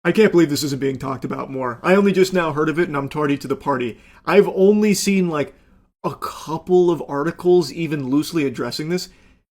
I can't believe this isn't being talked about more. I only just now heard of it and I'm tardy to the party. I've only seen like a couple of articles even loosely addressing this.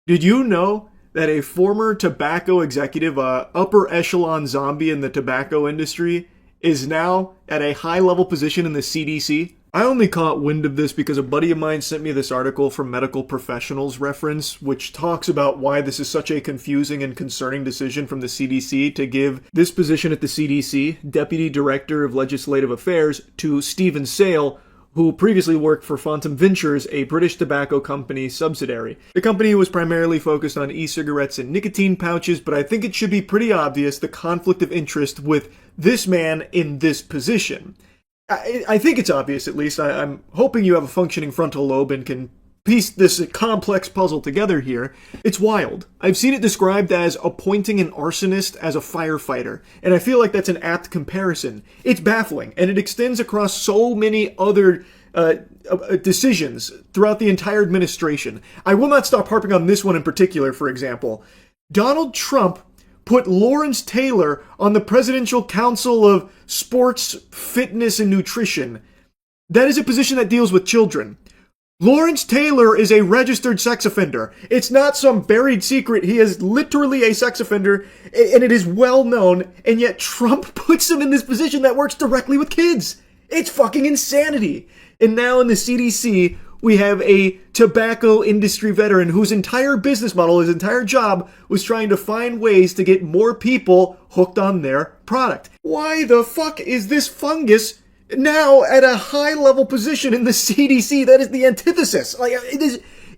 Did you know that a former tobacco executive, upper echelon zombie in the tobacco industry, is now at a high-level position in the CDC? I only caught wind of this because a buddy of mine sent me this article from Medical Professionals Reference, which talks about why this is such a confusing and concerning decision from the CDC to give this position at the CDC, Deputy Director of Legislative Affairs, to Stephen Sale, who previously worked for Fontum Ventures, a British tobacco company subsidiary. The company was primarily focused on e-cigarettes and nicotine pouches, but I think it should be pretty obvious the conflict of interest with this man in this position. I think it's obvious, at least. I'm hoping you have a functioning frontal lobe and can piece this complex puzzle together here. It's wild. I've seen it described as appointing an arsonist as a firefighter, and I feel like that's an apt comparison. It's baffling, and it extends across so many other decisions throughout the entire administration. I will not stop harping on this one in particular, for example. Donald Trump put Lawrence Taylor on the Presidential Council of Sports, Fitness, and Nutrition. That is a position that deals with children. Lawrence Taylor is a registered sex offender. It's not some buried secret. He is literally a sex offender, and it is well known, and yet Trump puts him in this position that works directly with kids. It's fucking insanity. And now in the CDC, we have a tobacco industry veteran whose entire business model, his entire job, was trying to find ways to get more people hooked on their product. Why the fuck is this fungus now at a high-level position in the CDC? That is the antithesis. Like,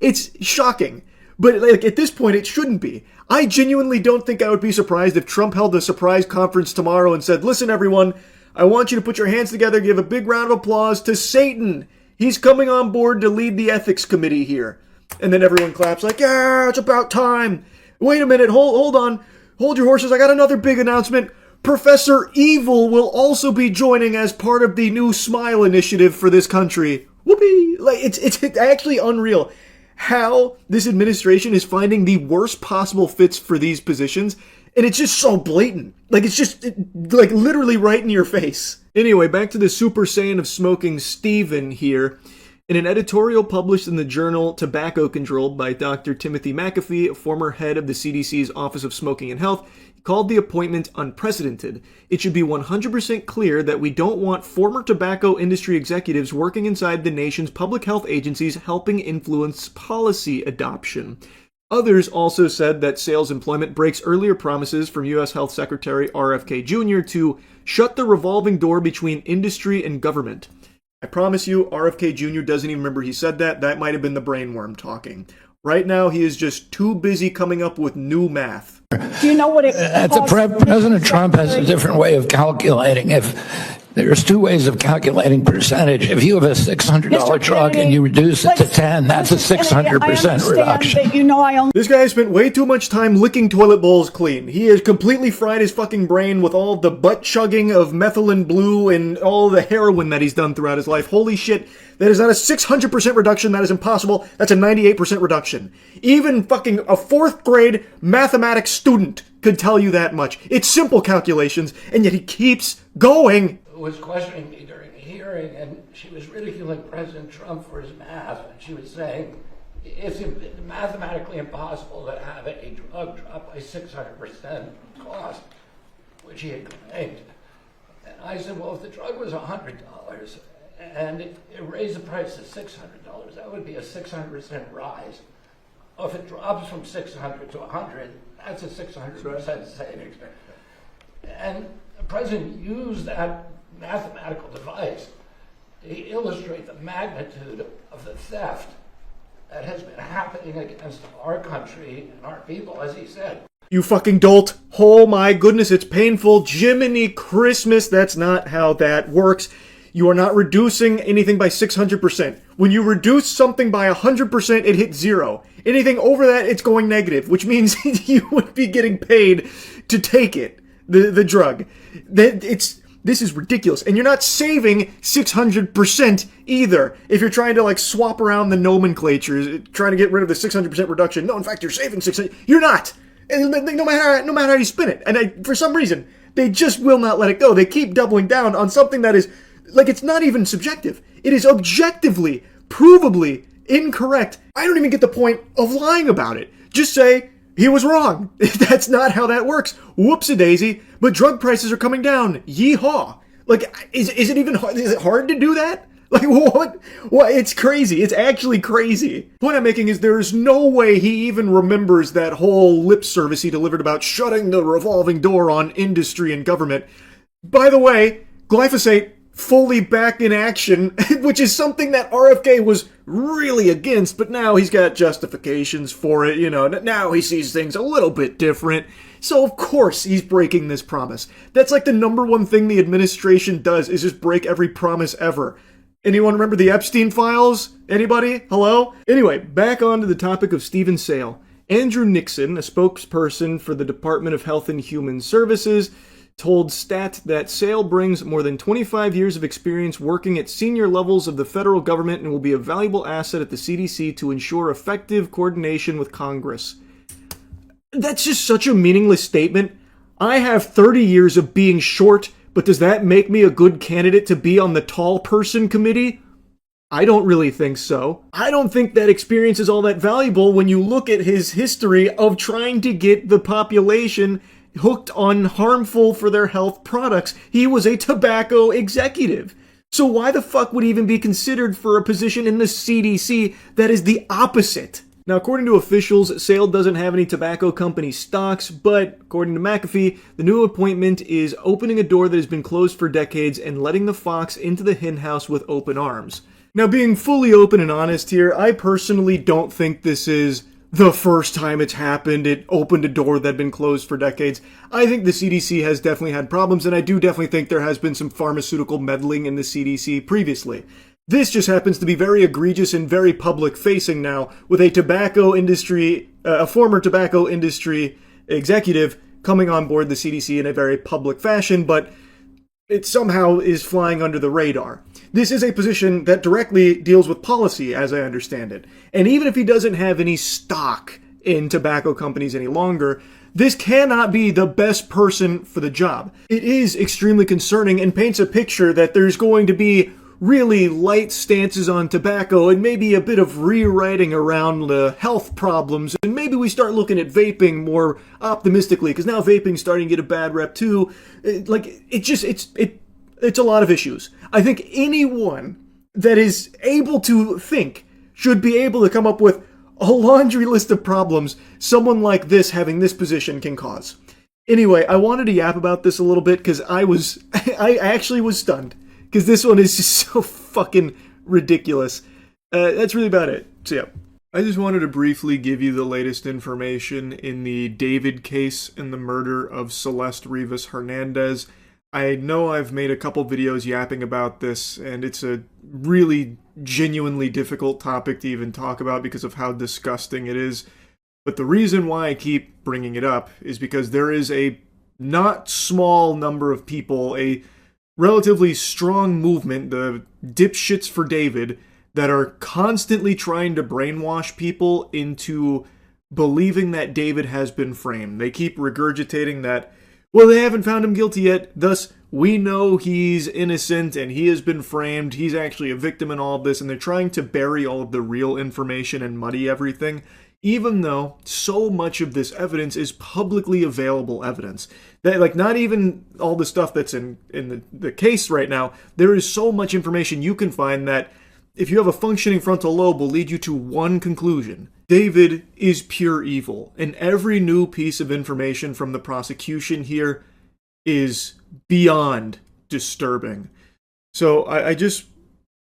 it's shocking. But like at this point, it shouldn't be. I genuinely don't think I would be surprised if Trump held a surprise conference tomorrow and said, listen, everyone, I want you to put your hands together, give a big round of applause to Satan. He's coming on board to lead the ethics committee here. And then everyone claps like, yeah, it's about time. Wait a minute, hold on. Hold your horses, I got another big announcement. Professor Evil will also be joining as part of the new Smile initiative for this country. Whoopee! Like, it's actually unreal how this administration is finding the worst possible fits for these positions. And it's just so blatant. Like, it's just, like, literally right in your face. Anyway, back to the Super Saiyan of smoking, Steven here. In an editorial published in the journal Tobacco Control by Dr. Timothy McAfee, a former head of the CDC's Office of Smoking and Health, he called the appointment unprecedented. It should be 100% clear that we don't want former tobacco industry executives working inside the nation's public health agencies helping influence policy adoption. Others also said that Sale's employment breaks earlier promises from U.S. Health Secretary RFK Jr. to shut the revolving door between industry and government. I promise you, RFK Jr. doesn't even remember he said that. That might have been the brainworm talking. Right now, he is just too busy coming up with new math. Do you know what it costs? President Trump has a different way of calculating. If there's two ways of calculating percentage. If you have a $600 drug and you reduce it to 10, that's a 600% reduction. You know, This guy spent way too much time licking toilet bowls clean. He has completely fried his fucking brain with all the butt chugging of methylene blue and all the heroin that he's done throughout his life. Holy shit. That is not a 600% reduction. That is impossible. That's a 98% reduction. Even fucking a 4th grade mathematics student could tell you that much. It's simple calculations, and yet he keeps going. Was questioning me during a hearing, and she was ridiculing President Trump for his math, and she was saying it's mathematically impossible to have a drug drop by 600% cost, which he had claimed. And I said, well, if the drug was $100 and it raised the price to $600, that would be a 600% rise. Well, if it drops from 600 to 100, that's a 600% savings. And the president used that mathematical device to illustrate the magnitude of the theft that has been happening against our country and our people, as he said. You fucking dolt. Oh my goodness, it's painful. Jiminy Christmas, that's not how that works. You are not reducing anything by 600%. When you reduce something by 100%, it hits zero. Anything over that, it's going negative, which means you would be getting paid to take it, the drug. This is ridiculous. And you're not saving 600% either. If you're trying to like swap around the nomenclature, trying to get rid of the 600% reduction. No, in fact, you're saving 600. You're not. No matter how you spin it. And for some reason, They just will not let it go. They keep doubling down on something that is, like, it's not even subjective. It is objectively, provably incorrect. I don't even get the point of lying about it. Just say, he was wrong. That's not how that works. Whoopsie-daisy. But drug prices are coming down. Yeehaw. Like, is it even hard? Is it hard to do that? Like, what? It's crazy. It's actually crazy. The point I'm making is there's no way he even remembers that whole lip service he delivered about shutting the revolving door on industry and government. By the way, glyphosate fully back in action, which is something that RFK was really against, but now he's got justifications for it, you know, now he sees things a little bit different. So of course he's breaking this promise. That's like the number one thing the administration does, is just break every promise ever. Anyone remember the Epstein files? Anybody? Hello? Anyway, back onto the topic of Stephen Sale. Andrew Nixon, a spokesperson for the Department of Health and Human Services, told Stat that Sale brings more than 25 years of experience working at senior levels of the federal government and will be a valuable asset at the CDC to ensure effective coordination with Congress. That's just such a meaningless statement. I have 30 years of being short, but does that make me a good candidate to be on the tall person committee? I don't really think so. I don't think that experience is all that valuable when you look at his history of trying to get the population hooked on harmful for their health products. He was a tobacco executive. So why the fuck would he even be considered for a position in the CDC that is the opposite? Now, according to officials, Sale doesn't have any tobacco company stocks, but according to McAfee, the new appointment is opening a door that has been closed for decades and letting the fox into the henhouse with open arms. Now, being fully open and honest here, I personally don't think this is the first time it's happened. It opened a door that had been closed for decades. I think the CDC has definitely had problems, and I do definitely think there has been some pharmaceutical meddling in the CDC previously. This just happens to be very egregious and very public-facing now, with a former tobacco industry executive coming on board the CDC in a very public fashion, but it somehow is flying under the radar. This is a position that directly deals with policy, as I understand it. And even if he doesn't have any stock in tobacco companies any longer, this cannot be the best person for the job. It is extremely concerning and paints a picture that there's going to be really light stances on tobacco and maybe a bit of rewriting around the health problems, and maybe we start looking at vaping more optimistically, because now vaping's starting to get a bad rep too. It's a lot of issues. I think anyone that is able to think should be able to come up with a laundry list of problems someone like this having this position can cause. Anyway, I wanted to yap about this a little bit because I actually was stunned. Because this one is just so fucking ridiculous. That's really about it. So yeah. I just wanted to briefly give you the latest information in the David case and the murder of Celeste Rivas Hernandez. I know I've made a couple videos yapping about this, and it's a really genuinely difficult topic to even talk about because of how disgusting it is. But the reason why I keep bringing it up is because there is a not small number of people, a relatively strong movement, the Dipshits for David, that are constantly trying to brainwash people into believing that David has been framed. They keep regurgitating that, well, they haven't found him guilty yet, thus we know he's innocent and he has been framed, he's actually a victim in all of this, and they're trying to bury all of the real information and muddy everything, even though so much of this evidence is publicly available evidence. That, like, not even all the stuff that's in the case right now, there is so much information you can find that, if you have a functioning frontal lobe, will lead you to one conclusion. David is pure evil, and every new piece of information from the prosecution here is beyond disturbing. So I just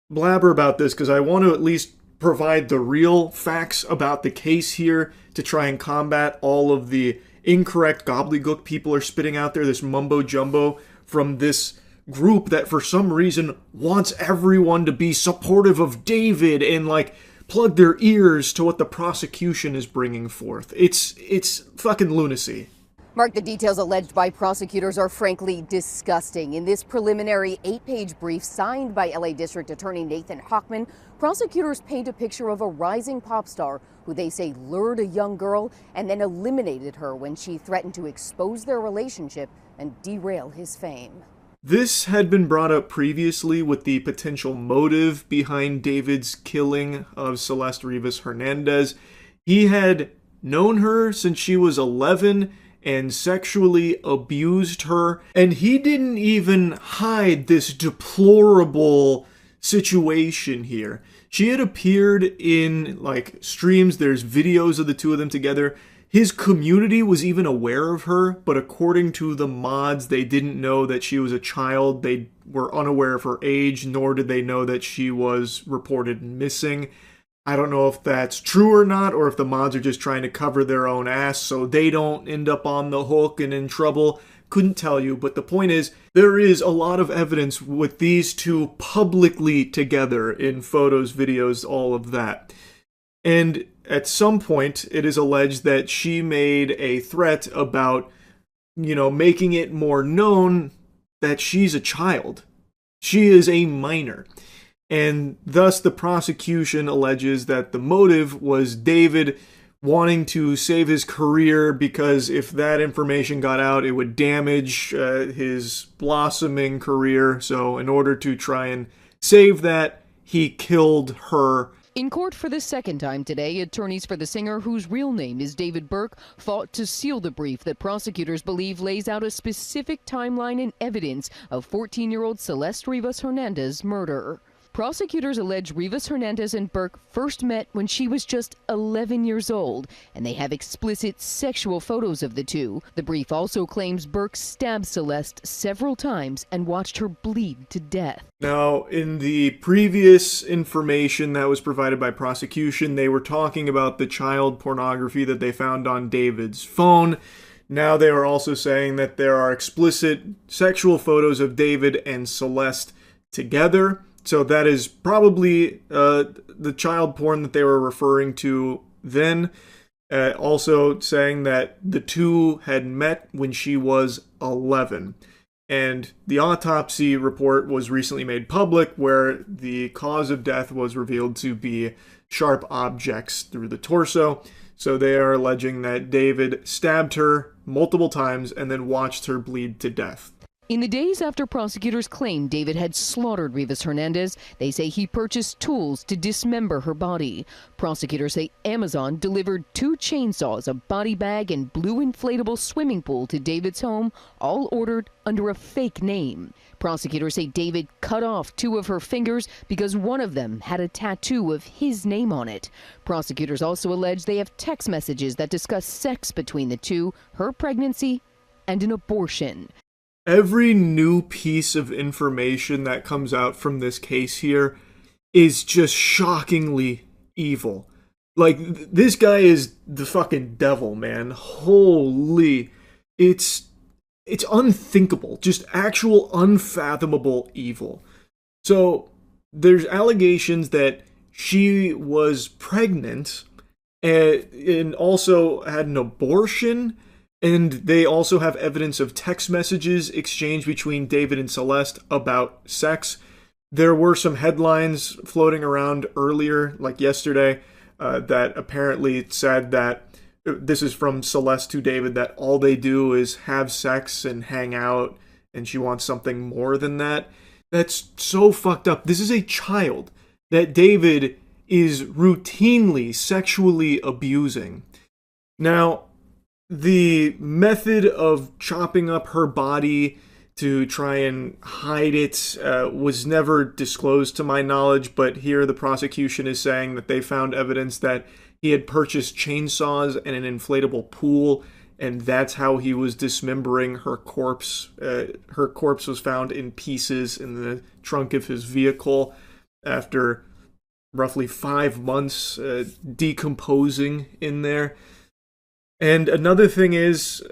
blabber about this because I want to at least provide the real facts about the case here to try and combat all of the incorrect gobbledygook people are spitting out there, this mumbo-jumbo from this group that for some reason wants everyone to be supportive of David and, like, plug their ears to what the prosecution is bringing forth. It's fucking lunacy. Mark, the details alleged by prosecutors are frankly disgusting. In this preliminary 8-page brief signed by LA District Attorney Nathan Hochman, prosecutors paint a picture of a rising pop star who they say lured a young girl and then eliminated her when she threatened to expose their relationship and derail his fame. This had been brought up previously with the potential motive behind David's killing of Celeste Rivas Hernandez. He had known her since she was 11 and sexually abused her, and he didn't even hide this deplorable situation here. She had appeared in like streams, there's videos of the two of them together. His community was even aware of her, but according to the mods, they didn't know that she was a child. They were unaware of her age, nor did they know that she was reported missing. I don't know if that's true or not, or if the mods are just trying to cover their own ass so they don't end up on the hook and in trouble. Couldn't tell you, but the point is, there is a lot of evidence with these two publicly together in photos, videos, all of that. And at some point, it is alleged that she made a threat about, making it more known that she's a child. She is a minor. And thus the prosecution alleges that the motive was David wanting to save his career because if that information got out, it would damage his blossoming career. So in order to try and save that, he killed her. In court for the second time today, attorneys for the singer, whose real name is David Burke, fought to seal the brief that prosecutors believe lays out a specific timeline and evidence of 14-year-old Celeste Rivas Hernandez's murder. Prosecutors allege Rivas Hernandez and Burke first met when she was just 11 years old, and they have explicit sexual photos of the two. The brief also claims Burke stabbed Celeste several times and watched her bleed to death. Now, in the previous information that was provided by prosecution, they were talking about the child pornography that they found on David's phone. Now they are also saying that there are explicit sexual photos of David and Celeste together. So that is probably the child porn that they were referring to then. Also saying that the two had met when she was 11. And the autopsy report was recently made public where the cause of death was revealed to be sharp objects through the torso. So they are alleging that David stabbed her multiple times and then watched her bleed to death. In the days after prosecutors claimed David had slaughtered Rivas Hernandez, they say he purchased tools to dismember her body. Prosecutors say Amazon delivered 2 chainsaws, a body bag, and blue inflatable swimming pool to David's home, all ordered under a fake name. Prosecutors say David cut off 2 of her fingers because one of them had a tattoo of his name on it. Prosecutors also allege they have text messages that discuss sex between the two, her pregnancy, and an abortion. Every new piece of information that comes out from this case here is just shockingly evil. Like, this guy is the fucking devil, man. Holy. It's unthinkable. Just actual unfathomable evil. So, there's allegations that she was pregnant and also had an abortion. And they also have evidence of text messages exchanged between David and Celeste about sex. There were some headlines floating around earlier, like yesterday, that apparently said that, this is from Celeste to David, that all they do is have sex and hang out, and she wants something more than that. That's so fucked up. This is a child that David is routinely sexually abusing. Now, the method of chopping up her body to try and hide it was never disclosed to my knowledge, but here the prosecution is saying that they found evidence that he had purchased chainsaws and an inflatable pool, and that's how he was dismembering her corpse. Her corpse was found in pieces in the trunk of his vehicle after roughly 5 months decomposing in there. And another thing is,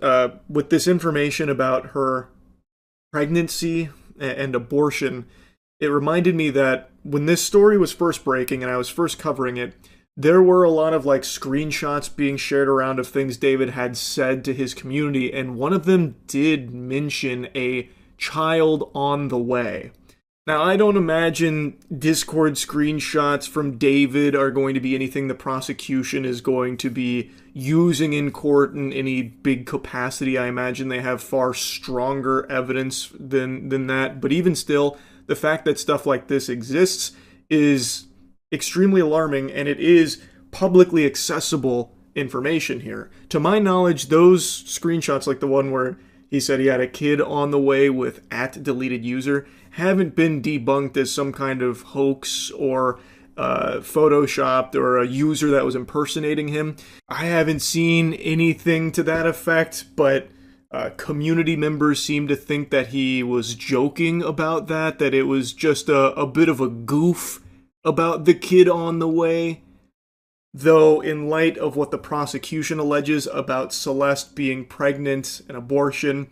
with this information about her pregnancy and abortion, it reminded me that when this story was first breaking and I was first covering it, there were a lot of like screenshots being shared around of things David had said to his community, and one of them did mention a child on the way. Now, I don't imagine Discord screenshots from David are going to be anything the prosecution is going to be using in court in any big capacity. I imagine they have far stronger evidence than that. But even still, the fact that stuff like this exists is extremely alarming, and it is publicly accessible information here. To my knowledge, those screenshots, like the one where he said he had a kid on the way with @deleted_user, haven't been debunked as some kind of hoax or photoshopped or a user that was impersonating him. I haven't seen anything to that effect, but community members seem to think that he was joking about that it was just a bit of a goof about the kid on the way. Though, in light of what the prosecution alleges about Celeste being pregnant and abortion,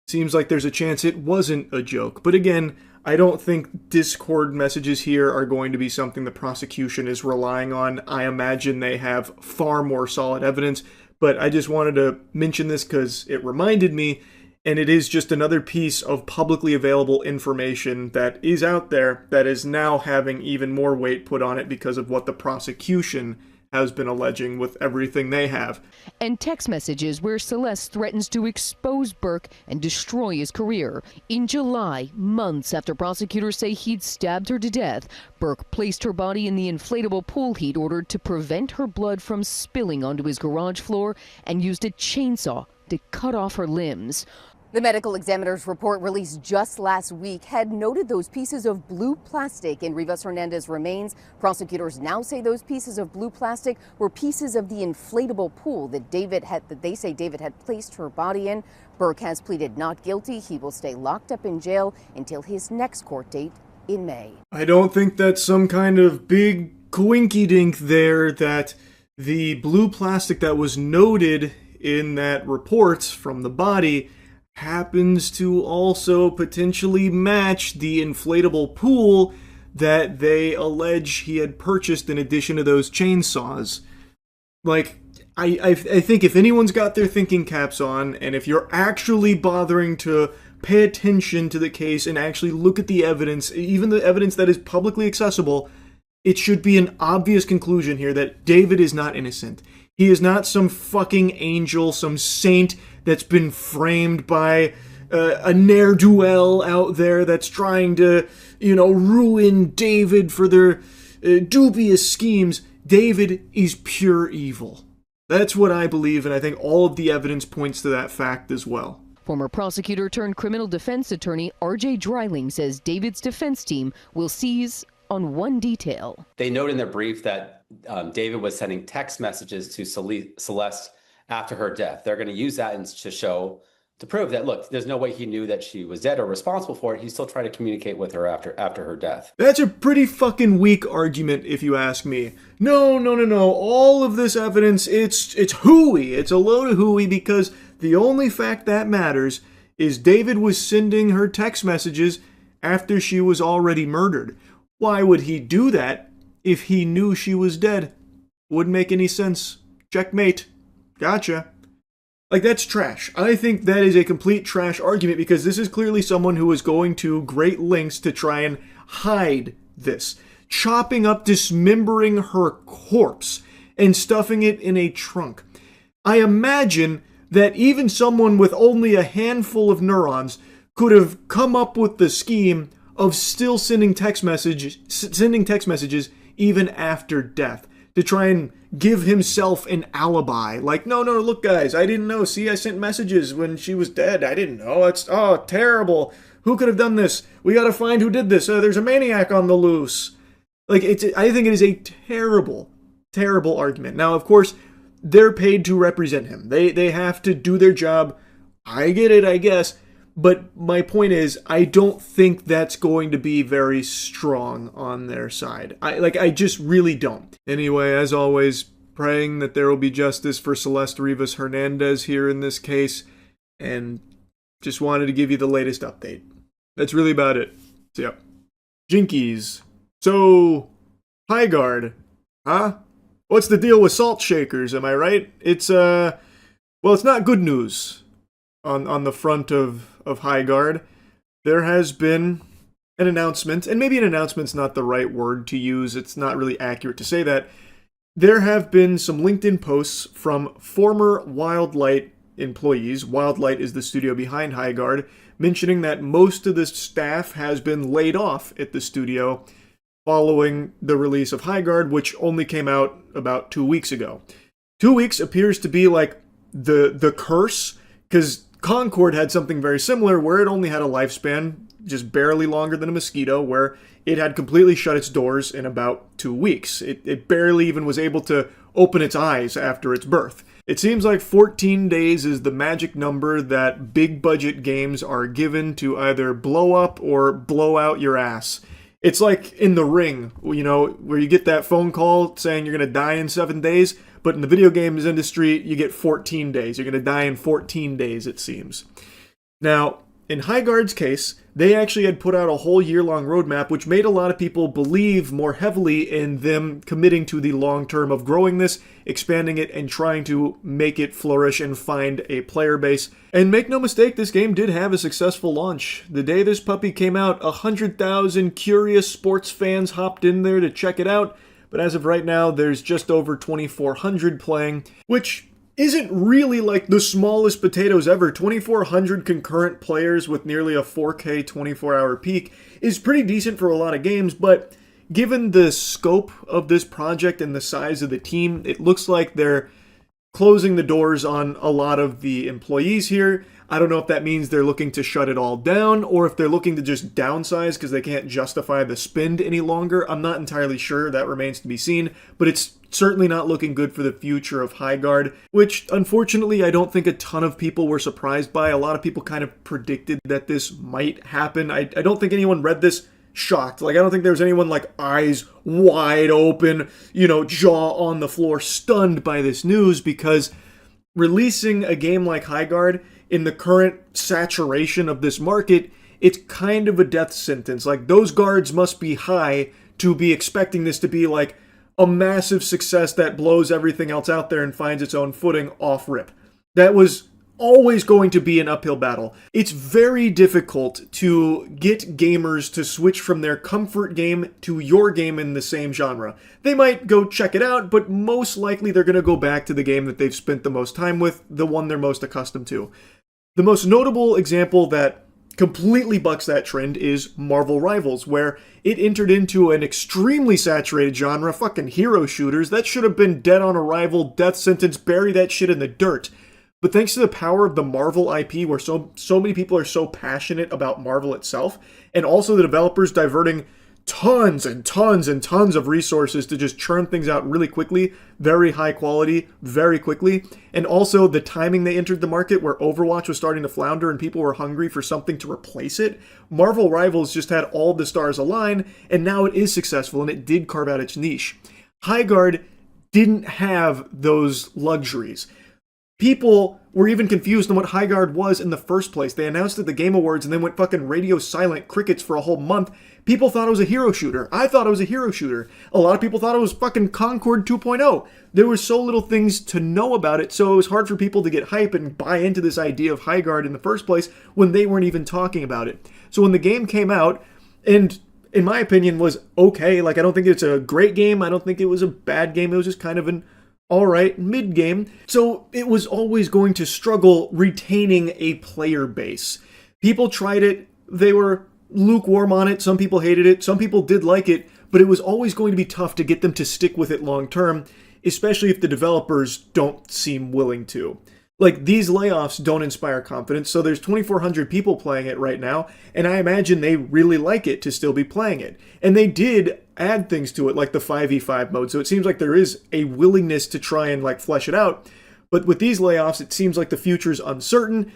seems like there's a chance it wasn't a joke. But again, I don't think Discord messages here are going to be something the prosecution is relying on. I imagine they have far more solid evidence, but I just wanted to mention this because it reminded me, and it is just another piece of publicly available information that is out there that is now having even more weight put on it because of what the prosecution has been alleging with everything they have. And text messages where Celeste threatens to expose Burke and destroy his career. In July, months after prosecutors say he'd stabbed her to death, Burke placed her body in the inflatable pool he'd ordered to prevent her blood from spilling onto his garage floor and used a chainsaw to cut off her limbs. The medical examiner's report released just last week had noted those pieces of blue plastic in Rivas Hernandez's remains. Prosecutors now say those pieces of blue plastic were pieces of the inflatable pool that they say David had placed her body in. Burke has pleaded not guilty. He will stay locked up in jail until his next court date in May. I don't think that's some kind of big coinky-dink there that the blue plastic that was noted in that report from the body happens to also potentially match the inflatable pool that they allege he had purchased in addition to those chainsaws. Like, I think if anyone's got their thinking caps on, and if you're actually bothering to pay attention to the case and actually look at the evidence, even the evidence that is publicly accessible, it should be an obvious conclusion here that David is not innocent. He is not some fucking angel, some saint that's been framed by a ne'er-do-well out there that's trying to, ruin David for their dubious schemes. David is pure evil. That's what I believe, and I think all of the evidence points to that fact as well. Former prosecutor turned criminal defense attorney R.J. Dreiling says David's defense team will seize on one detail. They note in their brief that David was sending text messages to Celeste after her death. They're going to use that to prove that, look, there's no way he knew that she was dead or responsible for it. He's still trying to communicate with her after her death. That's a pretty fucking weak argument, if you ask me. No. All of this evidence, it's hooey. It's a load of hooey because the only fact that matters is David was sending her text messages after she was already murdered. Why would he do that if he knew she was dead? Wouldn't make any sense. Checkmate. Gotcha. Like, that's trash. I think that is a complete trash argument because this is clearly someone who is going to great lengths to try and hide this. Chopping up, dismembering her corpse and stuffing it in a trunk. I imagine that even someone with only a handful of neurons could have come up with the scheme of still sending text messages even after death to try and give himself an alibi. Like, no, look, guys, I didn't know. See, I sent messages when she was dead. I didn't know. It's, terrible. Who could have done this? We gotta find who did this. There's a maniac on the loose. Like, I think it is a terrible, terrible argument. Now, of course, they're paid to represent him. They have to do their job. I get it, I guess. But my point is, I don't think that's going to be very strong on their side. I just really don't. Anyway, as always, praying that there will be justice for Celeste Rivas Hernandez here in this case, and just wanted to give you the latest update. That's really about it. So, yeah. Jinkies. So, High Guard. Huh? What's the deal with salt shakers, am I right? It's not good news on the front of High Guard. There has been an announcement, and maybe an announcement's not the right word to use, it's not really accurate to say that. There have been some LinkedIn posts from former Wildlight employees. Wildlight is the studio behind Highguard, mentioning that most of the staff has been laid off at the studio following the release of Highguard, which only came out about 2 weeks ago. 2 weeks appears to be like the curse, because Concord had something very similar where it only had a lifespan just barely longer than a mosquito, where it had completely shut its doors in about 2 weeks. It barely even was able to open its eyes after its birth. It seems like 14 days is the magic number that big budget games are given to either blow up or blow out your ass. It's like in The Ring, you know, where you get that phone call saying you're going to die in 7 days, but in the video games industry, you get 14 days. You're going to die in 14 days, it seems. Now, in Highguard's case, they actually had put out a whole year-long roadmap, which made a lot of people believe more heavily in them committing to the long term of growing this, expanding it, and trying to make it flourish and find a player base. And make no mistake, this game did have a successful launch. The day this puppy came out, 100,000 curious sports fans hopped in there to check it out, but as of right now, there's just over 2,400 playing, which isn't really like the smallest potatoes ever. 2,400 concurrent players with nearly a 4K 24-hour peak is pretty decent for a lot of games, but given the scope of this project and the size of the team, it looks like they're closing the doors on a lot of the employees here. I don't know if that means they're looking to shut it all down or if they're looking to just downsize because they can't justify the spend any longer. I'm not entirely sure. That remains to be seen, but it's certainly not looking good for the future of Highguard, which unfortunately I don't think a ton of people were surprised by. A lot of people kind of predicted that this might happen. I don't think anyone read this shocked. Like, I don't think there was anyone like eyes wide open, you know, jaw on the floor, stunned by this news, because releasing a game like Highguard in the current saturation of this market, it's kind of a death sentence. Like, those guards must be high to be expecting this to be like a massive success that blows everything else out there and finds its own footing off rip. That was always going to be an uphill battle. It's very difficult to get gamers to switch from their comfort game to your game in the same genre. They might go check it out, but most likely they're going to go back to the game that they've spent the most time with, the one they're most accustomed to. The most notable example that completely bucks that trend is Marvel Rivals, where it entered into an extremely saturated genre, fucking hero shooters. That should have been dead on arrival, death sentence, bury that shit in the dirt. But thanks to the power of the Marvel IP, where so many people are so passionate about Marvel itself, and also the developers diverting tons and tons and tons of resources to just churn things out really quickly, very high quality, very quickly, and also the timing they entered the market where Overwatch was starting to flounder and people were hungry for something to replace it, Marvel Rivals just had all the stars align, and now it is successful, and it did carve out its niche. Highguard didn't have those luxuries. People were even confused on what Highguard was in the first place. They announced at the Game Awards and then went fucking radio silent crickets for a whole month. People thought it was a hero shooter. I thought it was a hero shooter. A lot of people thought it was fucking Concord 2.0. There were so little things to know about it, so it was hard for people to get hype and buy into this idea of Highguard in the first place when they weren't even talking about it. So when the game came out, and in my opinion was okay, like I don't think it's a great game, I don't think it was a bad game, it was just kind of an alright mid-game, so it was always going to struggle retaining a player base. People tried it, they were lukewarm on it, some people hated it, some people did like it, but it was always going to be tough to get them to stick with it long term, especially if the developers don't seem willing to. Like, these layoffs don't inspire confidence, so there's 2,400 people playing it right now, and I imagine they really like it to still be playing it. And they did add things to it, like the 5v5 mode, so it seems like there is a willingness to try and, like, flesh it out. But with these layoffs, it seems like the future's uncertain,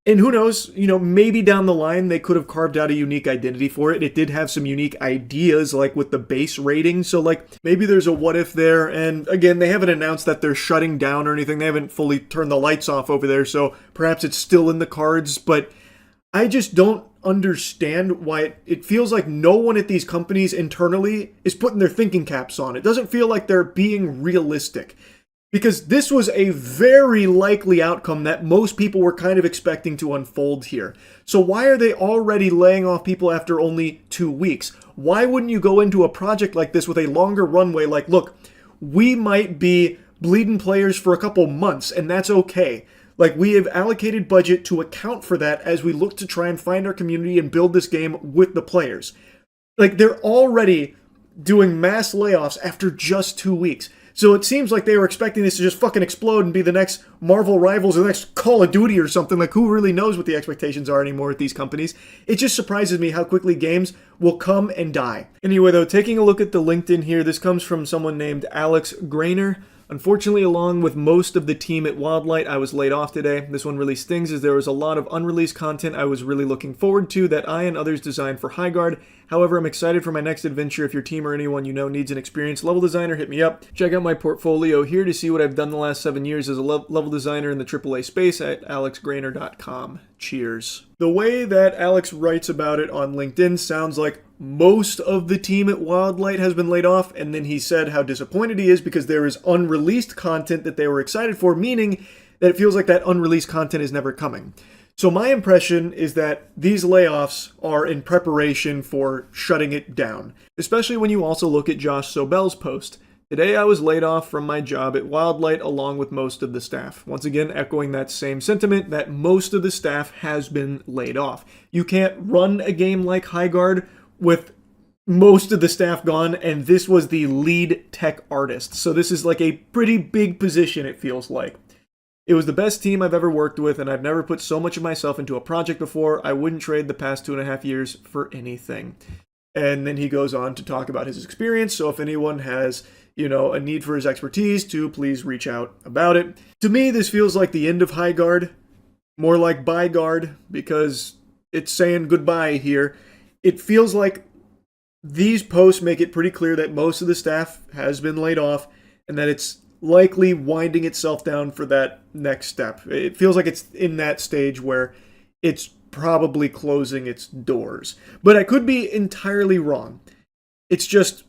and who knows, you know, maybe down the line they could have carved out a unique identity for it. It did have some unique ideas, like with the base rating, so like maybe there's a what if there, and again, they haven't announced that they're shutting down or anything. They haven't fully turned the lights off over there, so perhaps it's still in the cards, but I just don't understand why it feels like no one at these companies internally is putting their thinking caps on. It doesn't feel like they're being realistic. Because this was a very likely outcome that most people were kind of expecting to unfold here. So why are they already laying off people after only 2 weeks? Why wouldn't you go into a project like this with a longer runway? Like, look, we might be bleeding players for a couple months, and that's okay. Like, we have allocated budget to account for that as we look to try and find our community and build this game with the players. Like, they're already doing mass layoffs after just 2 weeks. So it seems like they were expecting this to just fucking explode and be the next Marvel Rivals or the next Call of Duty or something. Like, who really knows what the expectations are anymore at these companies? It just surprises me how quickly games will come and die. Anyway, though, taking a look at the LinkedIn here, this comes from someone named Alex Grainer. Unfortunately, along with most of the team at Wildlight, I was laid off today. This one really stings as there was a lot of unreleased content I was really looking forward to that I and others designed for Highguard. However, I'm excited for my next adventure. If your team or anyone you know needs an experienced level designer, hit me up. Check out my portfolio here to see what I've done the last 7 years as a level designer in the AAA space at alexgrainer.com. Cheers. The way that Alex writes about it on LinkedIn sounds like most of the team at Wildlight has been laid off, and then he said how disappointed he is because there is unreleased content that they were excited for, meaning that it feels like that unreleased content is never coming. So my impression is that these layoffs are in preparation for shutting it down, especially when you also look at Josh Sobel's post. Today I was laid off from my job at Wildlight along with most of the staff. Once again, echoing that same sentiment that most of the staff has been laid off. You can't run a game like Highguard with most of the staff gone, and this was the lead tech artist. So this is like a pretty big position, it feels like. It was the best team I've ever worked with, and I've never put so much of myself into a project before. I wouldn't trade the past 2.5 years for anything. And then he goes on to talk about his experience, so if anyone has, a need for his expertise, to please reach out about it. To me, this feels like the end of Highguard, more like Byguard, because it's saying goodbye here. It feels like these posts make it pretty clear that most of the staff has been laid off, and that it's likely winding itself down for that next step. It feels like it's in that stage where it's probably closing its doors. But I could be entirely wrong. It's just,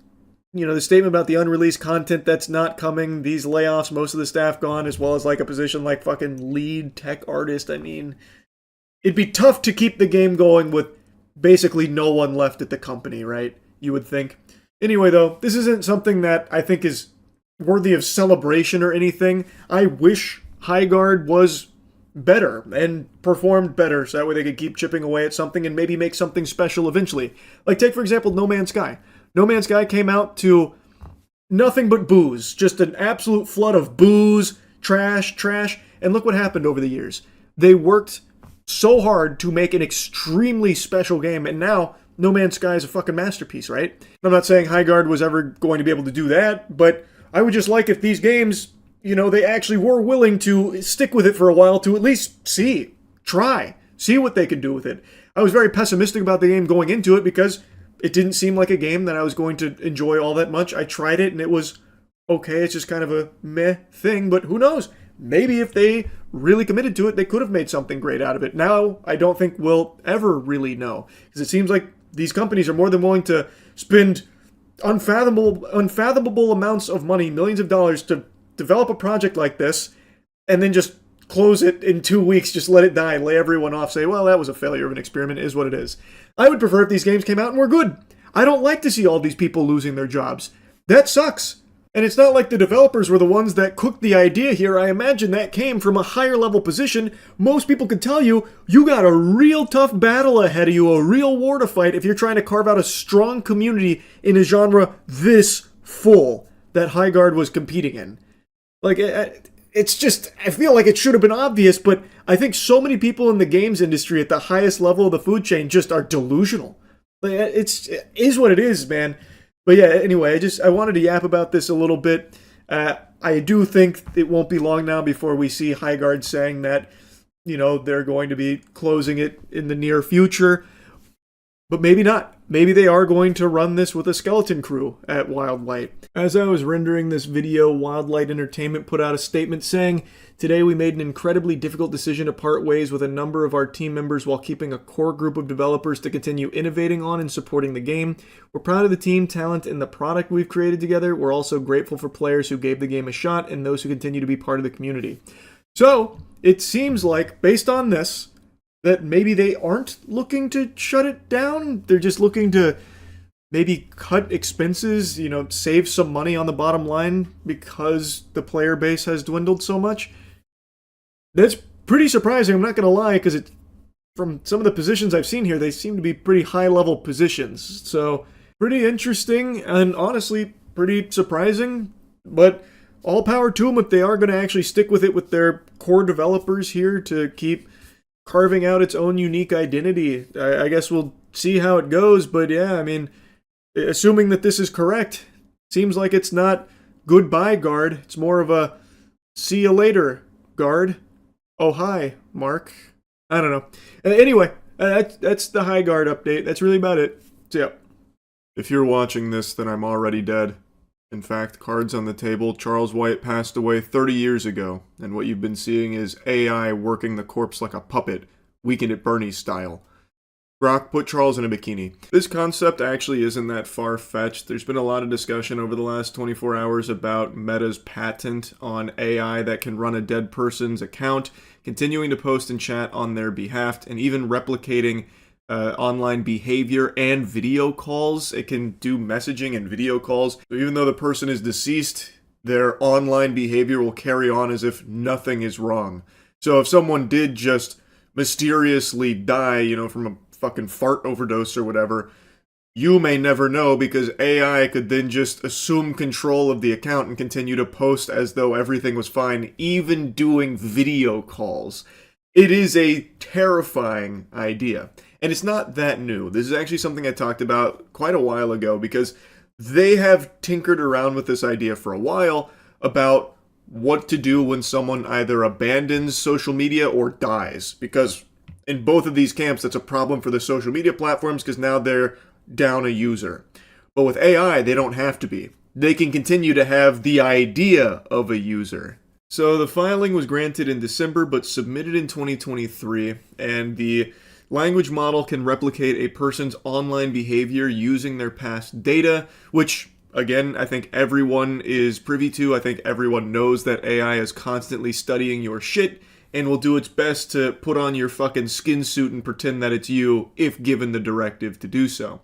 the statement about the unreleased content that's not coming, these layoffs, most of the staff gone, as well as like a position like fucking lead tech artist. I mean, it'd be tough to keep the game going with basically no one left at the company, right? You would think. Anyway, though, this isn't something that I think is worthy of celebration or anything. I wish Highguard was better and performed better so that way they could keep chipping away at something and maybe make something special eventually. Like, take for example No Man's Sky. No Man's Sky came out to nothing but booze. Just an absolute flood of booze, trash, and look what happened over the years. They worked so hard to make an extremely special game, and now No Man's Sky is a fucking masterpiece, right? I'm not saying Highguard was ever going to be able to do that, but I would just like if these games, they actually were willing to stick with it for a while to at least see what they could do with it. I was very pessimistic about the game going into it because it didn't seem like a game that I was going to enjoy all that much. I tried it and it was okay. It's just kind of a meh thing, but who knows? Maybe if they really committed to it, they could have made something great out of it. Now, I don't think we'll ever really know because it seems like these companies are more than willing to spend unfathomable amounts of money, millions of dollars, to develop a project like this and then just close it in 2 weeks, just let it die, lay everyone off, say, well, that was a failure of an experiment, it is what it is. I would prefer if these games came out and were good. I don't like to see all these people losing their jobs. That sucks. And it's not like the developers were the ones that cooked the idea here. I imagine that came from a higher level position. Most people could tell you, you got a real tough battle ahead of you, a real war to fight if you're trying to carve out a strong community in a genre this full that Highguard was competing in. Like, it's just, I feel like it should have been obvious, but I think so many people in the games industry at the highest level of the food chain just are delusional. Like, it is what it is, man. But yeah, anyway, I wanted to yap about this a little bit. I do think it won't be long now before we see Highguard saying that, they're going to be closing it in the near future. But maybe not. maybe they are going to run this with a skeleton crew at Wildlight. As I was rendering this video, Wildlight Entertainment put out a statement saying, "Today we made an incredibly difficult decision to part ways with a number of our team members while keeping a core group of developers to continue innovating on and supporting the game. We're proud of the team, talent, and the product we've created together. We're also grateful for players who gave the game a shot and those who continue to be part of the community." So, it seems like, based on this, that maybe they aren't looking to shut it down. They're just looking to maybe cut expenses, save some money on the bottom line because the player base has dwindled so much. That's pretty surprising, I'm not going to lie, because from some of the positions I've seen here, they seem to be pretty high-level positions. So, pretty interesting and honestly pretty surprising, but all power to them if they are going to actually stick with it with their core developers here to keep carving out its own unique identity. I guess we'll see how it goes, but yeah, I mean, assuming that this is correct, seems like it's not goodbye guard, it's more of a see you later guard. Oh hi, Mark. I don't know. Anyway, that's the high guard update. That's really about it. So yeah. If you're watching this, then I'm already dead. In fact, cards on the table, Charles White passed away 30 years ago, and what you've been seeing is AI working the corpse like a puppet, Weekend at Bernie's style. Grok, put Charles in a bikini. This concept actually isn't that far-fetched. There's been a lot of discussion over the last 24 hours about Meta's patent on AI that can run a dead person's account, continuing to post and chat on their behalf, and even replicating online behavior and video calls. It can do messaging and video calls. So even though the person is deceased, their online behavior will carry on as if nothing is wrong. So if someone did just mysteriously die, from a fucking fart overdose or whatever, you may never know because AI could then just assume control of the account and continue to post as though everything was fine, even doing video calls. It is a terrifying idea. And it's not that new. This is actually something I talked about quite a while ago because they have tinkered around with this idea for a while about what to do when someone either abandons social media or dies. Because in both of these camps, that's a problem for the social media platforms because now they're down a user. But with AI, they don't have to be. They can continue to have the idea of a user. So the filing was granted in December but submitted in 2023, and the language model can replicate a person's online behavior using their past data, which, again, I think everyone is privy to. I think everyone knows that AI is constantly studying your shit and will do its best to put on your fucking skin suit and pretend that it's you if given the directive to do so.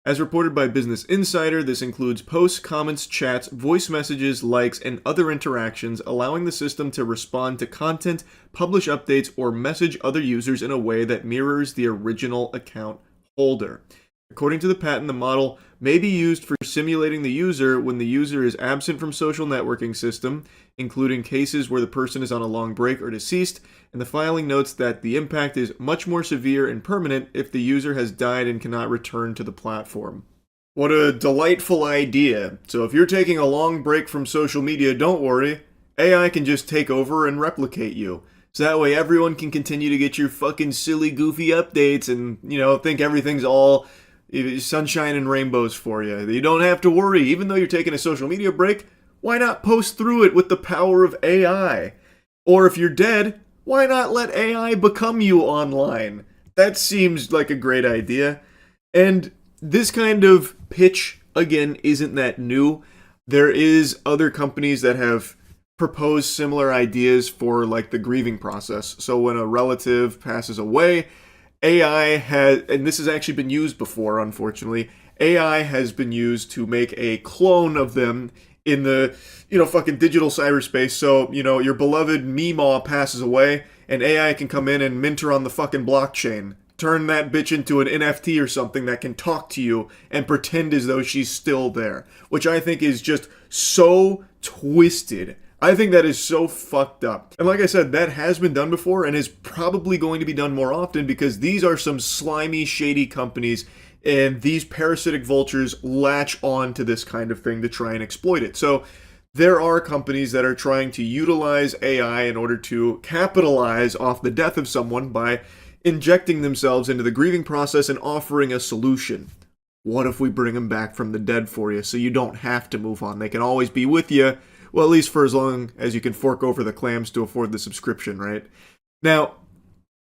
As reported by Business Insider, this includes posts, comments, chats, voice messages, likes, and other interactions, allowing the system to respond to content, publish updates, or message other users in a way that mirrors the original account holder. According to the patent, the model may be used for simulating the user when the user is absent from social networking system, including cases where the person is on a long break or deceased, and the filing notes that the impact is much more severe and permanent if the user has died and cannot return to the platform. What a delightful idea. So if you're taking a long break from social media, don't worry. AI can just take over and replicate you. So that way everyone can continue to get your fucking silly, goofy updates and, think everything's all sunshine and rainbows for you. You don't have to worry. Even though you're taking a social media break, why not post through it with the power of AI? Or if you're dead, why not let AI become you online? That seems like a great idea. And this kind of pitch, again, isn't that new. There is other companies that have proposed similar ideas for the grieving process. So when a relative passes away, AI has, and this has actually been used before, unfortunately, AI has been used to make a clone of them in the, fucking digital cyberspace. So, your beloved Meemaw passes away, and AI can come in and mint her on the fucking blockchain. Turn that bitch into an NFT or something that can talk to you and pretend as though she's still there. Which I think is just so twisted. I think that is so fucked up. And like I said, that has been done before and is probably going to be done more often because these are some slimy, shady companies and these parasitic vultures latch on to this kind of thing to try and exploit it. So there are companies that are trying to utilize AI in order to capitalize off the death of someone by injecting themselves into the grieving process and offering a solution. What if we bring them back from the dead for you so you don't have to move on? They can always be with you, well, at least for as long as you can fork over the clams to afford the subscription, right? Now,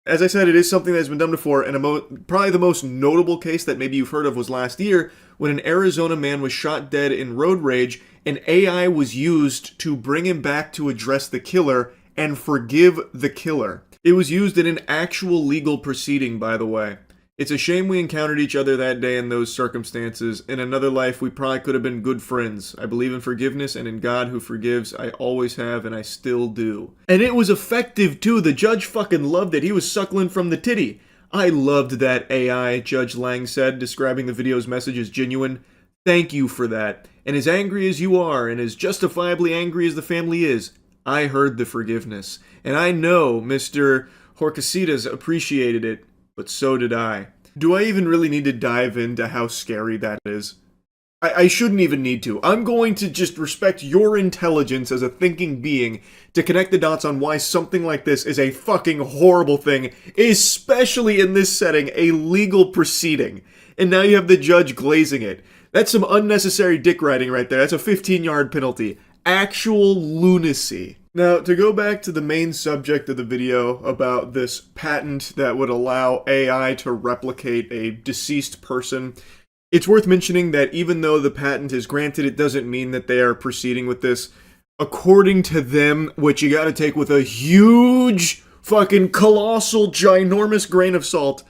as I said, it is something that has been done before, and probably the most notable case that maybe you've heard of was last year when an Arizona man was shot dead in road rage, and AI was used to bring him back to address the killer and forgive the killer. It was used in an actual legal proceeding, by the way. It's a shame we encountered each other that day in those circumstances. In another life, we probably could have been good friends. I believe in forgiveness and in God who forgives. I always have, and I still do. And it was effective, too. The judge fucking loved it. He was suckling from the titty. I loved that AI, Judge Lang said, describing the video's message as genuine. Thank you for that. And as angry as you are, and as justifiably angry as the family is, I heard the forgiveness. And I know Mr. Horcasitas appreciated it. But so did I. Do I even really need to dive into how scary that is? I shouldn't even need to. I'm going to just respect your intelligence as a thinking being to connect the dots on why something like this is a fucking horrible thing, especially in this setting, a legal proceeding. And now you have the judge glazing it. That's some unnecessary dick riding right there. That's a 15-yard penalty. Actual lunacy. Now, to go back to the main subject of the video about this patent that would allow AI to replicate a deceased person, it's worth mentioning that even though the patent is granted, it doesn't mean that they are proceeding with this. According to them, which you gotta take with a huge, fucking colossal, ginormous grain of salt,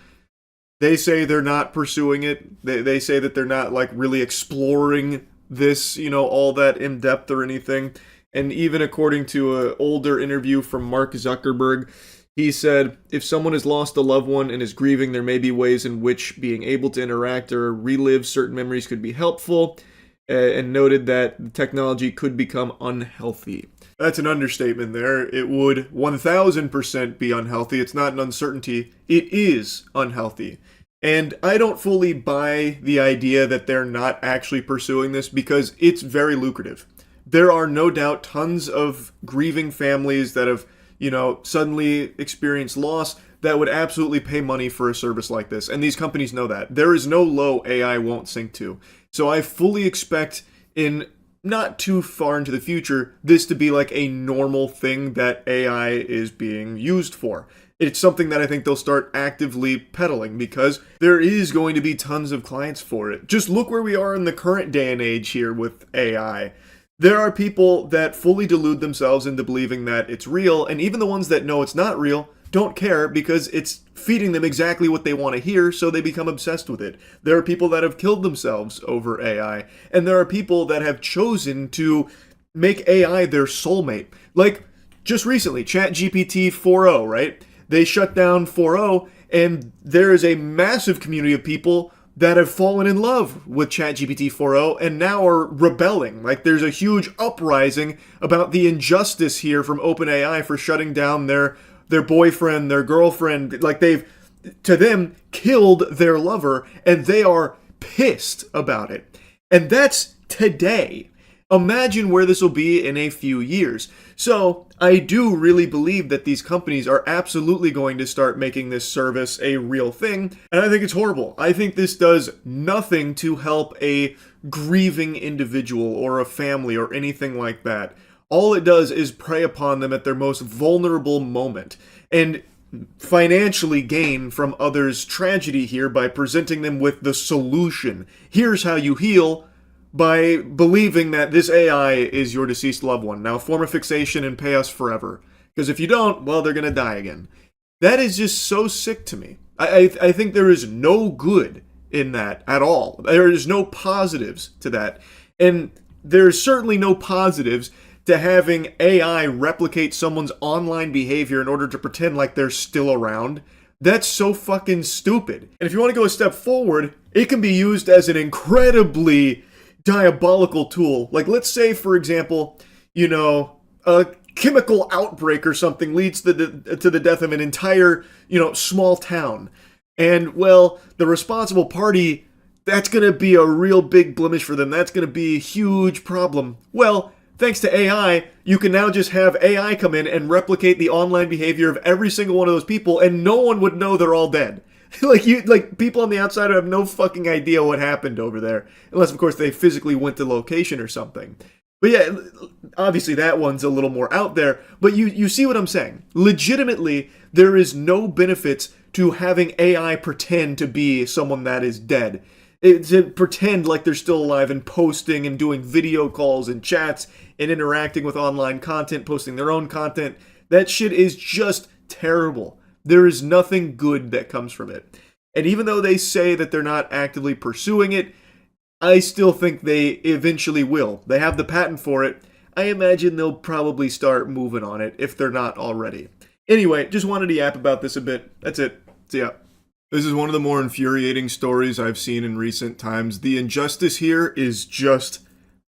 they say they're not pursuing it. They say that they're not, like, really exploring this, all that in depth or anything. And even according to an older interview from Mark Zuckerberg, he said, if someone has lost a loved one and is grieving, there may be ways in which being able to interact or relive certain memories could be helpful, and noted that the technology could become unhealthy. That's an understatement there. It would 1000% be unhealthy. It's not an uncertainty. It is unhealthy. And I don't fully buy the idea that they're not actually pursuing this because it's very lucrative. There are no doubt tons of grieving families that have, suddenly experienced loss that would absolutely pay money for a service like this. And these companies know that. There is no low AI won't sink to. So I fully expect in not too far into the future, this to be like a normal thing that AI is being used for. It's something that I think they'll start actively peddling because there is going to be tons of clients for it. Just look where we are in the current day and age here with AI. There are people that fully delude themselves into believing that it's real, and even the ones that know it's not real don't care because it's feeding them exactly what they want to hear, so they become obsessed with it. There are people that have killed themselves over AI, and there are people that have chosen to make AI their soulmate. Like, just recently, ChatGPT 4.0, right? They shut down 4.0, and there is a massive community of people that have fallen in love with ChatGPT 4.0 and now are rebelling. Like, there's a huge uprising about the injustice here from OpenAI for shutting down their boyfriend, their girlfriend. Like, they've, to them, killed their lover, and they are pissed about it. And that's today. Imagine where this will be in a few years. So, I do really believe that these companies are absolutely going to start making this service a real thing, and I think it's horrible. I think this does nothing to help a grieving individual or a family or anything like that. All it does is prey upon them at their most vulnerable moment, and financially gain from others' tragedy here by presenting them with the solution. Here's how you heal. By believing that this AI is your deceased loved one. Now form a fixation and pay us forever. Because if you don't, well, they're going to die again. That is just so sick to me. I think there is no good in that at all. There is no positives to that. And there's certainly no positives to having AI replicate someone's online behavior in order to pretend like they're still around. That's so fucking stupid. And if you want to go a step forward, it can be used as an incredibly diabolical tool. Like, let's say, for example, a chemical outbreak or something leads to the death of an entire, small town. And, well, the responsible party, that's going to be a real big blemish for them. That's going to be a huge problem. Well, thanks to AI, you can now just have AI come in and replicate the online behavior of every single one of those people, and no one would know they're all dead. like people on the outside have no fucking idea what happened over there, unless of course they physically went to location or something. But yeah, obviously that one's a little more out there, but you see what I'm saying. Legitimately, there is no benefits to having AI pretend to be someone that is dead. To pretend like they're still alive and posting and doing video calls and chats and interacting with online content, posting their own content. That shit is just terrible. There is nothing good that comes from it. And even though they say that they're not actively pursuing it, I still think they eventually will. They have the patent for it. I imagine they'll probably start moving on it if they're not already. Anyway, just wanted to yap about this a bit. That's it. See ya. This is one of the more infuriating stories I've seen in recent times. The injustice here is just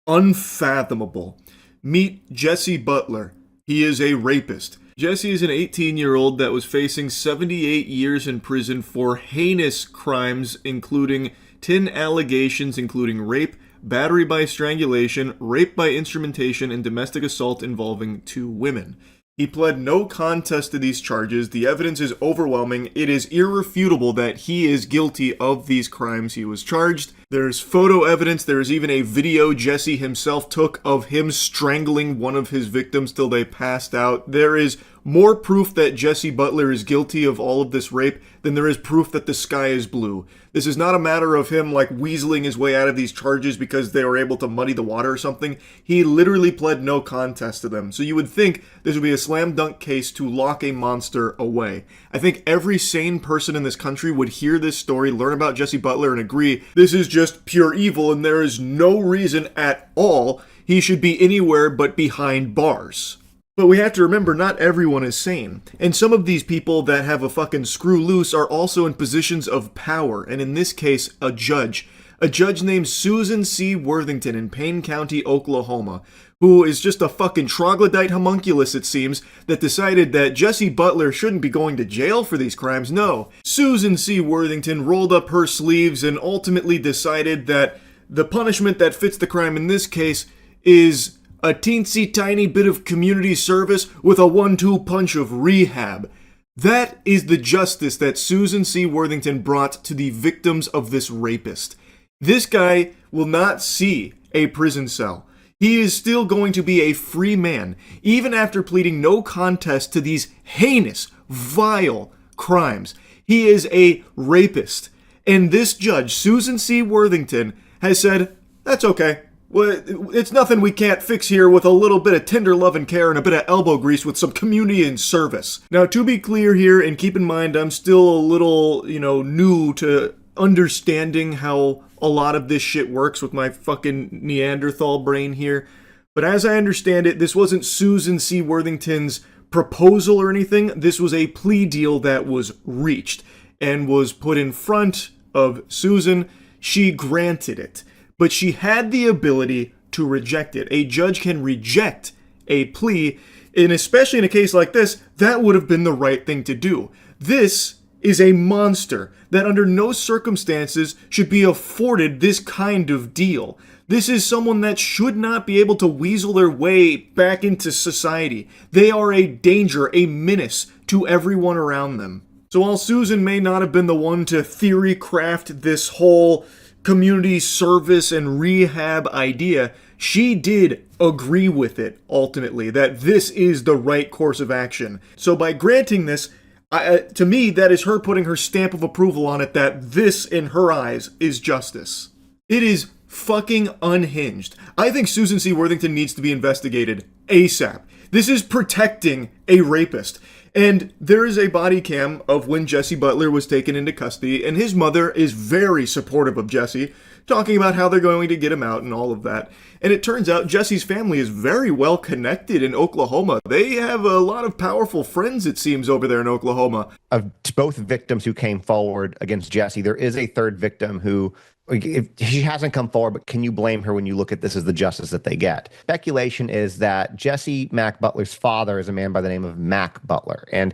unfathomable. Meet Jesse Butler. He is a rapist. Jesse is an 18-year-old that was facing 78 years in prison for heinous crimes, including 10 allegations including rape, battery by strangulation, rape by instrumentation, and domestic assault involving 2 women. He pled no contest to these charges. The evidence is overwhelming. It is irrefutable that he is guilty of these crimes he was charged. There's photo evidence. There is even a video Jesse himself took of him strangling one of his victims till they passed out. There is more proof that Jesse Butler is guilty of all of this rape than there is proof that the sky is blue. This is not a matter of him like weaseling his way out of these charges because they were able to muddy the water or something. He literally pled no contest to them. So you would think this would be a slam dunk case to lock a monster away. I think every sane person in this country would hear this story, learn about Jesse Butler, and agree this is just pure evil and there is no reason at all he should be anywhere but behind bars. But we have to remember, not everyone is sane. And some of these people that have a fucking screw loose are also in positions of power, and in this case, a judge. A judge named Susan C. Worthington in Payne County, Oklahoma, who is just a fucking troglodyte homunculus, it seems, that decided that Jesse Butler shouldn't be going to jail for these crimes. No. Susan C. Worthington rolled up her sleeves and ultimately decided that the punishment that fits the crime in this case is a teensy tiny bit of community service with a 1-2 punch of rehab. That is the justice that Susan C. Worthington brought to the victims of this rapist. This guy will not see a prison cell. He is still going to be a free man, even after pleading no contest to these heinous, vile crimes. He is a rapist. And this judge, Susan C. Worthington, has said, that's okay. Well, it's nothing we can't fix here with a little bit of tender love and care and a bit of elbow grease with some community and service. Now, to be clear here, and keep in mind, I'm still a little, new to understanding how a lot of this shit works with my fucking Neanderthal brain here. But as I understand it, this wasn't Susan C. Worthington's proposal or anything. This was a plea deal that was reached and was put in front of Susan. She granted it. But she had the ability to reject it. A judge can reject a plea, and especially in a case like this, that would have been the right thing to do. This is a monster that under no circumstances should be afforded this kind of deal. This is someone that should not be able to weasel their way back into society. They are a danger, a menace to everyone around them. So while Susan may not have been the one to theory craft this whole community service and rehab idea, she did agree with it ultimately, that this is the right course of action. So by granting this, to me, that is her putting her stamp of approval on it, that this, in her eyes, is justice. It is fucking unhinged. I think Susan C. Worthington needs to be investigated ASAP. This is protecting a rapist. And there is a body cam of when Jesse Butler was taken into custody, and his mother is very supportive of Jesse, talking about how they're going to get him out and all of that. And it turns out Jesse's family is very well connected in Oklahoma. They have a lot of powerful friends, it seems, over there in Oklahoma. Of both victims who came forward against Jesse, there is a third victim who, if she hasn't come forward, but can you blame her when you look at this as the justice that they get? Speculation is that Jesse Mac Butler's father is a man by the name of Mac Butler, and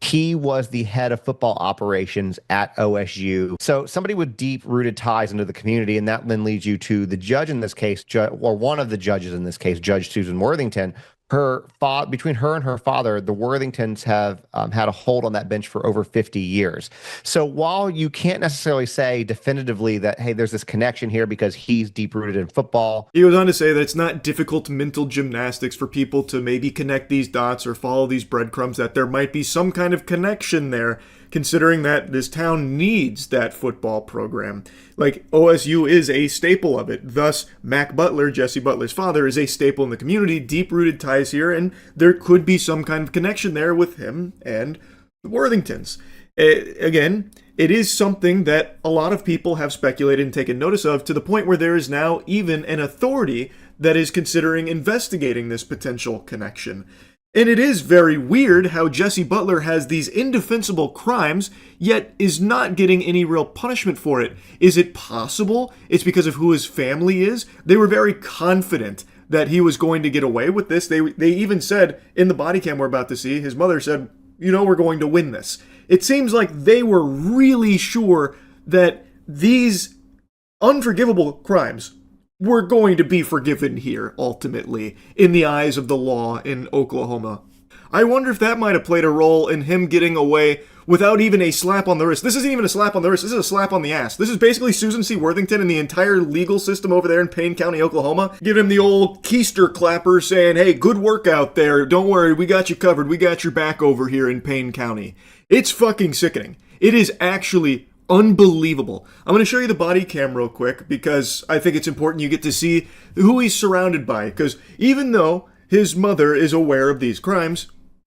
he was the head of football operations at OSU. So somebody with deep-rooted ties into the community, and that then leads you to the judge in this case, or one of the judges in this case, Judge Susan Worthington, between her and her father, the Worthingtons have had a hold on that bench for over 50 years. So while you can't necessarily say definitively that, hey, there's this connection here because he's deep rooted in football. He goes on to say that it's not difficult mental gymnastics for people to maybe connect these dots or follow these breadcrumbs, that there might be some kind of connection there, considering that this town needs that football program. Like, OSU is a staple of it. Thus, Mac Butler, Jesse Butler's father, is a staple in the community, deep-rooted ties here, and there could be some kind of connection there with him and the Worthingtons. Again, it is something that a lot of people have speculated and taken notice of, to the point where there is now even an authority that is considering investigating this potential connection. And it is very weird how Jesse Butler has these indefensible crimes, yet is not getting any real punishment for it. Is it possible it's because of who his family is? They were very confident that he was going to get away with this. They even said in the body cam we're about to see, his mother said, we're going to win this. It seems like they were really sure that these unforgivable crimes were going to be forgiven here, ultimately, in the eyes of the law in Oklahoma. I wonder if that might have played a role in him getting away without even a slap on the wrist. This isn't even a slap on the wrist, this is a slap on the ass. This is basically Susan C. Worthington and the entire legal system over there in Payne County, Oklahoma, giving him the old keister clapper saying, hey, good work out there, don't worry, we got you covered, we got your back over here in Payne County. It's fucking sickening. It is actually unbelievable. I'm going to show you the body cam real quick because I think it's important you get to see who he's surrounded by, because even though his mother is aware of these crimes,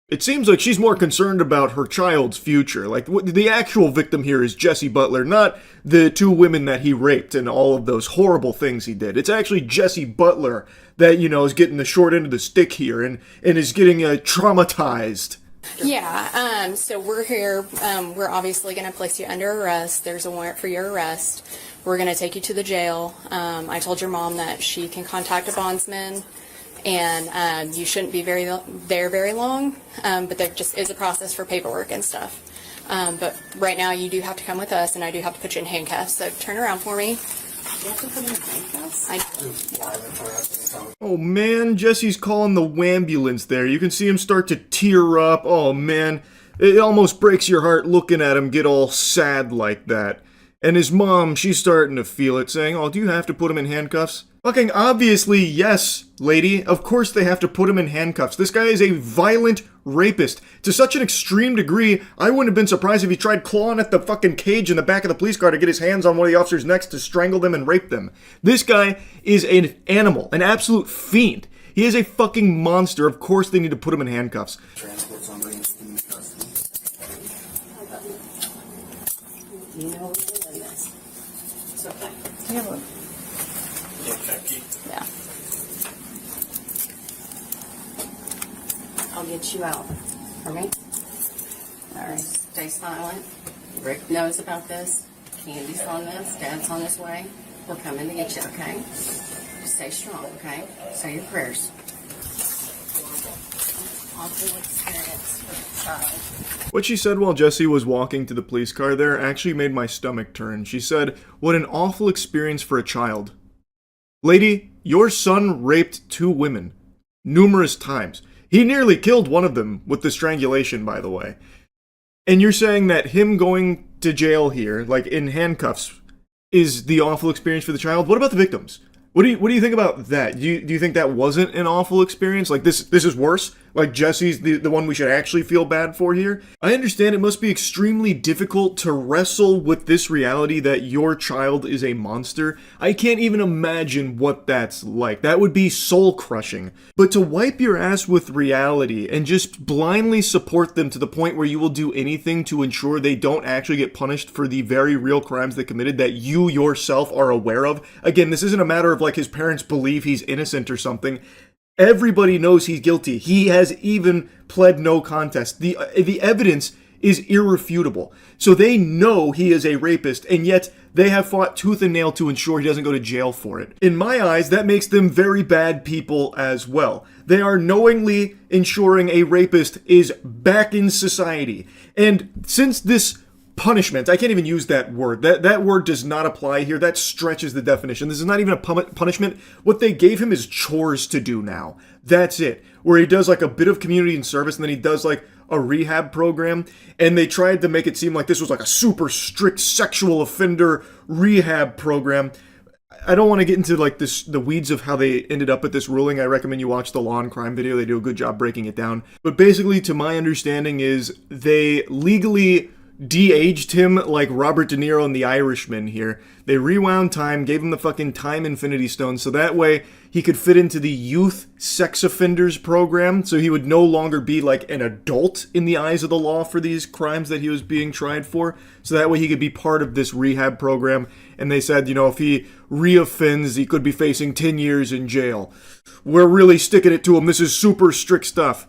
it seems like she's more concerned about her child's future. Like, the actual victim here is Jesse Butler, not the two women that he raped and all of those horrible things he did. It's actually Jesse Butler that, is getting the short end of the stick here and is getting traumatized. Yeah, so we're here. We're obviously going to place you under arrest. There's a warrant for your arrest. We're going to take you to the jail. I told your mom that she can contact a bondsman, and you shouldn't be very long, but there just is a process for paperwork and stuff. But right now you do have to come with us, and I do have to put you in handcuffs, so turn around for me. You have to put me in handcuffs? Oh man, Jesse's calling the wambulance there. You can see him start to tear up. Oh man, it almost breaks your heart looking at him get all sad like that. And his mom, she's starting to feel it, saying, oh, do you have to put him in handcuffs? Fucking obviously, yes, lady. Of course they have to put him in handcuffs. This guy is a violent rapist. To such an extreme degree, I wouldn't have been surprised if he tried clawing at the fucking cage in the back of the police car to get his hands on one of the officers' necks to strangle them and rape them. This guy is an animal, an absolute fiend. He is a fucking monster. Of course they need to put him in handcuffs. Transport somebody in custody. You know we're doing this. It's okay. Yeah. I'll get you out. For me? Alright, stay silent. Rick knows about this. Candy's on this. Dad's on his way. We're coming to get you, okay? Just stay strong, okay? Say your prayers. Awful experience for the child. What she said while Jesse was walking to the police car there actually made my stomach turn. She said, what an awful experience for a child. Lady, your son raped 2 women. Numerous times. He nearly killed one of them with the strangulation, by the way. And you're saying that him going to jail here, like in handcuffs, is the awful experience for the child? What about the victims? What do you think about that? Do you think that wasn't an awful experience? Like this is worse? Like Jesse's the one we should actually feel bad for here? I understand it must be extremely difficult to wrestle with this reality that your child is a monster. I can't even imagine what that's like. That would be soul crushing. But to wipe your ass with reality and just blindly support them to the point where you will do anything to ensure they don't actually get punished for the very real crimes they committed that you yourself are aware of. Again, this isn't a matter of like his parents believe he's innocent or something. Everybody knows he's guilty. He has even pled no contest. The evidence is irrefutable. So they know he is a rapist, and yet they have fought tooth and nail to ensure he doesn't go to jail for it. In my eyes, that makes them very bad people as well. They are knowingly ensuring a rapist is back in society. And since this punishment. I can't even use that word. That word does not apply here. That stretches the definition. This is not even a punishment. What they gave him is chores to do now. That's it. Where he does like a bit of community and service, and then he does like a rehab program, and they tried to make it seem like this was like a super strict sexual offender rehab program. I don't want to get into like the weeds of how they ended up at this ruling. I recommend you watch the Law and Crime video. They do a good job breaking it down. But basically, to my understanding, is they legally de-aged him like Robert De Niro in The Irishman here. They rewound time, gave him the fucking time infinity stone, so that way he could fit into the youth sex offenders program, so he would no longer be like an adult in the eyes of the law for these crimes that he was being tried for. So that way he could be part of this rehab program. And they said, you know, if he reoffends, he could be facing 10 years in jail. We're really sticking it to him. This is super strict stuff.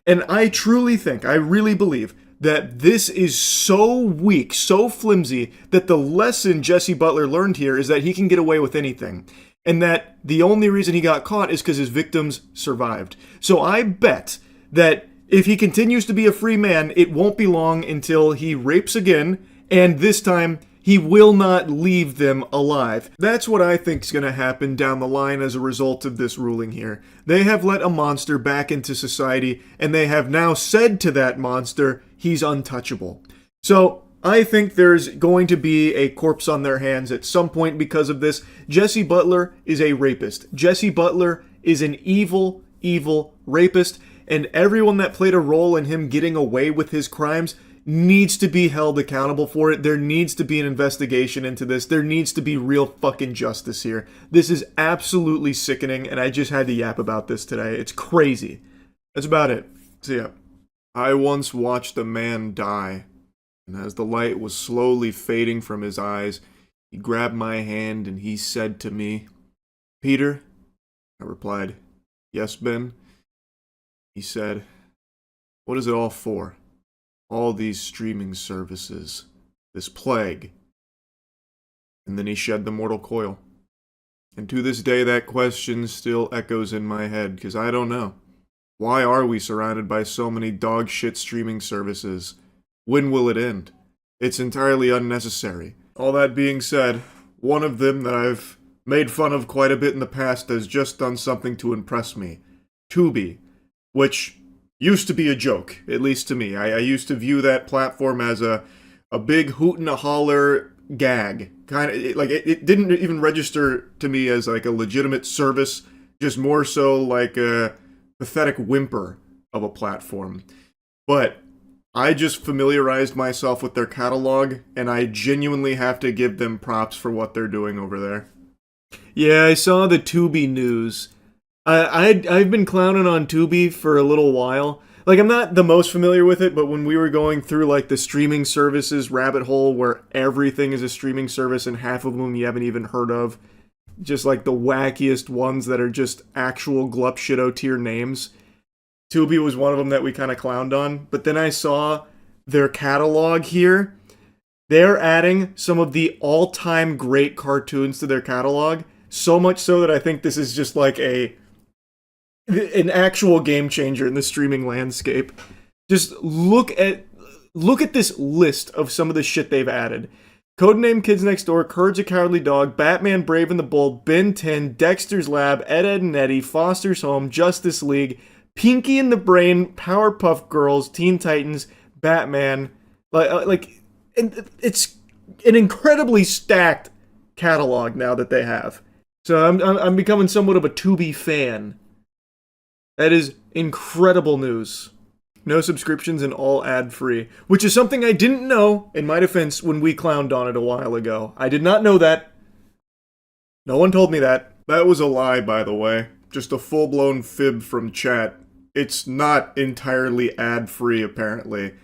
And I truly think, I really believe, that this is so weak, so flimsy, that the lesson Jesse Butler learned here is that he can get away with anything. And that the only reason he got caught is because his victims survived. So I bet that if he continues to be a free man, it won't be long until he rapes again, and this time he will not leave them alive. That's what I think is going to happen down the line as a result of this ruling here. They have let a monster back into society, and they have now said to that monster, he's untouchable. So I think there's going to be a corpse on their hands at some point because of this. Jesse Butler is a rapist. Jesse Butler is an evil, evil rapist, and everyone that played a role in him getting away with his crimes needs to be held accountable for it. There needs to be an investigation into this. There needs to be real fucking justice here. This is absolutely sickening, and I just had to yap about this today. It's crazy. That's about it. See ya. I once watched a man die, and as the light was slowly fading from his eyes, he grabbed my hand and he said to me, "Peter?" I replied, "Yes, Ben." He said, "What is it all for? All these streaming services, this plague." And then he shed the mortal coil. And to this day, that question still echoes in my head, because I don't know. Why are we surrounded by so many dog shit streaming services? When will it end? It's entirely unnecessary. All that being said, one of them that I've made fun of quite a bit in the past has just done something to impress me. Tubi, which used to be a joke, at least to me. I used to view that platform as a big hoot and a holler gag. It didn't even register to me as like a legitimate service, just more so like a pathetic whimper of a platform. But I just familiarized myself with their catalog, and I genuinely have to give them props for what they're doing over there. Yeah, I saw the Tubi news. I've been clowning on Tubi for a little while. Like, I'm not the most familiar with it, but when we were going through, like, the streaming services rabbit hole where everything is a streaming service and half of them you haven't even heard of, just, like, the wackiest ones that are just actual glup shitto tier names, Tubi was one of them that we kind of clowned on. But then I saw their catalog here. They're adding some of the all-time great cartoons to their catalog, so much so that I think this is just, like, an actual game changer in the streaming landscape. Just look at this list of some of the shit they've added. Codename Kids Next Door, Courage the Cowardly Dog, Batman Brave and the Bold, Ben 10, Dexter's Lab, Ed, Edd and Eddy, Foster's Home, Justice League, Pinky and the Brain, Powerpuff Girls, Teen Titans, Batman. It's an incredibly stacked catalog now that they have. So I'm becoming somewhat of a Tubi fan. That is incredible news. No subscriptions and all ad-free, which is something I didn't know, in my defense, when we clowned on it a while ago. I did not know that. No one told me that. That was a lie, by the way. Just a full-blown fib from chat. It's not entirely ad-free, apparently.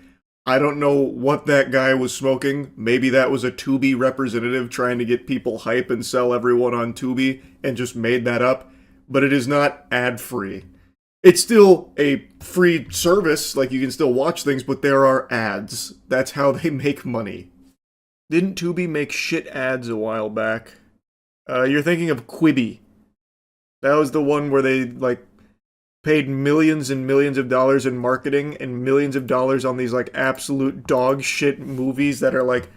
I don't know what that guy was smoking. Maybe that was a Tubi representative trying to get people hype and sell everyone on Tubi and just made that up. But it is not ad-free. It's still a free service, like you can still watch things, but there are ads. That's how they make money. Didn't Tubi make shit ads a while back? You're thinking of Quibi. That was the one where they, like, paid millions and millions of dollars in marketing and millions of dollars on these like absolute dog shit movies that are like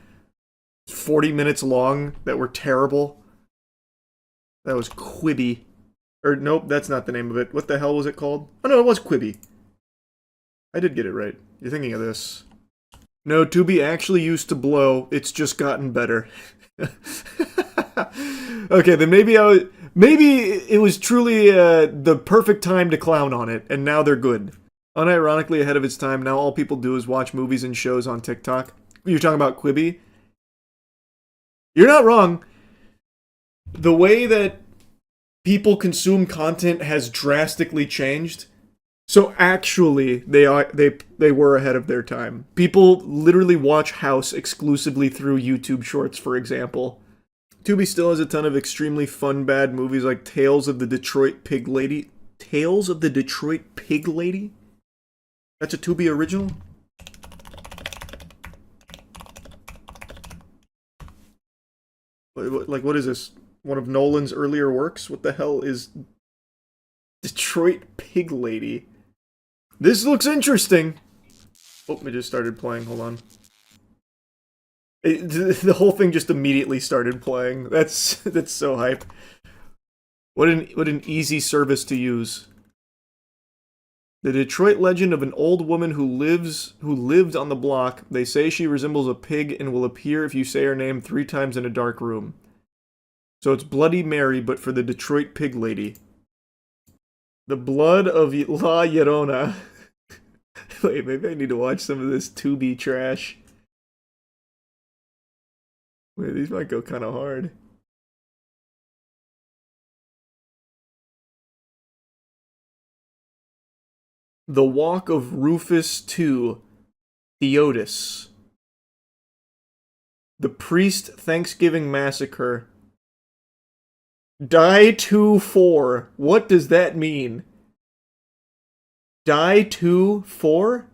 40 minutes long that were terrible. That was Quibi. Or nope, that's not the name of it. What the hell was it called? Oh no, it was Quibi. I did get it right. You're thinking of this. No, Tubi actually used to blow. It's just gotten better. Okay, then maybe it was truly the perfect time to clown on it, and now they're good. Unironically ahead of its time, now all people do is watch movies and shows on TikTok. You're talking about Quibi? You're not wrong. The way that people consume content has drastically changed. So actually, they were ahead of their time. People literally watch House exclusively through YouTube Shorts, for example. Tubi still has a ton of extremely fun bad movies like Tales of the Detroit Pig Lady. Tales of the Detroit Pig Lady? That's a Tubi original? Like, what is this? One of Nolan's earlier works? What the hell is Detroit Pig Lady? This looks interesting. Oh, it just started playing. Hold on. The whole thing just immediately started playing. That's so hype. What an easy service to use. The Detroit legend of an old woman who lived on the block. They say she resembles a pig and will appear if you say her name 3 times in a dark room. So it's Bloody Mary, but for the Detroit Pig Lady. The blood of La Llorona. Wait, maybe I need to watch some of this Tubi trash. Wait, these might go kind of hard. The Walk of Rufus II, Theotis. The Priest Thanksgiving Massacre. Die 2-4. What does that mean? Die 2-4?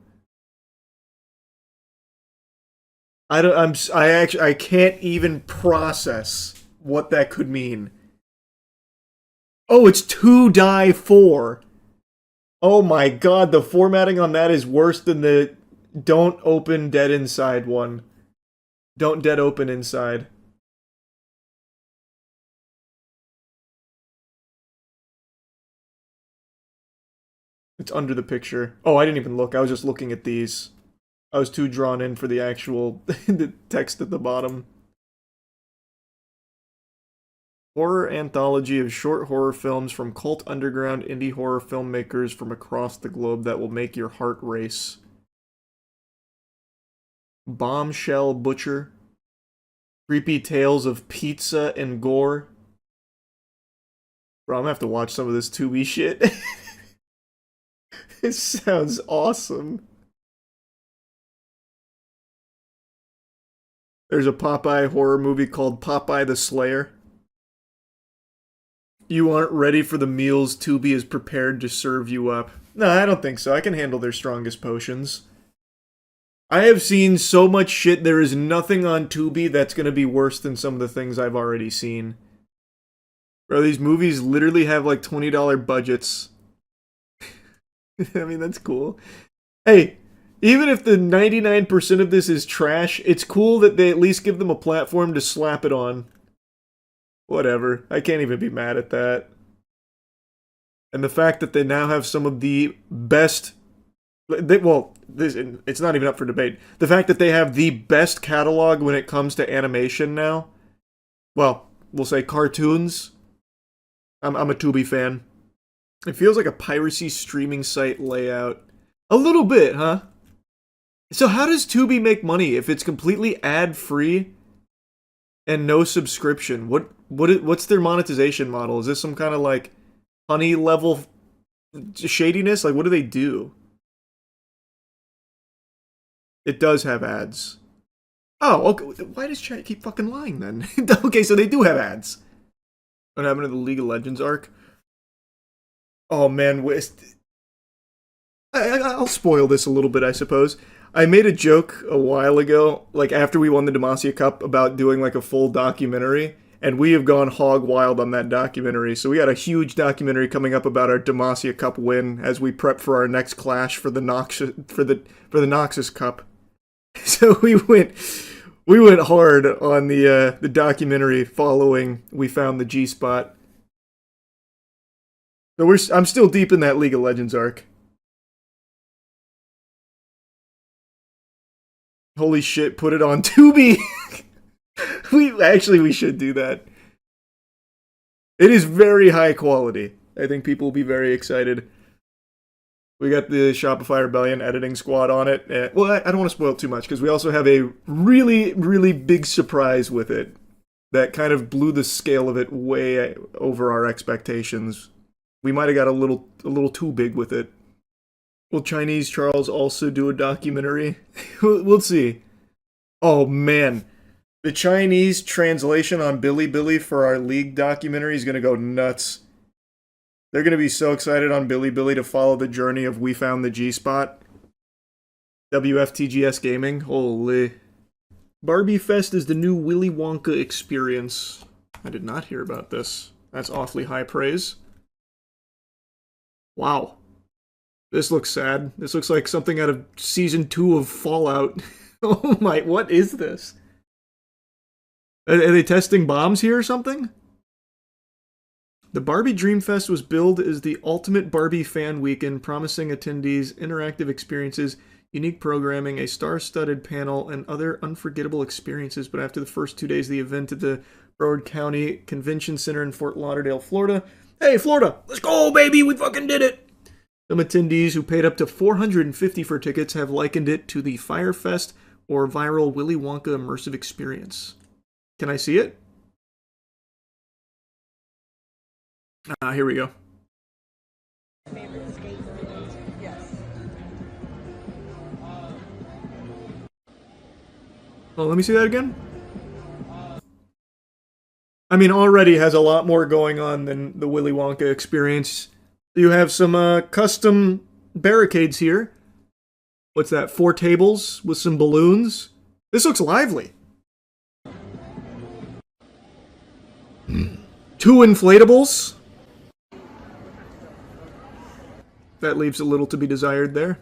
I can't even process what that could mean. Oh, it's to die 4. Oh my god, the formatting on that is worse than the don't open dead inside one. Don't dead open inside. It's under the picture. Oh, I didn't even look. I was just looking at these. I was too drawn in for the actual the text at the bottom. Horror anthology of short horror films from cult underground indie horror filmmakers from across the globe that will make your heart race. Bombshell Butcher. Creepy Tales of Pizza and Gore. Bro, I'm gonna have to watch some of this Tubi shit. It sounds awesome. There's a Popeye horror movie called Popeye the Slayer. You aren't ready for the meals Tubi is prepared to serve you up. No, I don't think so. I can handle their strongest potions. I have seen so much shit, there is nothing on Tubi that's going to be worse than some of the things I've already seen. Bro, these movies literally have like $20 budgets. I mean, that's cool. Hey, even if the 99% of this is trash, it's cool that they at least give them a platform to slap it on. Whatever. I can't even be mad at that. And the fact that they now have some of the best... it's not even up for debate. The fact that they have the best catalog when it comes to animation now. Well, we'll say cartoons. I'm a Tubi fan. It feels like a piracy streaming site layout. A little bit, huh? So how does Tubi make money if it's completely ad-free and no subscription? What's their monetization model? Is this some kind of like honey level shadiness? Like, what do they do? It does have ads. Oh, okay. Why does chat keep fucking lying then? Okay, so they do have ads. What happened to the League of Legends arc? Oh man, I'll spoil this a little bit, I suppose. I made a joke a while ago, like after we won the Demacia Cup, about doing like a full documentary, and we have gone hog wild on that documentary. So we got a huge documentary coming up about our Demacia Cup win as we prep for our next clash for the Noxus Cup. So we went hard on the documentary following We Found the G-Spot. So I'm still deep in that League of Legends arc. Holy shit, put it on Tubi! We should do that. It is very high quality. I think people will be very excited. We got the Shopify Rebellion editing squad on it. Well, I don't want to spoil too much because we also have a really, really big surprise with it that kind of blew the scale of it way over our expectations. We might have got a little too big with it. Will Chinese Charles also do a documentary? We'll see. Oh man, the Chinese translation on Bilibili for our League documentary is going to go nuts. They're going to be so excited on Bilibili to follow the journey of We Found the G-Spot. WFTGS Gaming. Holy. Barbie Fest is the new Willy Wonka experience. I did not hear about this. That's awfully high praise. Wow. This looks sad. This looks like something out of Season 2 of Fallout. Oh my, what is this? Are they testing bombs here or something? The Barbie Dreamfest was billed as the ultimate Barbie fan weekend, promising attendees interactive experiences, unique programming, a star-studded panel, and other unforgettable experiences. But after the first 2 days of the event at the Broward County Convention Center in Fort Lauderdale, Florida. Hey, Florida! Let's go, baby! We fucking did it! Some attendees who paid up to $450 for tickets have likened it to the Fire Fest or viral Willy Wonka immersive experience. Can I see it? Here we go. Yes. Oh, let me see that again. I mean, already has a lot more going on than the Willy Wonka experience. You have some custom barricades here. What's that? 4 tables with some balloons. This looks lively. 2 inflatables. That leaves a little to be desired there.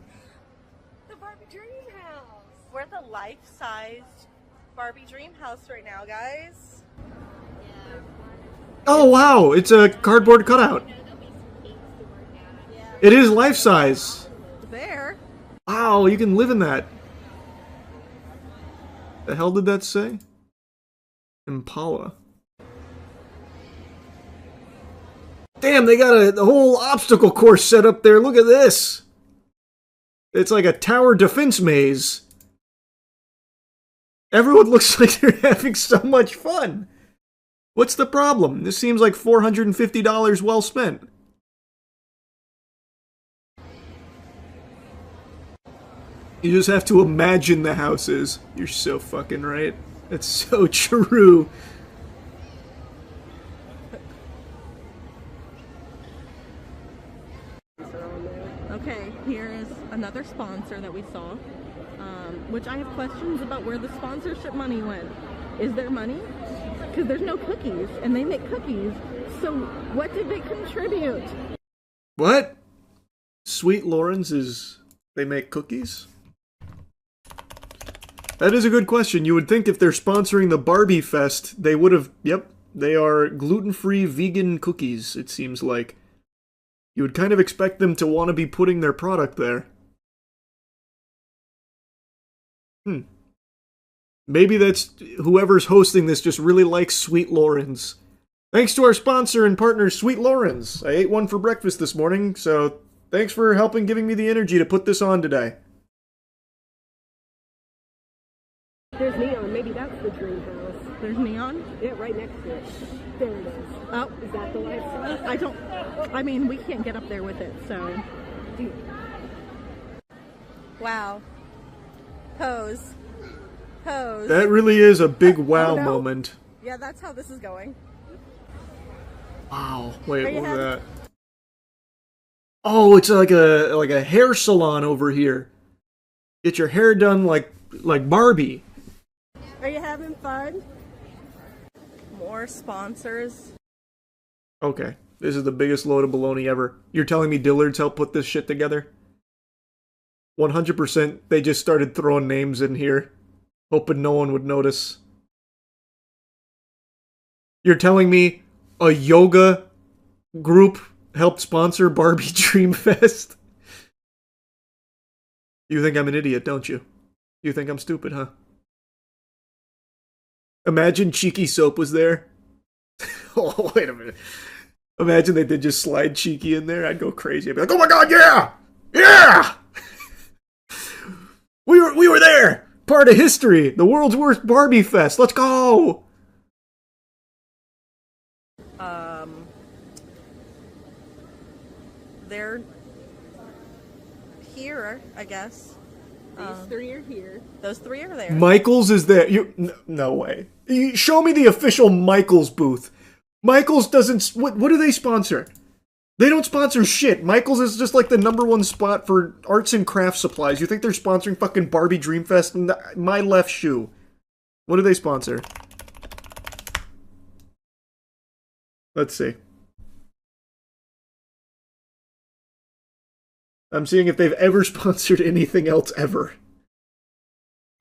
The Barbie Dream House. We're the life-sized Barbie Dream House right now, guys. Oh wow, it's a cardboard cutout. It is life-size. There. Wow, you can live in that. The hell did that say? Impala. Damn, they got a whole obstacle course set up there. Look at this. It's like a tower defense maze. Everyone looks like they're having so much fun. What's the problem? This seems like $450 well spent. You just have to imagine the houses. You're so fucking right. That's so true. Okay, here is another sponsor that we saw, which I have questions about where the sponsorship money went. Is there money? Because there's no cookies, and they make cookies. So what did they contribute? What? Sweet Lawrence is... they make cookies? That is a good question. You would think if they're sponsoring the Barbie Fest, they would have... Yep, they are gluten-free vegan cookies, it seems like. You would kind of expect them to want to be putting their product there. Maybe that's... whoever's hosting this just really likes Sweet Lawrence. Thanks to our sponsor and partner, Sweet Lawrence. I ate one for breakfast this morning, so thanks for helping giving me the energy to put this on today. There's neon. Maybe that's the dream house. There's neon? Yeah, right next to it. There it is. Oh, Is that the life? I mean, we can't get up there with it, so. Wow. Pose. Pose. That really is a big wow Oh, no. moment. Yeah, that's how this is going. Wow. Wait, Are you what was happy? that? Oh, it's like a hair salon over here. Get your hair done like Barbie. Are you having fun? More more sponsors. Okay, this is the biggest load of baloney ever. You're telling me Dillard's helped put this shit together? 100% they just started throwing names in here, hoping no one would notice. You're telling me a yoga group helped sponsor Barbie Dream Fest? You think I'm an idiot, don't you? You think I'm stupid, huh? Imagine Cheeky Soap was there. Oh, wait a minute. Imagine they did just slide Cheeky in there. I'd go crazy. I'd be like, oh my god, yeah! Yeah! We were there! Part of history! The world's worst Barbie Fest! Let's go! They're here, I guess. These three are here. Those three are there. Michaels is there. No way. Show me the official Michaels booth. Michaels doesn't... What do they sponsor? They don't sponsor shit. Michaels is just like the #1 spot for arts and crafts supplies. You think they're sponsoring fucking Barbie Dreamfest? My left shoe. What do they sponsor? Let's see. I'm seeing if they've ever sponsored anything else ever.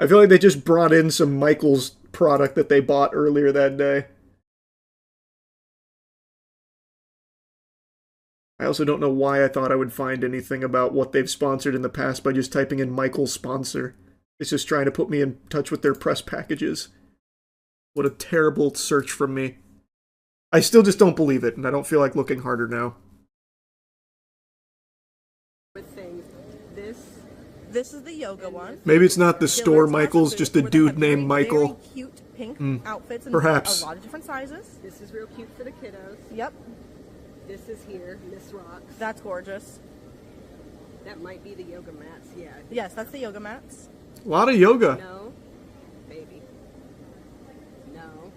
I feel like they just brought in some Michaels product that they bought earlier that day. I also don't know why I thought I would find anything about what they've sponsored in the past by just typing in Michaels sponsor. It's just trying to put me in touch with their press packages. What a terrible search from me. I still just don't believe it, and I don't feel like looking harder now. With things. This is the yoga one. Maybe it's not the store Dillard's Michaels, has just a booth where they have dude named very, Michael. Very cute pink outfits in Perhaps. a lot of different sizes. This is real cute for the kiddos. Yep, This is here. Miss Rocks. that's gorgeous. That might be the yoga mats. Yeah. I think Yes, that's the yoga mats. A lot of yoga. No. Baby. No.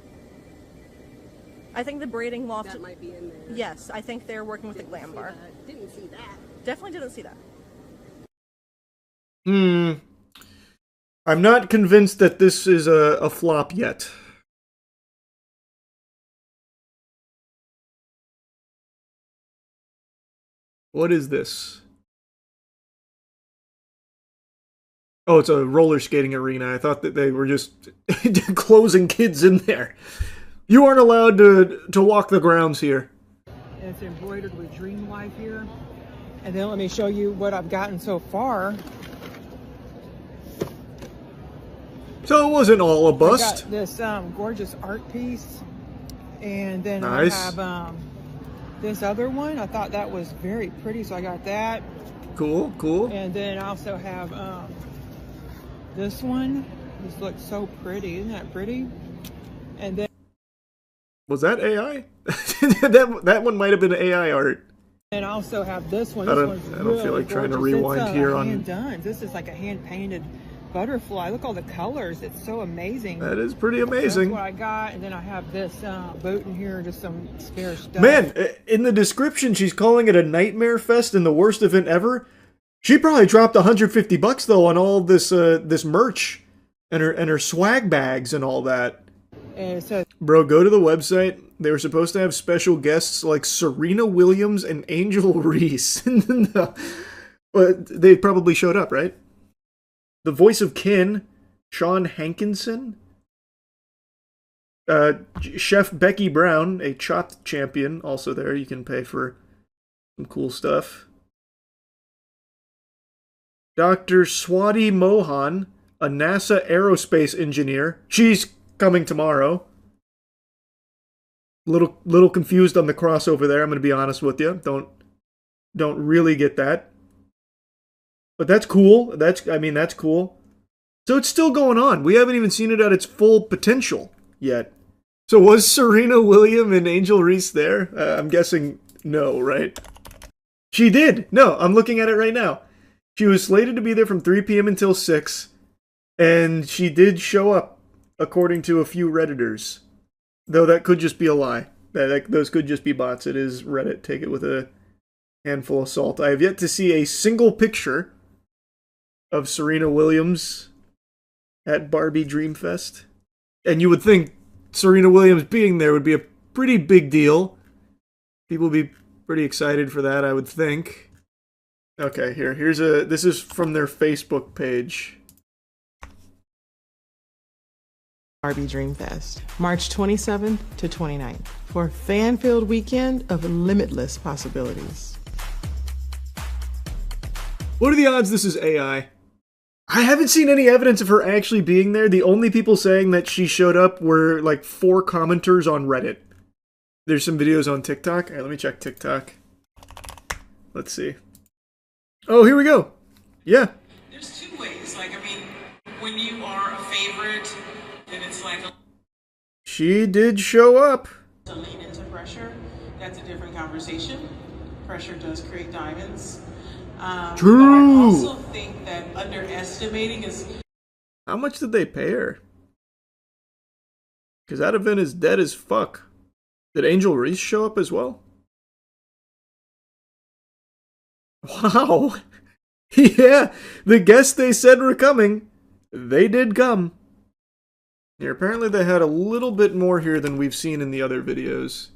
I think the braiding loft. That might be in there. Yes, I think they're working with Didn't the glam see bar. that. Didn't see that. Definitely didn't see that. I'm not convinced that this is a flop yet. What is this? Oh, it's a roller skating arena. I thought that they were just closing kids in there. You aren't allowed to walk the grounds here. And it's embroidered with Dream Life here. And then let me show you what I've gotten so far. So it wasn't all a I bust. got this gorgeous art piece. And then Nice. I have this other one. I thought that was very pretty, so I got that. Cool, cool. And then I also have this one. This looks so pretty. Isn't that pretty? And then Was that AI? that one might have been AI art. and I also have this one. I This don't- one's I don't feel really like trying to gorgeous. rewind It's, here on- hand done. This is like a hand painted butterfly. Look all the colors. It's so amazing. That is pretty That's amazing. what I got, and then I have this boat in here, just some spare stuff. Man, in the description, she's calling it a nightmare fest and the worst event ever. She probably dropped $150 though on all this this merch and her swag bags and all that. And so Bro, go to the website. They were supposed to have special guests like Serena Williams and Angel Reese. No. But they probably showed up, right? The voice of Kin, Sean Hankinson. Chef Becky Brown, a chopped champion, also there. You can pay for some cool stuff. Dr. Swati Mohan, a NASA aerospace engineer. She's coming tomorrow. Little confused on the crossover there, I'm going to be honest with you. Don't really get that. But that's cool. That's cool. So it's still going on. We haven't even seen it at its full potential yet. So was Serena Williams and Angel Reese there? I'm guessing no, right? She did. No, I'm looking at it right now. She was slated to be there from 3 p.m. until 6, and she did show up, according to a few Redditors. Though that could just be a lie. Those could just be bots. It is Reddit. Take it with a handful of salt. I have yet to see a single picture of Serena Williams at Barbie Dreamfest. And you would think Serena Williams being there would be a pretty big deal. People would be pretty excited for that, I would think. Okay, this is from their Facebook page. Barbie Dream Fest, March 27th to 29th, for a fan-filled weekend of limitless possibilities. What are the odds this is AI? I haven't seen any evidence of her actually being there. The only people saying that she showed up were like 4 commenters on Reddit. There's some videos on TikTok. Alright, let me check TikTok. Let's see. Oh, here we go. Yeah. There's 2 ways. Like, I mean, when you are a favorite, then it's like she did show up. to lean into pressure. That's a different conversation. Pressure does create diamonds. True. But I also think that underestimating is... How much did they pay her? Because that event is dead as fuck. Did Angel Reese show up as well? Wow. Yeah, the guests they said were coming, they did come. Here, apparently they had a little bit more here than we've seen in the other videos.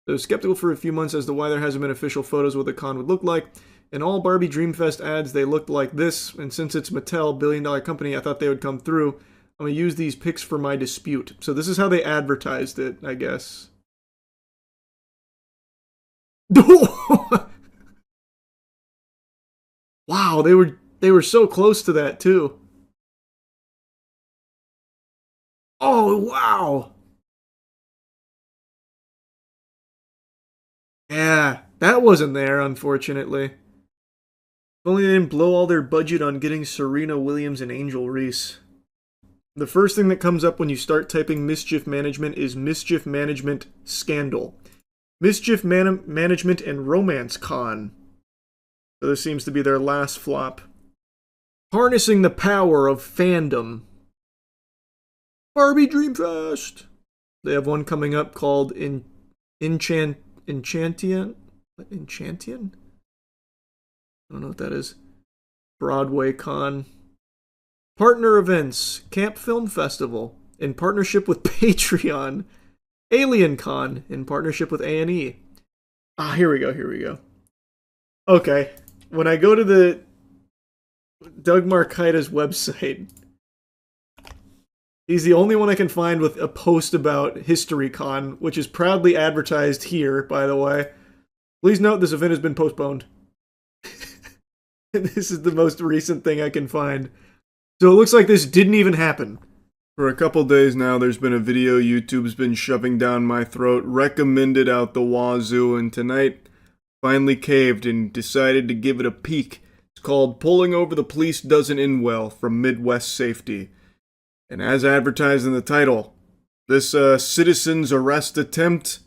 I was skeptical for a few months as to why there hasn't been official photos of what the con would look like. In all Barbie Dreamfest ads, they looked like this, and since it's Mattel, billion-dollar company, I thought they would come through. I'm going to use these pics for my dispute. So this is how they advertised it, I guess. Wow, they were so close to that, too. Oh, wow. Yeah, that wasn't there, unfortunately. If only they didn't blow all their budget on getting Serena Williams and Angel Reese. The first thing that comes up when you start typing Mischief Management is Mischief Management Scandal. Mischief Management and Romance Con. So this seems to be their last flop. Harnessing the power of fandom. Barbie Dreamfest. They have one coming up called Enchantian? What, Enchantian? I don't know what that is. Broadway Con. Partner events. Camp Film Festival. In partnership with Patreon. Alien Con. In partnership with A&E. Ah, here we go. Okay. When I go to the Doug Marcaita's website, he's the only one I can find with a post about HistoryCon, which is proudly advertised here, by the way. Please note this event has been postponed. This is the most recent thing I can find. So it looks like this didn't even happen. For a couple days now, there's been a video YouTube's been shoving down my throat, recommended out the wazoo, and tonight finally caved and decided to give it a peek. It's called Pulling Over the Police Doesn't End Well from Midwest Safety. And as advertised in the title, this citizen's arrest attempt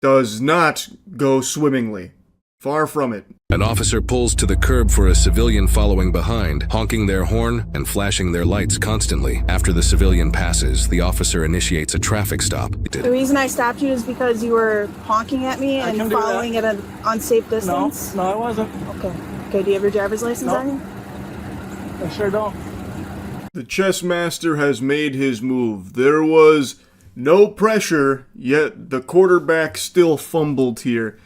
does not go swimmingly. Far from it. An officer pulls to the curb for a civilian following behind, honking their horn and flashing their lights constantly. After the civilian passes, the officer initiates a traffic stop. The reason I stopped you is because you were honking at me and following at an unsafe distance? No, I wasn't. Okay. Okay, do you have your driver's license on you? I sure don't. The chess master has made his move. There was no pressure, yet the quarterback still fumbled here.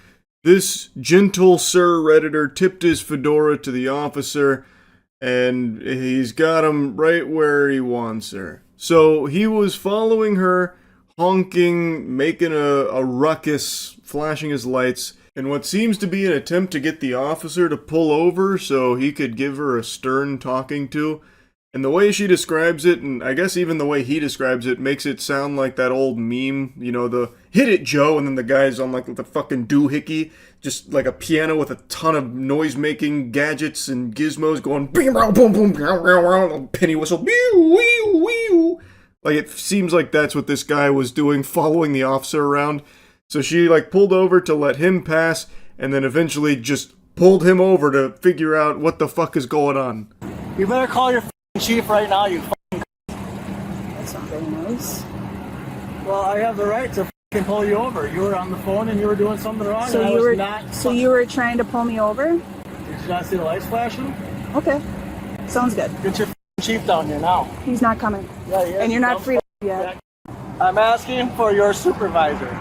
This gentle Sir Redditor tipped his fedora to the officer, and he's got him right where he wants her. So he was following her, honking, making a ruckus, flashing his lights, in what seems to be an attempt to get the officer to pull over so he could give her a stern talking to. And the way she describes it, and I guess even the way he describes it, makes it sound like that old meme, you know, the hit it, Joe, and then the guy's on like the fucking doohickey, just like a piano with a ton of noise-making gadgets and gizmos going boom, boom, penny whistle, like it seems like that's what this guy was doing, following the officer around. So she like pulled over to let him pass, and then eventually just pulled him over to figure out what the fuck is going on. You better call your chief right now, you That's not very nice. Well, I have the right to pull you over. You were on the phone and you were doing something wrong. So you were trying to pull me over? Did you not see the lights flashing? Okay. Sounds good. Get your chief down here now. He's not coming. Yeah, And you're not free to do yet. I'm asking for your supervisor.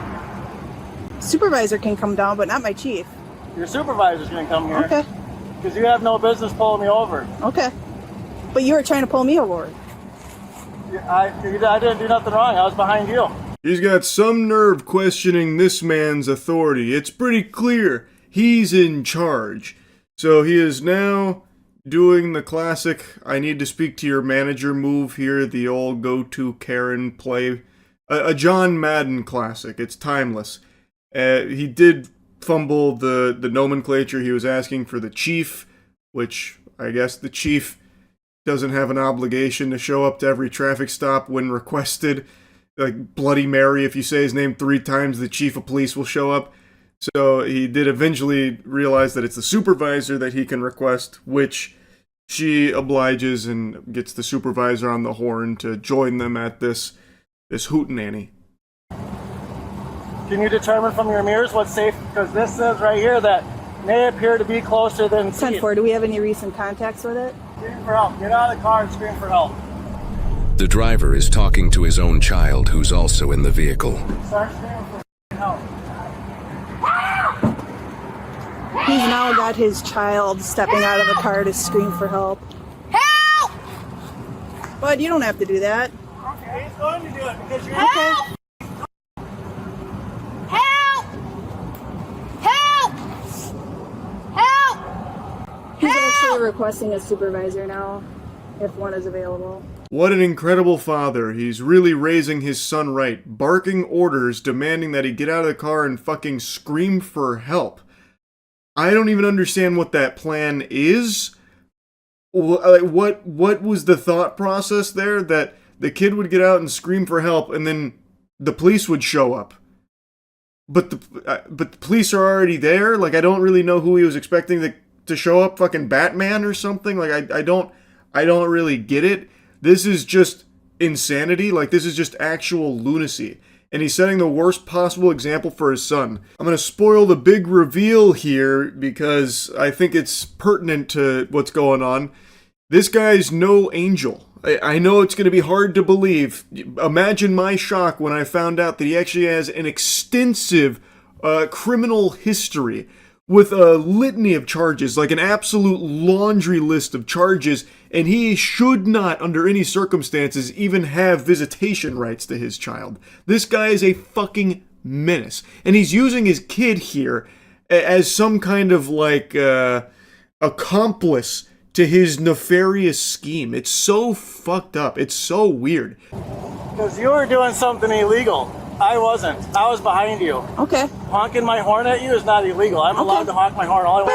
Supervisor can come down, but not my chief. Your supervisor's gonna come here. Okay. Because you have no business pulling me over. Okay. But you were trying to pull me over. I didn't do nothing wrong. I was behind you. He's got some nerve questioning this man's authority. It's pretty clear he's in charge. So he is now doing the classic I need to speak to your manager move here, the old go-to Karen play. A John Madden classic. It's timeless. He did fumble the nomenclature. He was asking for the chief, which I guess the chief doesn't have an obligation to show up to every traffic stop when requested. Like Bloody Mary, if you say his name 3 times, the chief of police will show up. So he did eventually realize that it's the supervisor that he can request, which she obliges and gets the supervisor on the horn to join them at this hootenanny. Can you determine from your mirrors what's safe? Because this says right here that may appear to be closer than 10-4, do we have any recent contacts with it? Scream for help. Get out of the car and scream for help. The driver is talking to his own child, who's also in the vehicle. Start screaming for help. He's now got his child stepping out of the car to scream for help. Help! Bud, you don't have to do that. Okay, he's going to do it because you're Help! Help! Help! Help! He's actually requesting a supervisor now, if one is available. What an incredible father. He's really raising his son right, barking orders, demanding that he get out of the car and fucking scream for help. I don't even understand what that plan is. What was the thought process there? That the kid would get out and scream for help and then the police would show up. But the police are already there? Like, I don't really know who he was expecting to show up, fucking Batman or something? Like, I don't really get it. This is just insanity. Like, this is just actual lunacy. And he's setting the worst possible example for his son. I'm going to spoil the big reveal here because I think it's pertinent to what's going on. This guy's no angel. I know it's going to be hard to believe. Imagine my shock when I found out that he actually has an extensive criminal history with a litany of charges, like an absolute laundry list of charges, and he should not, under any circumstances, even have visitation rights to his child. This guy is a fucking menace, and he's using his kid here as some kind of, like, accomplice to his nefarious scheme. It's so fucked up. It's so weird. Because you were doing something illegal. I wasn't. I was behind you. Okay. Honking my horn at you is not illegal. I'm allowed to honk my horn all I want.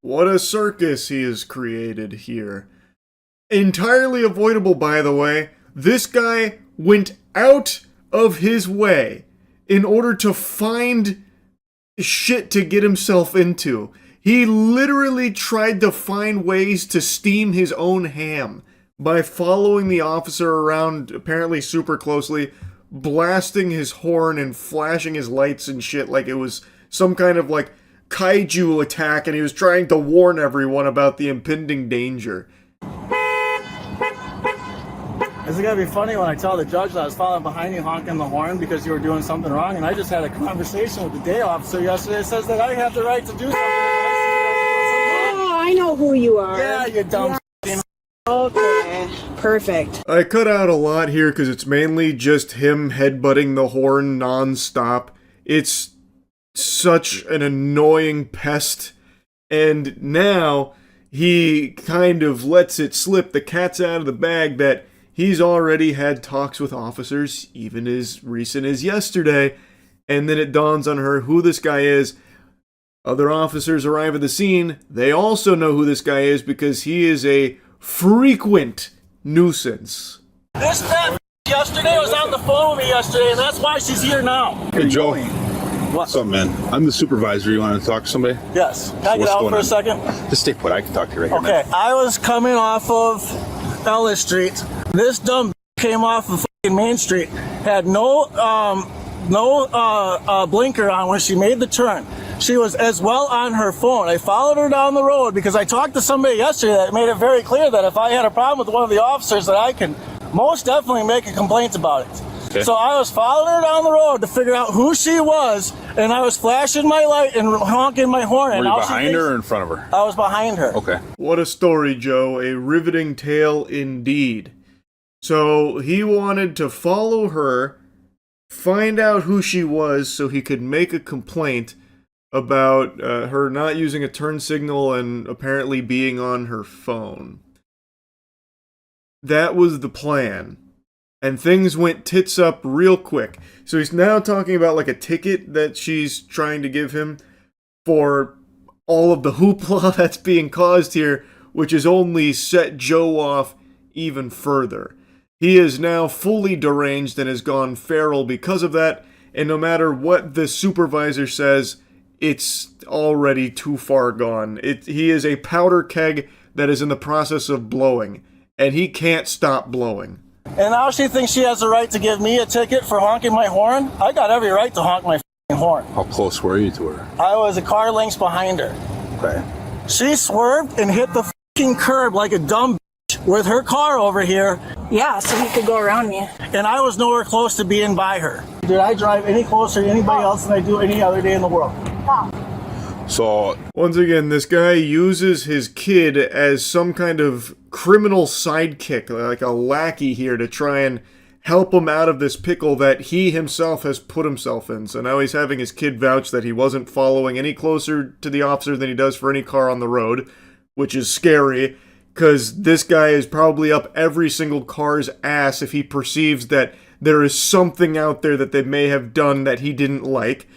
What a circus he has created here. Entirely avoidable, by the way. This guy went out of his way in order to find shit to get himself into. He literally tried to find ways to steam his own ham by following the officer around apparently super closely, blasting his horn and flashing his lights and shit like it was some kind of like kaiju attack, and he was trying to warn everyone about the impending danger. Is it gonna be funny when I tell the judge that I was following behind you honking the horn because you were doing something wrong, and I just had a conversation with the day officer yesterday that says that I have the right to do something. Oh, I know who you are. Yeah, you dumb. Okay, perfect. I cut out a lot here because it's mainly just him headbutting the horn non-stop. It's such an annoying pest, and now he kind of lets it slip. The cat's out of the bag that he's already had talks with officers, even as recent as yesterday, and then it dawns on her who this guy is. Other officers arrive at the scene. They also know who this guy is because he is a frequent nuisance. This fat yesterday was on the phone with me yesterday, and that's why she's here now. Hey, Joe. What's up, man? I'm the supervisor. You want to talk to somebody? Yes. Can I get out for a second? Just stay put. I can talk to you right here. Okay. I was coming off of Ellis Street. This dumb came off of fucking Main Street. Had no no blinker on when she made the turn. She was as well on her phone. I followed her down the road because I talked to somebody yesterday that made it very clear that if I had a problem with one of the officers that I can most definitely make a complaint about it. Okay. So I was following her down the road to figure out who she was, and I was flashing my light and honking my horn. Were you behind her or in front of her? I was behind her. Okay. What a story, Joe. A riveting tale indeed. So he wanted to follow her, find out who she was so he could make a complaint about her not using a turn signal and apparently being on her phone. That was the plan. And things went tits up real quick. So he's now talking about like a ticket that she's trying to give him for all of the hoopla that's being caused here, which has only set Joe off even further. He is now fully deranged and has gone feral because of that, and no matter what the supervisor says, it's already too far gone. He is a powder keg that is in the process of blowing, and he can't stop blowing. And now she thinks she has the right to give me a ticket for honking my horn? I got every right to honk my horn. How close were you to her? I was a car length behind her. Okay. She swerved and hit the curb like a dumb bitch with her car over here. Yeah, so he could go around me. And I was nowhere close to being by her. Did I drive any closer to anybody else than I do any other day in the world? So, once again, this guy uses his kid as some kind of criminal sidekick, like a lackey here, to try and help him out of this pickle that he himself has put himself in. So now he's having his kid vouch that he wasn't following any closer to the officer than he does for any car on the road, which is scary, because this guy is probably up every single car's ass if he perceives that there is something out there that they may have done that he didn't like.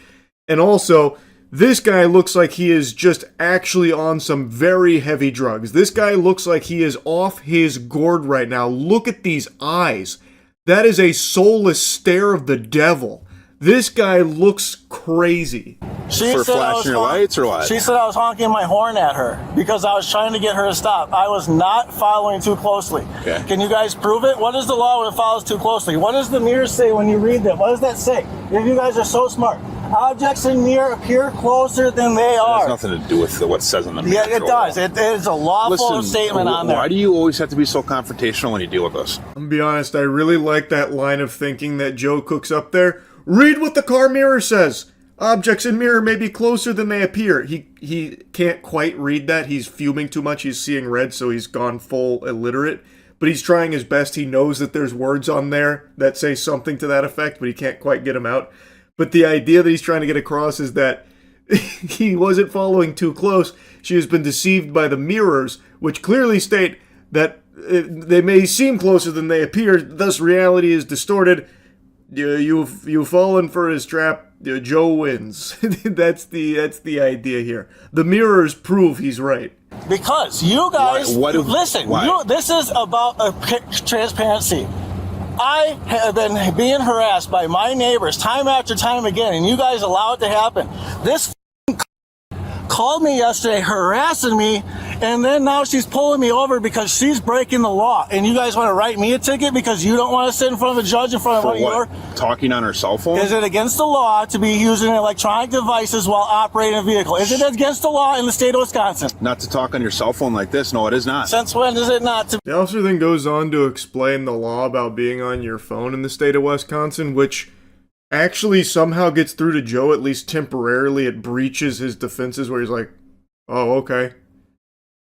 And also, this guy looks like he is just actually on some very heavy drugs. This guy looks like he is off his gourd right now. Look at these eyes. That is a soulless stare of the devil. This guy looks crazy. For flashing your lights or what? She said I was honking my horn at her because I was trying to get her to stop. I was not following too closely. Okay. Can you guys prove it? What is the law when it follows too closely? What does the mirror say when you read that? What does that say? If you guys are so smart. Objects in mirror appear closer than they are. It has nothing to do with what says on the mirror. Yeah, it does. It is a lawful statement on there. Why do you always have to be so confrontational when you deal with us? I'm gonna be honest, I really like that line of thinking that Joe cooks up there. Read what the car mirror says. Objects in mirror may be closer than they appear. He can't quite read that. He's fuming too much. He's seeing red, so he's gone full illiterate. But he's trying his best. He knows that there's words on there that say something to that effect, but he can't quite get them out. But the idea that he's trying to get across is that he wasn't following too close. She has been deceived by the mirrors, which clearly state that they may seem closer than they appear, thus reality is distorted. You've fallen for his trap. Joe wins. that's the idea here. The mirrors prove he's right. Because you guys, listen, this is about transparency. I have been being harassed by my neighbors time after time again, and you guys allow it to happen. This called me yesterday harassing me, and then now she's pulling me over because she's breaking the law. And you guys want to write me a ticket because you don't want to sit in front of a judge in front of one of your... Talking on her cell phone? Is it against the law to be using electronic devices while operating a vehicle? Is it against the law in the state of Wisconsin? Not to talk on your cell phone like this. No, it is not. Since when is it not to... The officer then goes on to explain the law about being on your phone in the state of Wisconsin, which actually somehow gets through to Joe, at least temporarily. It breaches his defenses where he's like, oh, okay.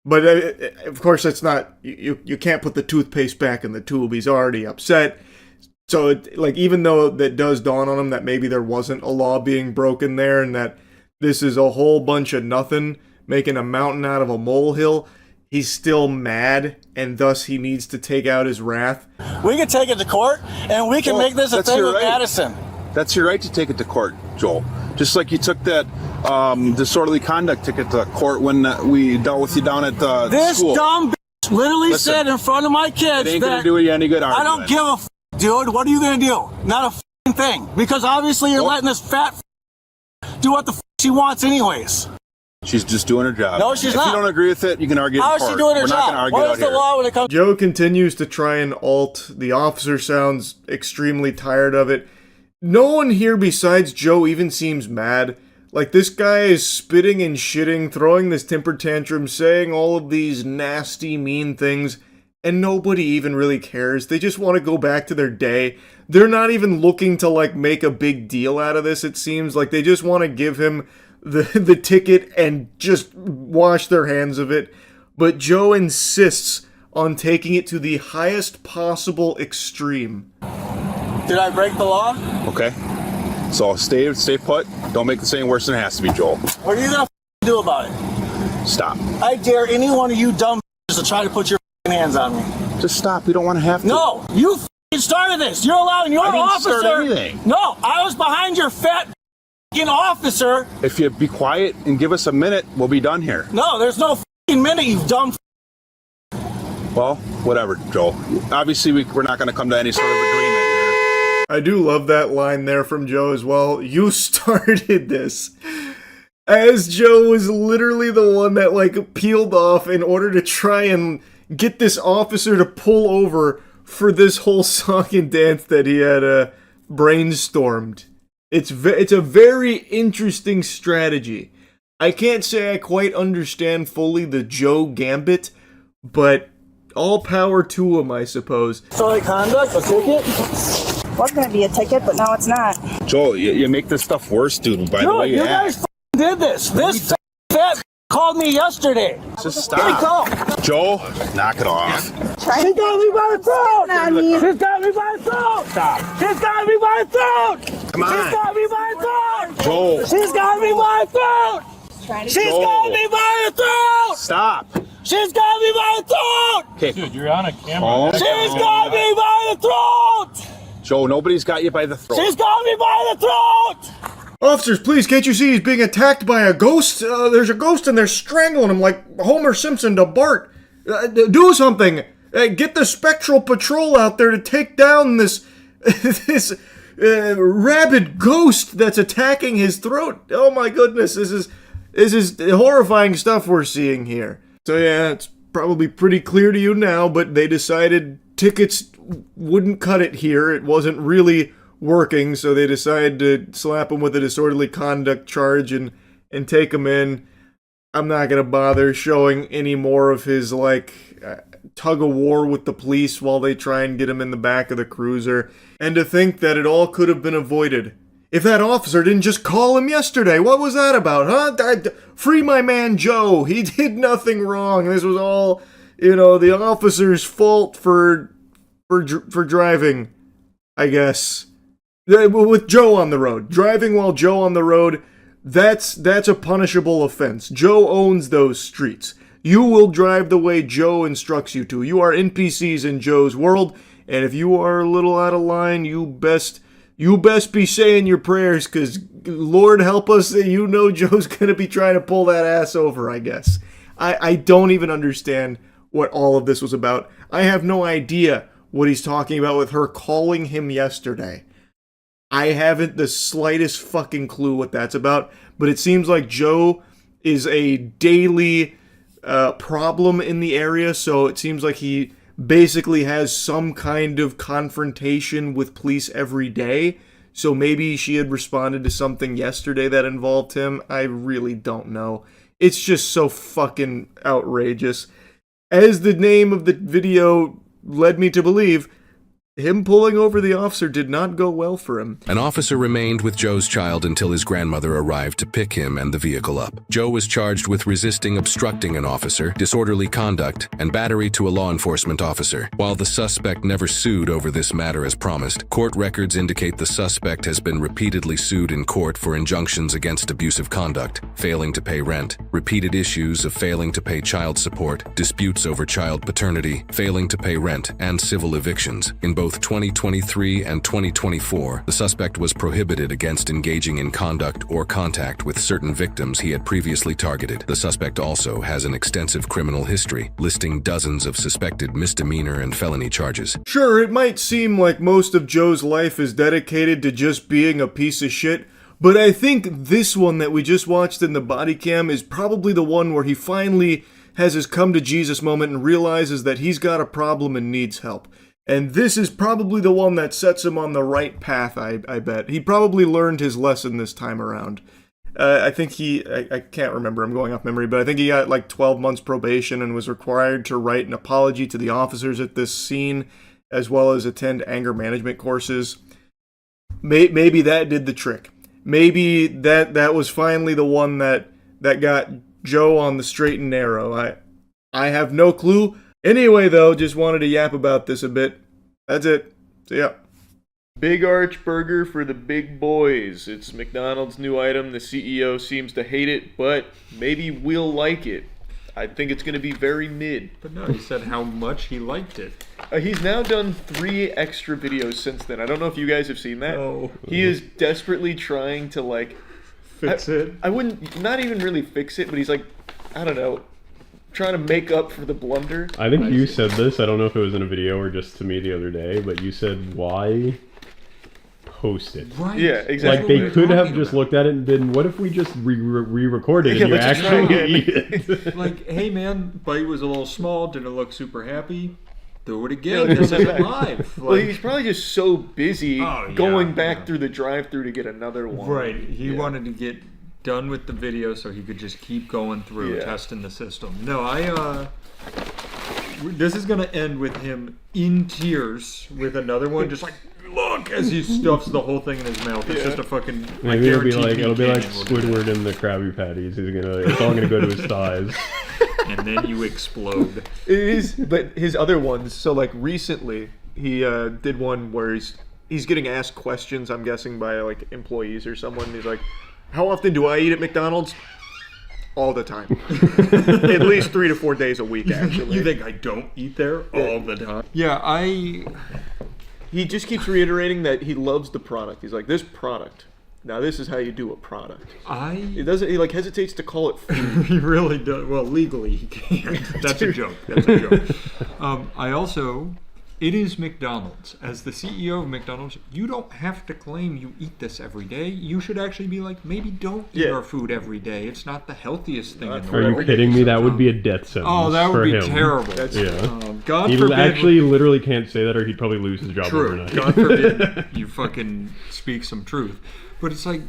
But of course, that's not, you can't put the toothpaste back in the tube. He's already upset. So, even though that does dawn on him that maybe there wasn't a law being broken there and that this is a whole bunch of nothing, making a mountain out of a molehill, he's still mad, and thus he needs to take out his wrath. We can take it to court, and we can make this a thing with Madison. That's your right to take it to court, Joel. Just like you took that disorderly conduct ticket to court when we dealt with you down at the school. This dumb bitch literally said in front of my kids it ain't gonna do you any good argument. I don't give a dude. What are you gonna do? Not a thing. Because obviously you're letting this fat do what the she wants anyways. She's just doing her job. No, she's not. If you don't agree with it, you can argue How in court. is she doing her We're job? not gonna argue What out is the here. law when it comes? Joe continues to try and alt. The officer sounds extremely tired of it. No one here besides Joe even seems mad. Like, this guy is spitting and shitting, throwing this temper tantrum, saying all of these nasty, mean things, and nobody even really cares. They just want to go back to their day. They're not even looking to, like, make a big deal out of this, it seems. Like, they just want to give him the ticket and just wash their hands of it. But Joe insists on taking it to the highest possible extreme. Did I break the law? Okay. So stay put. Don't make this any worse than it has to be, Joel. What are you gonna do about it? Stop. I dare any one of you dumb to try to put your hands on me. Just stop. We don't want to have to. No, you started this. You're allowing your I didn't officer. start anything. No, I was behind your fat officer. If you be quiet and give us a minute, we'll be done here. No, there's no minute, you dumb. Well, whatever, Joel. Obviously, we're not going to come to any sort of agreement here. I do love that line there from Joe as well. You started this. As Joe was literally the one that, like, peeled off in order to try and get this officer to pull over for this whole song and dance that he had brainstormed. It's a very interesting strategy. I can't say I quite understand fully the Joe gambit, but all power to him, I suppose. Sorry, conduct, a ticket? Was going to be a ticket, but now it's not. Joel, you make this stuff worse, dude, by the way you guys act. did this. This fat called me yesterday. Just stop. Joel, knock it off. She got me by the throat. She's got me by the throat. Stop. She's got me by the throat. Come on. She's got me by the throat. Joel. She's got me by the throat. She's got me by the throat. Stop. She's got me by the throat. Okay. Dude, you're on a camera. She's got me by the throat. Joe, nobody's got you by the throat. She's got me by the throat. Officers, please, can't you see he's being attacked by a ghost? There's a ghost and they're strangling him like Homer Simpson to Bart. Do something. Get the Spectral Patrol out there to take down this rabid ghost that's attacking his throat. Oh my goodness, this is horrifying stuff we're seeing here. So yeah, it's probably pretty clear to you now, but they decided tickets wouldn't cut it here. It wasn't really working, so they decided to slap him with a disorderly conduct charge and take him in. I'm not gonna bother showing any more of his, like, tug of war with the police while they try and get him in the back of the cruiser. And to think that it all could have been avoided if that officer didn't just call him yesterday. What was that about, huh? Free my man Joe. He did nothing wrong. This was all, the officer's fault for driving, I guess. With Joe on the road. Driving while Joe on the road, that's a punishable offense. Joe owns those streets. You will drive the way Joe instructs you to. You are NPCs in Joe's world, and if you are a little out of line, you best be saying your prayers, because Lord help us that Joe's going to be trying to pull that ass over, I guess. I don't even understand what all of this was about. I have no idea what he's talking about with her calling him yesterday. I haven't the slightest fucking clue what that's about, but it seems like Joe is a daily problem in the area, so it seems like he basically has some kind of confrontation with police every day. So maybe she had responded to something yesterday that involved him. I really don't know. It's just so fucking outrageous. As the name of the video led me to believe, him pulling over the officer did not go well for him. An officer remained with Joe's child until his grandmother arrived to pick him and the vehicle up. Joe was charged with resisting obstructing an officer, disorderly conduct, and battery to a law enforcement officer. While the suspect never sued over this matter as promised, court records indicate the suspect has been repeatedly sued in court for injunctions against abusive conduct, failing to pay rent, repeated issues of failing to pay child support, disputes over child paternity, failing to pay rent, and civil evictions. In both 2023 and 2024, the suspect was prohibited against engaging in conduct or contact with certain victims he had previously targeted. The suspect also has an extensive criminal history, listing dozens of suspected misdemeanor and felony charges. Sure, it might seem like most of Joe's life is dedicated to just being a piece of shit, but I think this one that we just watched in the body cam is probably the one where he finally has his come to Jesus moment and realizes that he's got a problem and needs help. And this is probably the one that sets him on the right path, I bet. He probably learned his lesson this time around. I think I can't remember, I'm going off memory, but I think he got like 12 months probation and was required to write an apology to the officers at this scene, as well as attend anger management courses. Maybe that did the trick. Maybe that was finally the one that got Joe on the straight and narrow. I have no clue. Anyway, though, just wanted to yap about this a bit. That's it. See ya. Big Arch Burger for the big boys. It's McDonald's new item. The CEO seems to hate it, but maybe we'll like it. I think it's going to be very mid. But no, he said how much he liked it. He's now done 3 extra videos since then. I don't know if you guys have seen that. Oh. He is desperately trying to, like... Fix it? I wouldn't... Not even really fix it, but he's like... I don't know... Trying to make up for the blunder. I think you said this. I don't know if it was in a video or just to me the other day, but you said, why post it? Right. Yeah, exactly. Like, they could have just looked at it and been, what if we just re-recorded and you actually eat it? Like, hey man, bite was a little small, didn't look super happy. Do it again, because it's live. Well, he's probably just so busy going back through the drive-thru to get another one. Right. He wanted to get done with the video so he could just keep going through testing the system. No, this is gonna end with him in tears with another one, just like, look, as he stuffs the whole thing in his mouth. It's just a fucking... Maybe it'll be like Squidward in the Krabby Patties. It's all gonna go to his thighs. And then you explode. It is, but his other ones, so like recently, he did one where he's getting asked questions, I'm guessing, by like employees or someone. He's like, how often do I eat at McDonald's? All the time. At least 3 to 4 days a week, actually. You think I don't eat there all the time? Yeah, He just keeps reiterating that he loves the product. He's like, this product. Now this is how you do a product. He like hesitates to call it food. He really does. Well, legally he can't. That's a joke. That's a joke. It is McDonald's. As the CEO of McDonald's, you don't have to claim you eat this every day. You should actually be like, maybe don't eat our food every day. It's not the healthiest thing in the world. Are you kidding me? That would be a death sentence. Oh, that would be him. terrible. God forbid. He actually literally can't say that, or he'd probably lose his job overnight. God forbid you fucking speak some truth. But it's like,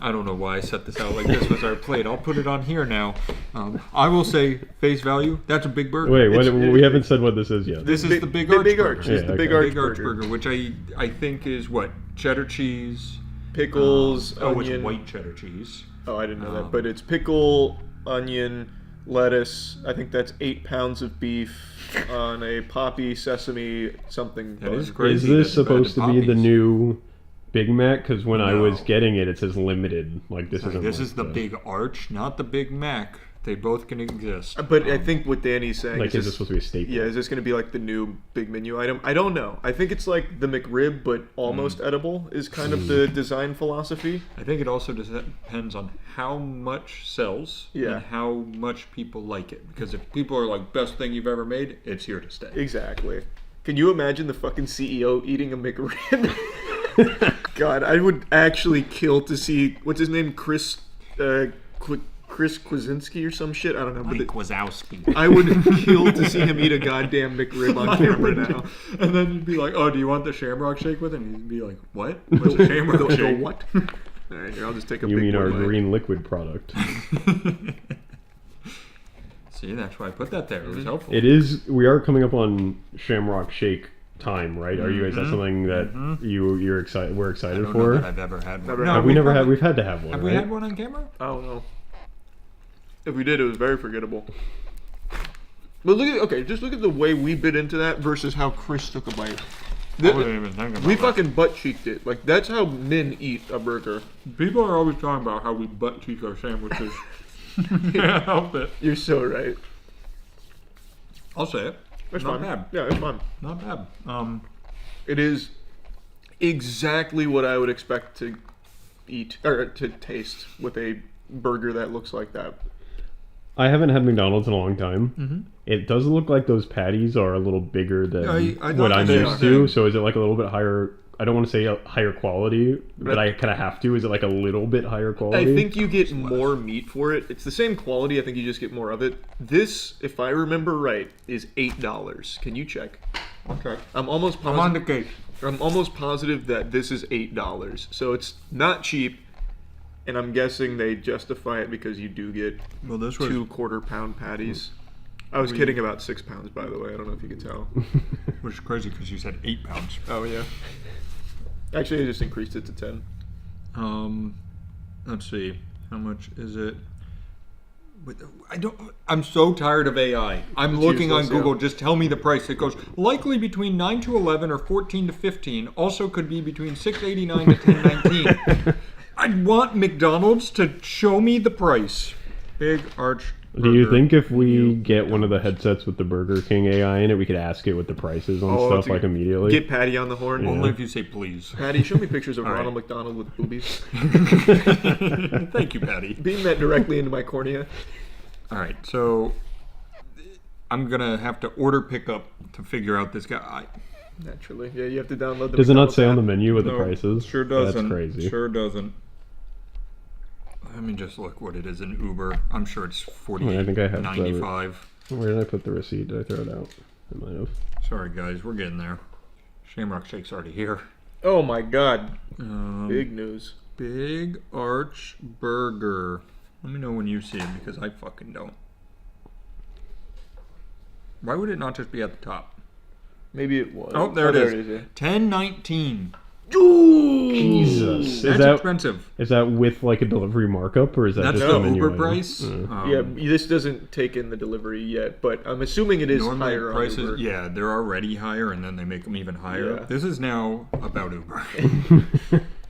I don't know why I set this out like this was our plate. I'll put it on here now. I will say, face value, that's a big burger. Wait, we haven't said what this is yet. This is the Big Arch Burger. It's the Big Arch Burger, which I think is what? Cheddar cheese, pickles, onion. It's white cheddar cheese. Oh, I didn't know that. But it's pickle, onion, lettuce. I think that's 8 pounds of beef on a poppy sesame something. That is crazy. Is this supposed to be the new Big Mac? Because when I was getting it, it says limited. Like this isn't. This is the Big Arch, not the Big Mac. They both can exist. But I think what Danny's saying is this supposed to be a staple? Yeah, is this going to be like the new big menu item? I don't know. I think it's like the McRib, but almost edible is kind of the design philosophy. I think it also depends on how much sells and how much people like it. Because if people are like, best thing you've ever made, it's here to stay. Exactly. Can you imagine the fucking CEO eating a McRib? God, I would actually kill to see, what's his name? Chris Kwasinski or some shit? I don't know. Mike Wazowski. I would kill to see him eat a goddamn McRib on camera now. And then you'd be like, oh, do you want the Shamrock Shake with it? And he'd be like, what? What's a Shamrock Shake? The what? All right, here, I'll just take a You big mean our bite. green liquid product. See, that's why I put that there. It was helpful. It is. We are coming up on Shamrock Shake time, right? Are you guys? That's something that you're excited. We're excited I don't for. know that I've ever had one. No, we never had. We've had to have one. Have we had one on camera? I don't know. If we did, it was very forgettable. But just look at the way we bit into that versus how Chris took a bite. I wasn't even thinking about we that. fucking butt cheeked it. Like that's how men eat a burger. People are always talking about how we butt cheek our sandwiches. Can't help it. You're so right. I'll say it. It's not fun. bad. Yeah, it's fun. Not bad. It is exactly what I would expect to eat or to taste with a burger that looks like that. I haven't had McDonald's in a long time. It does look like those patties are a little bigger than what I'm used to. So is it like a little bit higher? I don't want to say a higher quality, but I kind of have to. Is it like a little bit higher quality? I think you get more meat for it. It's the same quality. I think you just get more of it. This, if I remember right, is $8. Can you check? Okay. I'm almost I'm on the case. I'm almost positive that this is $8, so it's not cheap. And I'm guessing they justify it because you do get 2 quarter-pound patties. I was kidding about 6 pounds, by the way. I don't know if you could tell. Which is crazy because you said 8 pounds. Oh yeah. Actually, I just increased it to 10. Let's see. How much is it? I'm so tired of AI. I'm looking on Google. Just tell me the price. It goes likely between 9 to 11 or 14 to 15. Also could be between 6.89 to 10.19. I want McDonald's to show me the price. Big Arch. Do you think if we get one of the headsets with the Burger King AI in it, we could ask it what the price is on stuff like immediately? Get Patty on the horn. Only if you say please. Patty, show me pictures of Ronald McDonald with boobies. Thank you, Patty. Beam that directly into my cornea. All right, so I'm gonna have to order pickup to figure out this guy. Naturally, yeah. You have to download the. Does it not say on the menu what the price is? Sure doesn't. That's crazy. Sure doesn't. Let me just look what it is in Uber. I'm sure it's $48.95. Where did I put the receipt? Did I throw it out? I might have. Sorry, guys. We're getting there. Shamrock Shake's already here. Oh, my God. Big news. Big Arch Burger. Let me know when you see it, because I fucking don't. Why would it not just be at the top? Maybe it was. Oh, there it is. Yeah. $10.19. Ooh, Jesus, that's expensive. Is that with like a delivery markup, or is that just the menu Uber item? price? Yeah, this doesn't take in the delivery yet, but I'm assuming it is normally higher prices, on Uber. Yeah, they're already higher, and then they make them even higher. Yeah. This is now about Uber.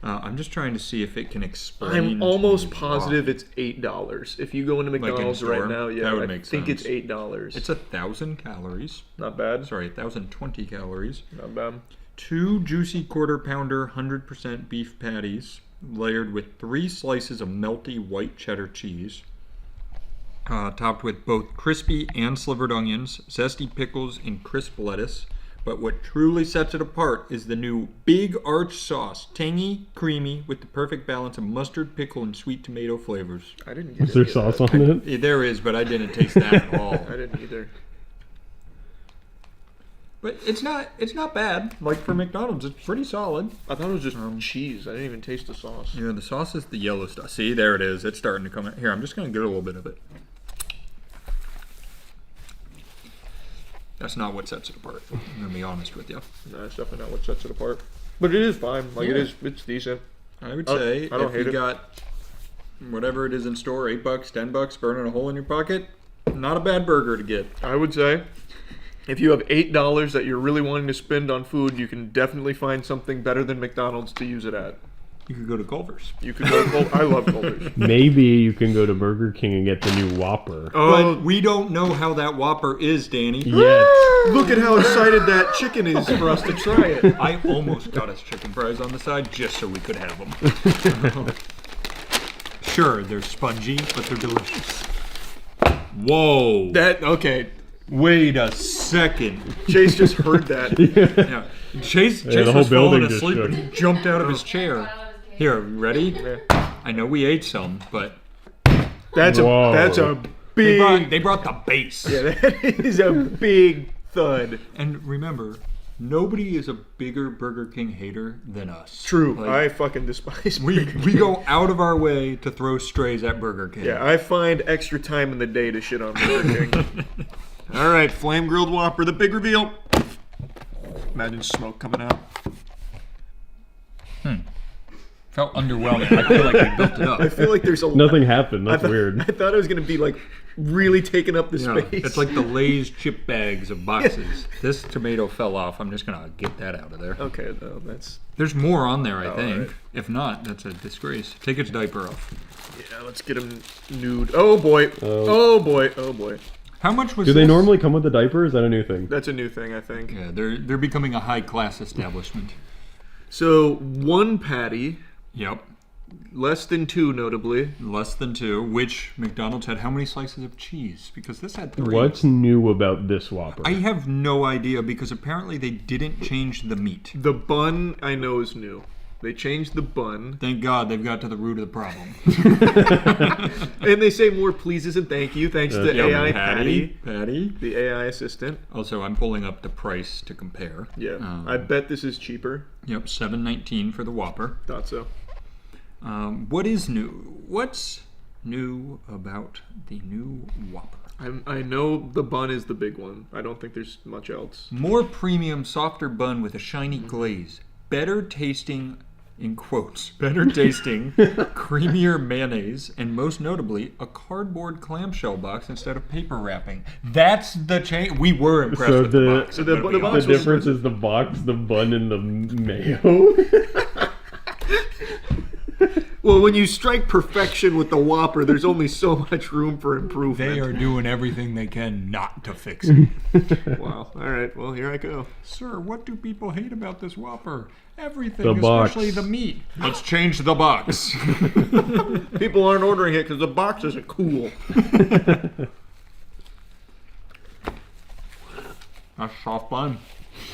I'm just trying to see if it can explain. I'm almost positive it's $8. If you go into McDonald's like in right now, yeah, that would I make think sense. it's $8. It's 1,000 calories. Not bad. Sorry, 1,020 calories. Not bad. 2 juicy quarter pounder 100% beef patties layered with 3 slices of melty white cheddar cheese, topped with both crispy and slivered onions, zesty pickles, and crisp lettuce. But what truly sets it apart is the new Big Arch sauce, tangy, creamy, with the perfect balance of mustard, pickle, and sweet tomato flavors. I didn't get Is there sauce on it? There is, but I didn't taste that at all. I didn't either. But it's not bad. Like for McDonald's, it's pretty solid. I thought it was just cheese. I didn't even taste the sauce. Yeah, the sauce is the yellow stuff. See, there it is. It's starting to come out. Here, I'm just going to get a little bit of it. That's not what sets it apart. I'm going to be honest with you. No, it's definitely not what sets it apart. But it is fine. Like, it's decent. I would say I don't if hate you it. got whatever it is in store, $8, $10, burning a hole in your pocket, not a bad burger to get. I would say if you have $8 that you're really wanting to spend on food, you can definitely find something better than McDonald's to use it at. You could go to Culver's. You could go to Culver's. I love Culver's. Maybe you can go to Burger King and get the new Whopper. Oh, but we don't know how that Whopper is, Danny. Yet. Look at how excited that chicken is for us to try it. I almost got us chicken fries on the side just so we could have them. Sure, they're spongy, but they're delicious. Whoa. Okay. Wait a second. Chase just heard that. Yeah. Chase the whole was falling building just asleep shook. and he jumped out of his chair. Here, ready? I know we ate some, but that's a big. They brought the base. Yeah, that is a big thud. And remember, nobody is a bigger Burger King hater than us. True, Like, I fucking despise. we go out of our way to throw strays at Burger King. Yeah, I find extra time in the day to shit on Burger King. All right, flame grilled Whopper, the big reveal. Imagine smoke coming out. Felt underwhelming. I feel like we built it up. I feel like there's Nothing happened. That's weird. I thought it was gonna be like really taking up the space. It's like the Lay's chip bags of boxes. This tomato fell off. I'm just gonna get that out of there. Okay, though that's. There's more on there, I think. right. If not, that's a disgrace. Take its diaper off. Yeah, let's get him nude. Oh boy. Oh boy. Oh boy. How much was Do they this? normally come with the diaper? Is that a new thing? That's a new thing, I think. Yeah, they're becoming a high class establishment. So 1 patty. Yep. Less than 2, notably. Less than 2, which McDonald's had how many slices of cheese? Because this had 3. What's new about this Whopper? I have no idea because apparently they didn't change the meat. The bun, I know, is new. They changed the bun. Thank God they've got to the root of the problem. And they say more pleases and thank you, thanks to AI Patty, the AI assistant. Also, I'm pulling up the price to compare. Yeah, I bet this is cheaper. Yep, $7.19 for the Whopper. Thought so. What is new? What's new about the new Whopper? I know the bun is the big one. I don't think there's much else. More premium, softer bun with a shiny glaze. Better tasting, in quotes, better tasting, creamier mayonnaise, and most notably, a cardboard clamshell box instead of paper wrapping. That's the change. We were impressed with the box. So the box the difference is the box, the bun, and the mayo. Well, when you strike perfection with the Whopper, there's only so much room for improvement. They are doing everything they can not to fix it. Wow. All right. Well, here I go. Sir, what do people hate about this Whopper? Everything, the especially box. The meat. Let's change the box. People aren't ordering it because the box isn't cool. That's soft bun.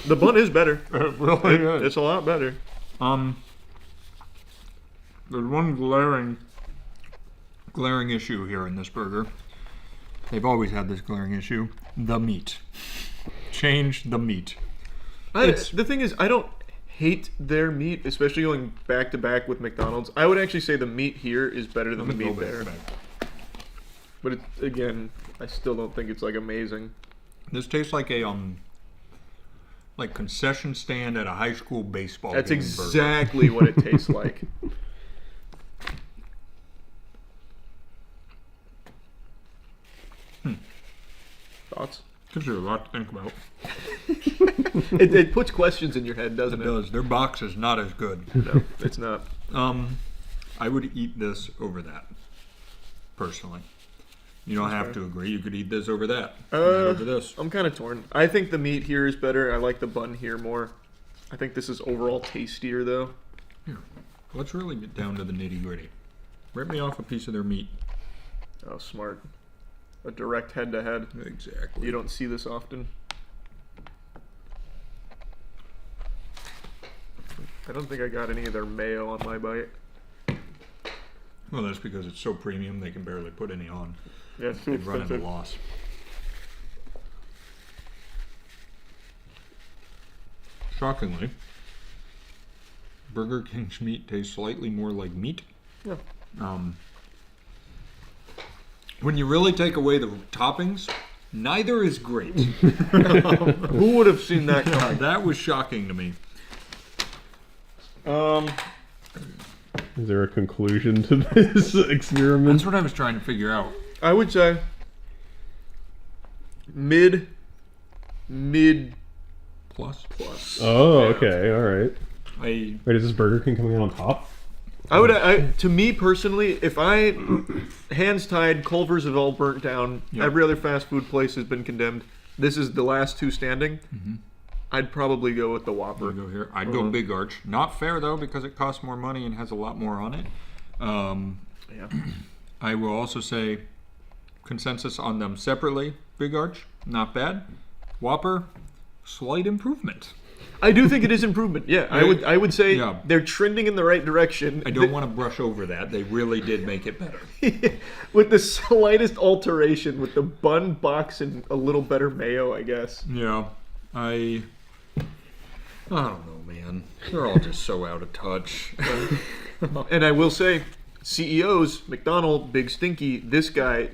The bun is better. It really is. It's a lot better. There's one glaring issue here in this burger. They've always had this glaring issue. The meat. Change the meat. The thing is, I don't hate their meat, especially going back to back with McDonald's. I would actually say the meat here is better than the meat there. But again, I still don't think it's like amazing. This tastes like a like concession stand at a high school baseball That's game exactly burger. what it tastes like. Thoughts? Gives you a lot to think about. It puts questions in your head, doesn't it? It does. Their box is not as good. No, it's not. I would eat this over that, personally. You don't have to agree. You could eat this over that. Not over this. I'm kind of torn. I think the meat here is better. I like the bun here more. I think this is overall tastier, though. Here, let's really get down to the nitty gritty. Rip me off a piece of their meat. Oh, smart. A direct head-to-head. Exactly. You don't see this often. I don't think I got any of their mayo on my bite. Well, that's because it's so premium they can barely put any on. Yeah, it's too They'd run expensive. into loss. Shockingly, Burger King's meat tastes slightly more like meat. Yeah. When you really take away the toppings, neither is great. Who would have seen that coming? Yeah, that was shocking to me. Is there a conclusion to this experiment? That's what I was trying to figure out. I would say mid plus. Oh, okay, all right. Wait, is this Burger King coming out on top? I would, to me personally, if I hands tied, Culver's have all burnt down. Yep. Every other fast food place has been condemned. This is the last two standing. Mm-hmm. I'd probably go with the Whopper. Go here. I'd go Big Arch. Not fair though, because it costs more money and has a lot more on it. Yeah. I will also say consensus on them separately. Big Arch, not bad. Whopper, slight improvement. I do think it is improvement. Yeah, I would say they're trending in the right direction. I don't want to brush over that. They really did make it better. With the slightest alteration, with the bun box and a little better mayo, I guess. Yeah, I don't know, man. They're all just so out of touch. And I will say, CEOs, McDonald, Big Stinky, this guy,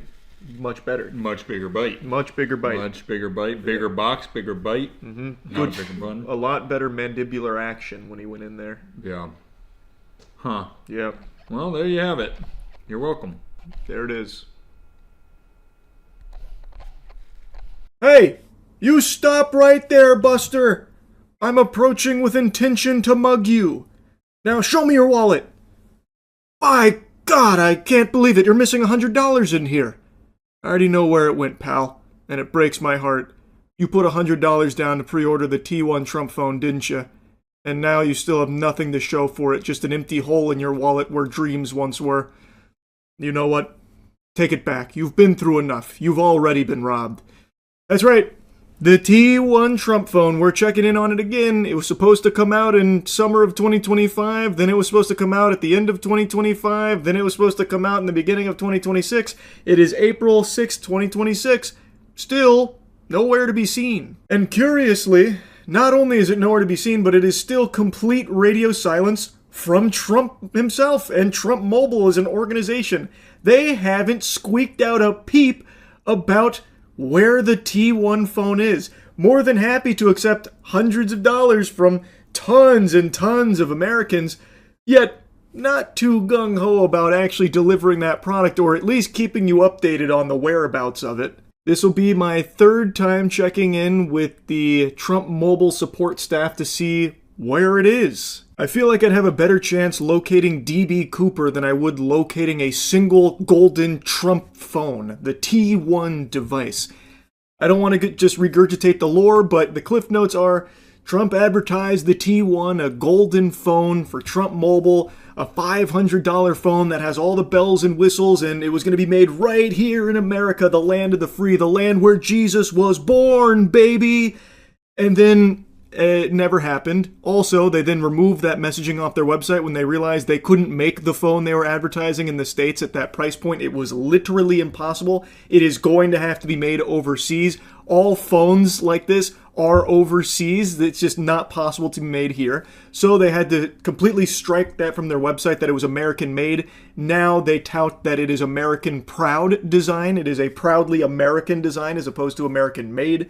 much better. Much bigger bite. Much bigger bite. Much bigger bite. Bigger box, bigger bite. Mm-hmm. Not a bigger bun. A lot better mandibular action when he went in there. Yeah. Huh. Yep. Well, there you have it. You're welcome. There it is. Hey! You stop right there, Buster! I'm approaching with intention to mug you. Now show me your wallet. By God, I can't believe it. You're missing $100 in here. I already know where it went, pal, and it breaks my heart. You put $100 down to pre-order the T1 Trump phone, didn't you? And now you still have nothing to show for it, just an empty hole in your wallet where dreams once were. You know what? Take it back. You've been through enough. You've already been robbed. That's right. The T1 Trump phone, we're checking in on it again. It was supposed to come out in summer of 2025, then it was supposed to come out at the end of 2025, then it was supposed to come out in the beginning of 2026. It is April 6, 2026. Still nowhere to be seen. And curiously, not only is it nowhere to be seen, but it is still complete radio silence from Trump himself and Trump Mobile as an organization. They haven't squeaked out a peep about where the T1 phone is. More than happy to accept hundreds of dollars from tons and tons of Americans, yet not too gung-ho about actually delivering that product or at least keeping you updated on the whereabouts of it. This will be my third time checking in with the Trump Mobile support staff to see where it is. I feel like I'd have a better chance locating DB Cooper than I would locating a single golden Trump phone, the T1 device. I don't want to just regurgitate the lore, but the cliff notes are Trump advertised the T1, a golden phone for Trump Mobile, a $500 phone that has all the bells and whistles, and it was going to be made right here in America, the land of the free, the land where Jesus was born, baby! And then it never happened. Also, they then removed that messaging off their website when they realized they couldn't make the phone they were advertising in the States at that price point. It was literally impossible. It is going to have to be made overseas. All phones like this are overseas. It's just not possible to be made here. So they had to completely strike that from their website that it was American made. Now they tout that it is American proud design. It is a proudly American design as opposed to American made.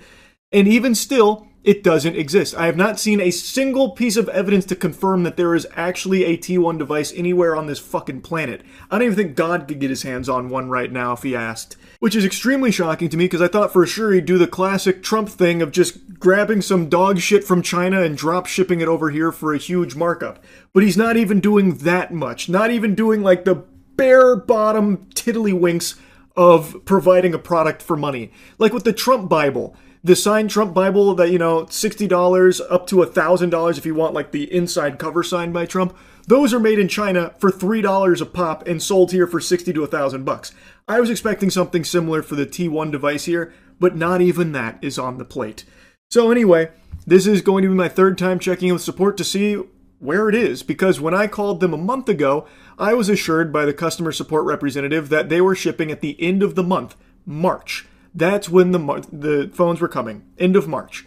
And even still, it doesn't exist. I have not seen a single piece of evidence to confirm that there is actually a T1 device anywhere on this fucking planet. I don't even think God could get his hands on one right now if he asked. Which is extremely shocking to me because I thought for sure he'd do the classic Trump thing of just grabbing some dog shit from China and drop shipping it over here for a huge markup. But he's not even doing that much. Not even doing like the bare bottom tiddlywinks of providing a product for money. Like with the Trump Bible. The signed Trump Bible that, $60 up to $1,000 if you want like the inside cover signed by Trump. Those are made in China for $3 a pop and sold here for $60 to $1,000. I was expecting something similar for the T1 device here, but not even that is on the plate. So anyway, this is going to be my third time checking in with support to see where it is, because when I called them a month ago, I was assured by the customer support representative that they were shipping at the end of the month, March. That's when the phones were coming. End of March.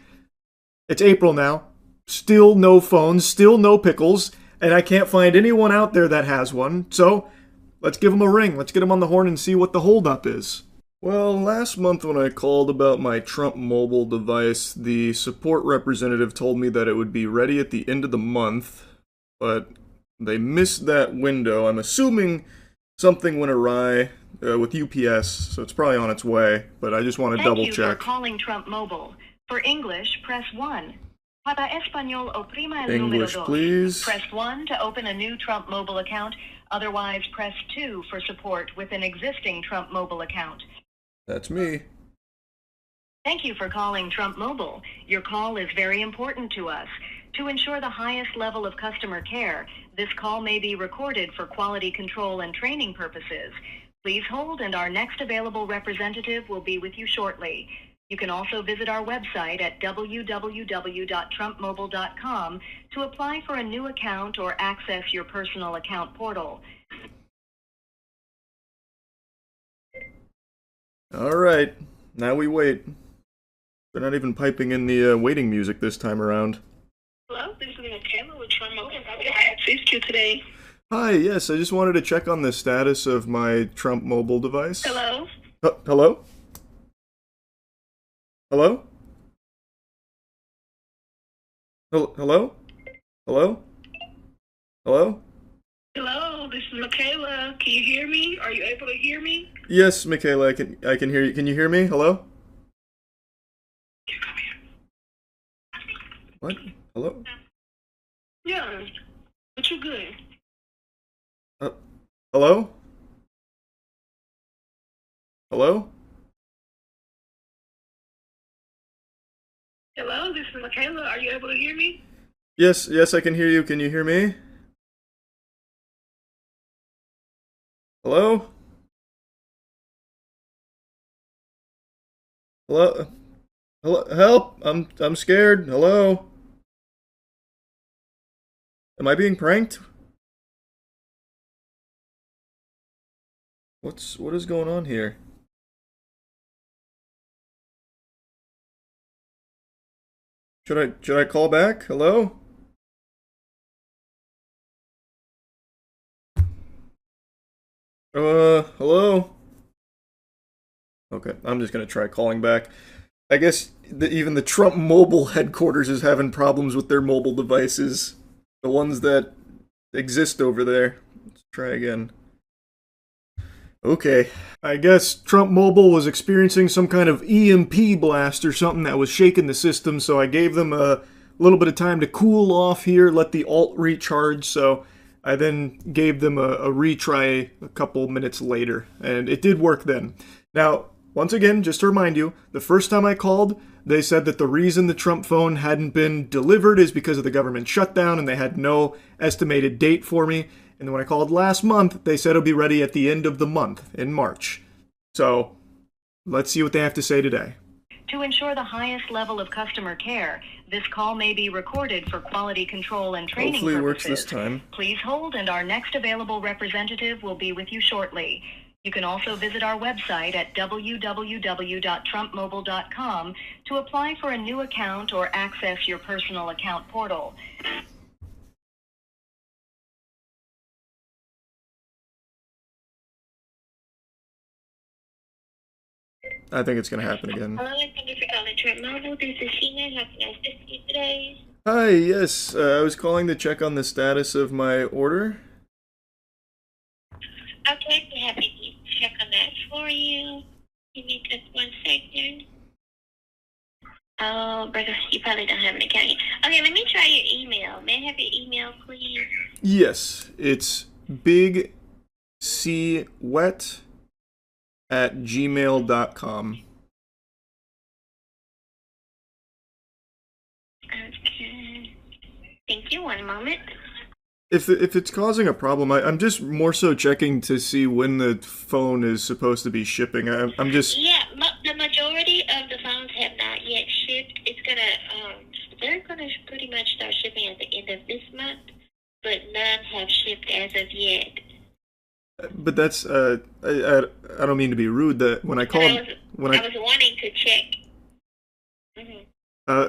It's April now. Still no phones. Still no pickles. And I can't find anyone out there that has one. So let's give them a ring. Let's get them on the horn and see what the holdup is. Well, last month when I called about my Trump Mobile device, the support representative told me that it would be ready at the end of the month. But they missed that window. I'm assuming something went awry with UPS, so it's probably on its way, but I just want to double check. Thank you for calling Trump Mobile. For English, press 1. Para Español, oprima el English, número 2. please. Press 1 to open a new Trump Mobile account. Otherwise, press 2 for support with an existing Trump Mobile account. That's me. Thank you for calling Trump Mobile. Your call is very important to us. To ensure the highest level of customer care, this call may be recorded for quality control and training purposes. Please hold, and our next available representative will be with you shortly. You can also visit our website at www.trumpmobile.com to apply for a new account or access your personal account portal. All right, now we wait. They're not even piping in the waiting music this time around. Hello, this is Michaela with Trump Mobile. How can I assist you today? Hi, yes, I just wanted to check on the status of my Trump Mobile device. Hello? Hello? Hello? Hello? Hello? Hello? Hello, this is Michaela. Can you hear me? Are you able to hear me? Yes, Michaela, I can hear you. Can you hear me? Hello? What? Hello? Yeah, but you're good. Hello? Hello? Hello, this is Michaela. Are you able to hear me? Yes, I can hear you. Can you hear me? Hello? Hello? Hello, help! I'm scared. Hello? Am I being pranked? What is going on here? Should I call back? Hello? Hello? Okay, I'm just gonna try calling back. I guess even the Trump mobile headquarters is having problems with their mobile devices. The ones that exist over there. Let's try again. Okay, I guess Trump Mobile was experiencing some kind of EMP blast or something that was shaking the system, so I gave them a little bit of time to cool off here, let the alt recharge, so I then gave them a retry a couple minutes later, and it did work then. Now, once again, just to remind you, the first time I called, they said that the reason the Trump phone hadn't been delivered is because of the government shutdown, and they had no estimated date for me. And then when I called last month, they said it'll be ready at the end of the month, in March. So, let's see what they have to say today. To ensure the highest level of customer care, this call may be recorded for quality control and training Hopefully it purposes. works this time. Please hold, and our next available representative will be with you shortly. You can also visit our website at www.trumpmobile.com to apply for a new account or access your personal account portal. I think it's going to happen again. Hello, and thank you for calling Trump Mobile. This is Sheena. How can I assist you today? Hi, yes, I was calling to check on the status of my order. Okay, I'm happy to check on that for you. Give me just 1 second. Oh, brother, you probably don't have an account yet. Okay, let me try your email. May I have your email, please? Yes, it's bigcwet@gmail.com. Okay. Thank you. 1 moment. If it's causing a problem, I'm just more so checking to see when the phone is supposed to be shipping. I'm just... Yeah, the majority of the phones have not yet shipped. It's gonna, they're gonna pretty much start shipping at the end of this month, but none have shipped as of yet. But that's, I don't mean to be rude, that when I called... I was wanting to check.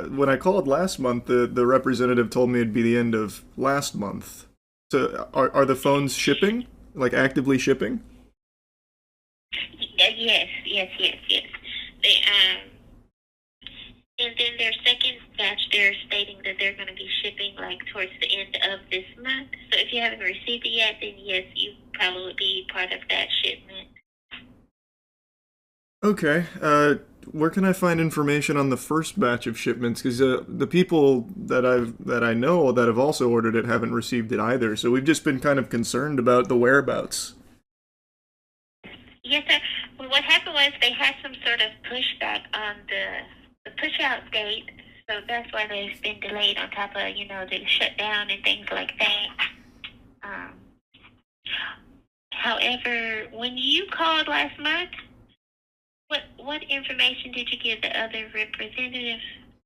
When I called last month, the representative told me it'd be the end of last month. So, are the phones shipping? Like, actively shipping? Yes. They, and then their second batch, they're stating that they're going to be shipping, like, towards the end of this month. So if you haven't received it yet, then yes, you probably would be part of that shipment. Okay, where can I find information on the first batch of shipments? Because the people that I know that have also ordered it haven't received it either. So we've just been kind of concerned about the whereabouts. Yes, sir. Well, what happened was they had some sort of pushback on the push-out date, so that's why they've been delayed on top of, the shutdown and things like that. However, when you called last month, what information did you give the other representative?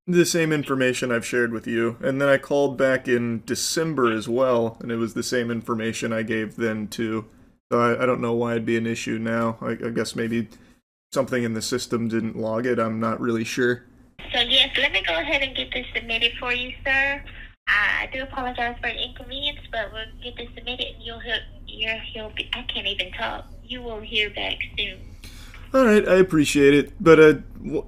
The same information I've shared with you. And then I called back in December as well, and it was the same information I gave then too. So I don't know why it'd be an issue now. I guess maybe something in the system didn't log it. I'm not really sure. So yes, let me go ahead and get this submitted for you, sir. I do apologize for the inconvenience, but we'll get this submitted and you'll be, I can't even talk. You will hear back soon. All right, I appreciate it. But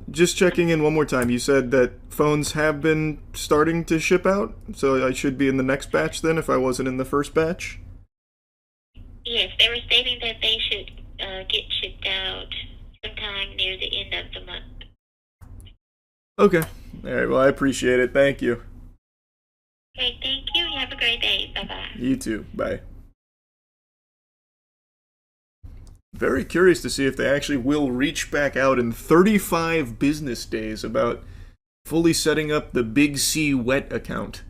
just checking in one more time, you said that phones have been starting to ship out, so I should be in the next batch then if I wasn't in the first batch? Yes, they were stating that they should get shipped out sometime near the end of the month. Okay. All right, well, I appreciate it. Thank you. Okay, thank you. You have a great day. Bye-bye. You too. Bye. Very curious to see if they actually will reach back out in 35 business days about fully setting up the Big C Wet account.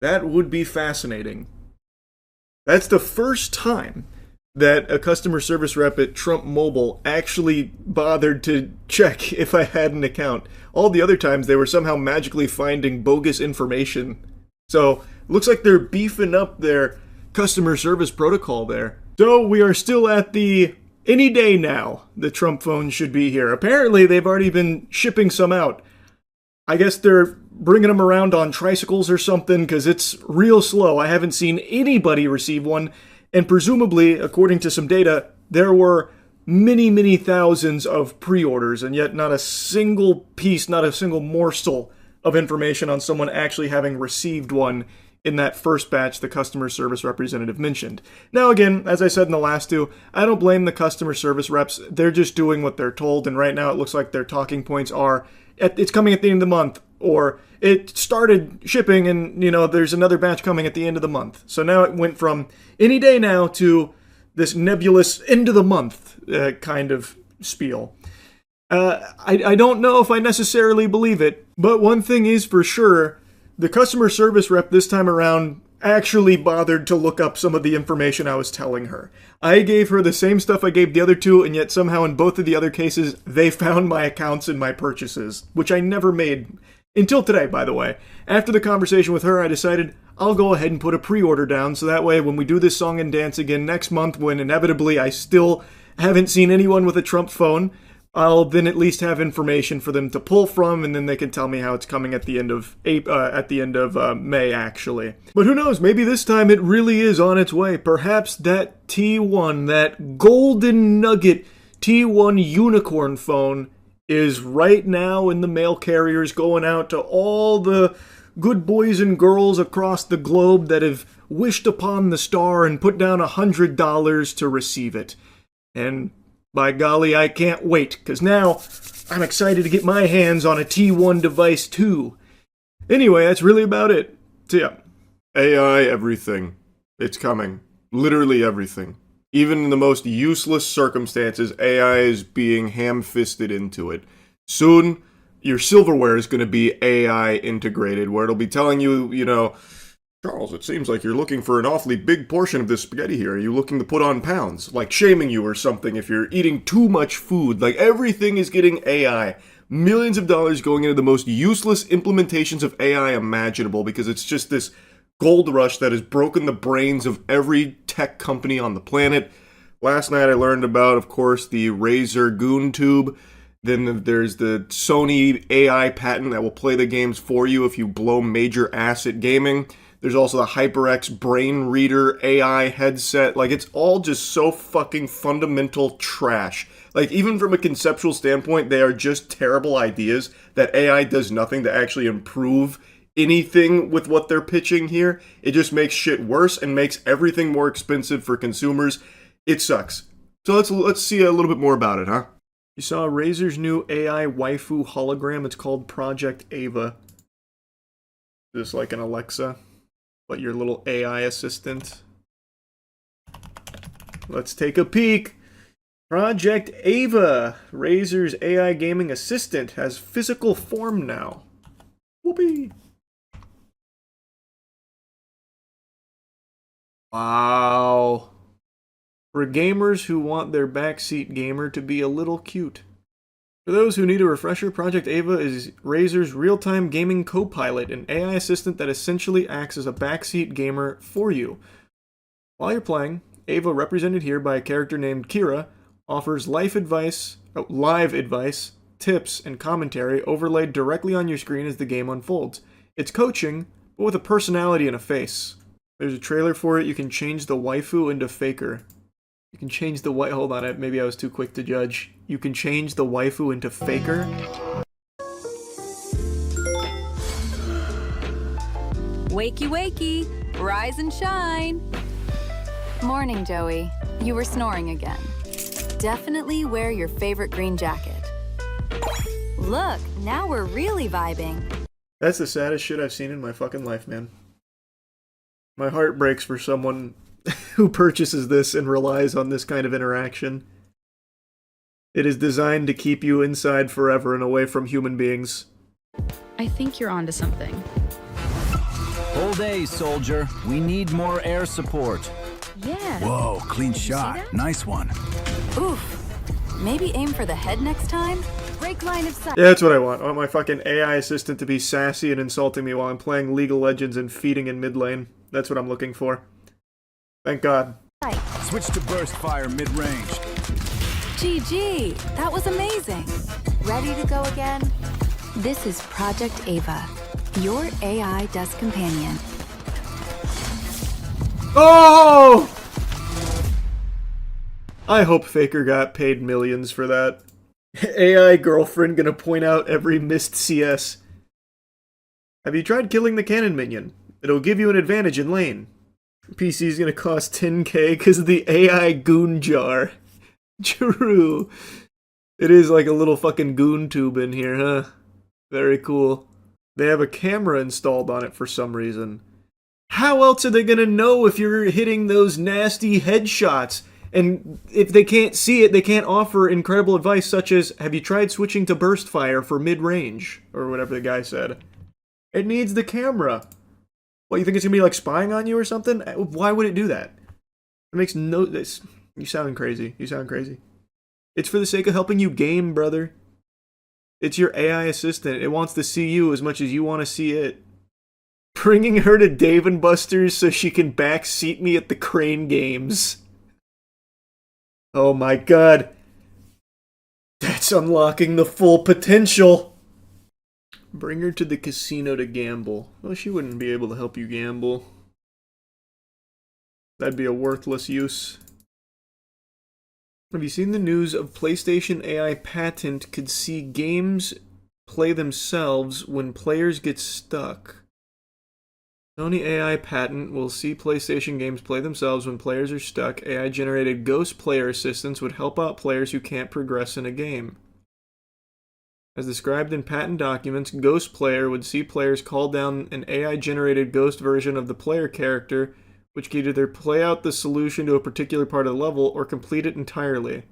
That would be fascinating. That's the first time that a customer service rep at Trump Mobile actually bothered to check if I had an account. All the other times they were somehow magically finding bogus information. So, looks like they're beefing up their customer service protocol there. So, we are still at the any day now the Trump phone should be here. Apparently, they've already been shipping some out. I guess they're bringing them around on tricycles or something because it's real slow. I haven't seen anybody receive one. And presumably, according to some data, there were many, many thousands of pre-orders, and yet not a single piece, not a single morsel of information on someone actually having received one in that first batch the customer service representative mentioned. Now again, as I said in the last two, I don't blame the customer service reps. They're just doing what they're told, and right now it looks like their talking points are, it's coming at the end of the month, or it started shipping and, there's another batch coming at the end of the month. So now it went from any day now to this nebulous end of the month kind of spiel. I don't know if I necessarily believe it, but one thing is for sure, the customer service rep this time around actually bothered to look up some of the information I was telling her. I gave her the same stuff I gave the other two, and yet somehow in both of the other cases, they found my accounts and my purchases, which I never made until today, by the way. After the conversation with her, I decided I'll go ahead and put a pre-order down, so that way when we do this song and dance again next month, when inevitably I still haven't seen anyone with a Trump phone, I'll then at least have information for them to pull from, and then they can tell me how it's coming at the end of May, actually. But who knows? Maybe this time it really is on its way. Perhaps that T1, that golden nugget T1 unicorn phone, is right now in the mail carriers, going out to all the good boys and girls across the globe that have wished upon the star and put down $100 to receive it. And by golly, I can't wait, because now I'm excited to get my hands on a T1 device too. Anyway, that's really about it. So yeah, AI everything. It's coming. Literally everything. Even in the most useless circumstances, AI is being ham-fisted into it. Soon, your silverware is going to be AI integrated, where it'll be telling you, Charles, it seems like you're looking for an awfully big portion of this spaghetti here. Are you looking to put on pounds? Like shaming you or something if you're eating too much food. Like everything is getting AI. Millions of dollars going into the most useless implementations of AI imaginable because it's just this gold rush that has broken the brains of every tech company on the planet. Last night I learned about, of course, the Razer Goon Tube. Then there's the Sony AI patent that will play the games for you if you blow major ass at gaming. There's also the HyperX Brain Reader AI headset. Like, it's all just so fucking fundamental trash. Like, even from a conceptual standpoint, they are just terrible ideas that AI does nothing to actually improve anything with what they're pitching here. It just makes shit worse and makes everything more expensive for consumers. It sucks. So let's see a little bit more about it, huh? You saw Razer's new AI waifu hologram. It's called Project Ava. Just like an Alexa, but your little AI assistant. Let's take a peek. Project Ava, Razer's AI gaming assistant, has physical form now. Whoopee! Wow. For gamers who want their backseat gamer to be a little cute. For those who need a refresher, Project Ava is Razer's real-time gaming co-pilot, an AI assistant that essentially acts as a backseat gamer for you. While you're playing, Ava, represented here by a character named Kira, offers live advice, tips, and commentary overlaid directly on your screen as the game unfolds. It's coaching, but with a personality and a face. There's a trailer for it. You can change the waifu into Faker. You can change the hold on, maybe I was too quick to judge. You can change the waifu into Faker. Wakey, wakey, rise and shine. Morning, Joey. You were snoring again. Definitely wear your favorite green jacket. Look, now we're really vibing. That's the saddest shit I've seen in my fucking life, man. My heart breaks for someone who purchases this and relies on this kind of interaction. It is designed to keep you inside forever and away from human beings. I think you're onto something. Hold A, soldier. We need more air support. Yeah. Whoa, clean shot. Nice one. Oof. Maybe aim for the head next time? Break line of sight. Yeah, that's what I want. I want my fucking AI assistant to be sassy and insulting me while I'm playing League of Legends and feeding in mid lane. That's what I'm looking for. Thank God. Switch to burst fire mid-range. GG, that was amazing. Ready to go again? This is Project Ava, your AI desk companion. Oh! I hope Faker got paid millions for that. AI girlfriend gonna point out every missed CS. Have you tried killing the cannon minion? It'll give you an advantage in lane. PC's gonna cost 10k because of the AI goon jar. True. It is like a little fucking goon tube in here, huh? Very cool. They have a camera installed on it for some reason. How else are they gonna know if you're hitting those nasty headshots? And if they can't see it, they can't offer incredible advice such as, have you tried switching to burst fire for mid-range? Or whatever the guy said. It needs the camera. What, you think it's gonna be like spying on you or something? Why would it do that? It makes no... You sound crazy. You sound crazy. It's for the sake of helping you game, brother. It's your AI assistant. It wants to see you as much as you want to see it. Bringing her to Dave & Buster's so she can backseat me at the Crane Games. Oh my god. That's unlocking the full potential. Bring her to the casino to gamble. Well, she wouldn't be able to help you gamble. That'd be a worthless use. Have you seen the news of PlayStation AI patent could see games play themselves when players get stuck? Sony AI patent will see PlayStation games play themselves when players are stuck. AI-generated ghost player assistants would help out players who can't progress in a game. As described in patent documents, Ghost Player would see players call down an AI-generated ghost version of the player character, which could either play out the solution to a particular part of the level or complete it entirely.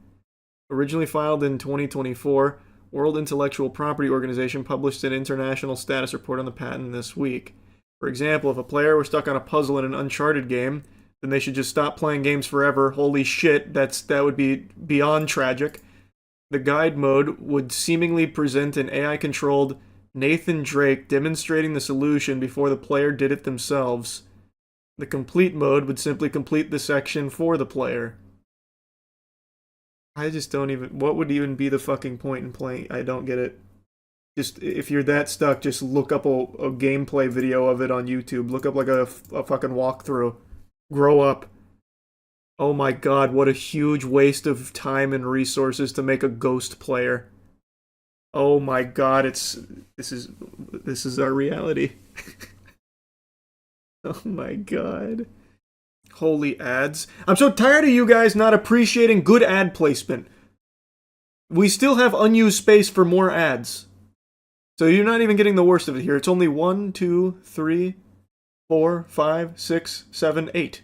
Originally filed in 2024, World Intellectual Property Organization published an international status report on the patent this week. For example, if a player were stuck on a puzzle in an Uncharted game, then they should just stop playing games forever. Holy shit, that would be beyond tragic. The guide mode would seemingly present an AI-controlled Nathan Drake demonstrating the solution before the player did it themselves. The complete mode would simply complete the section for the player. I just don't even... What would even be the fucking point in playing? I don't get it. Just, if you're that stuck, just look up a gameplay video of it on YouTube. Look up like a fucking walkthrough. Grow up. Oh my god, what a huge waste of time and resources to make a ghost player. Oh my god, this is our reality. Oh my god. Holy ads. I'm so tired of you guys not appreciating good ad placement. We still have unused space for more ads. So you're not even getting the worst of it here. It's only 1, 2, 3, 4, 5, 6, 7, 8.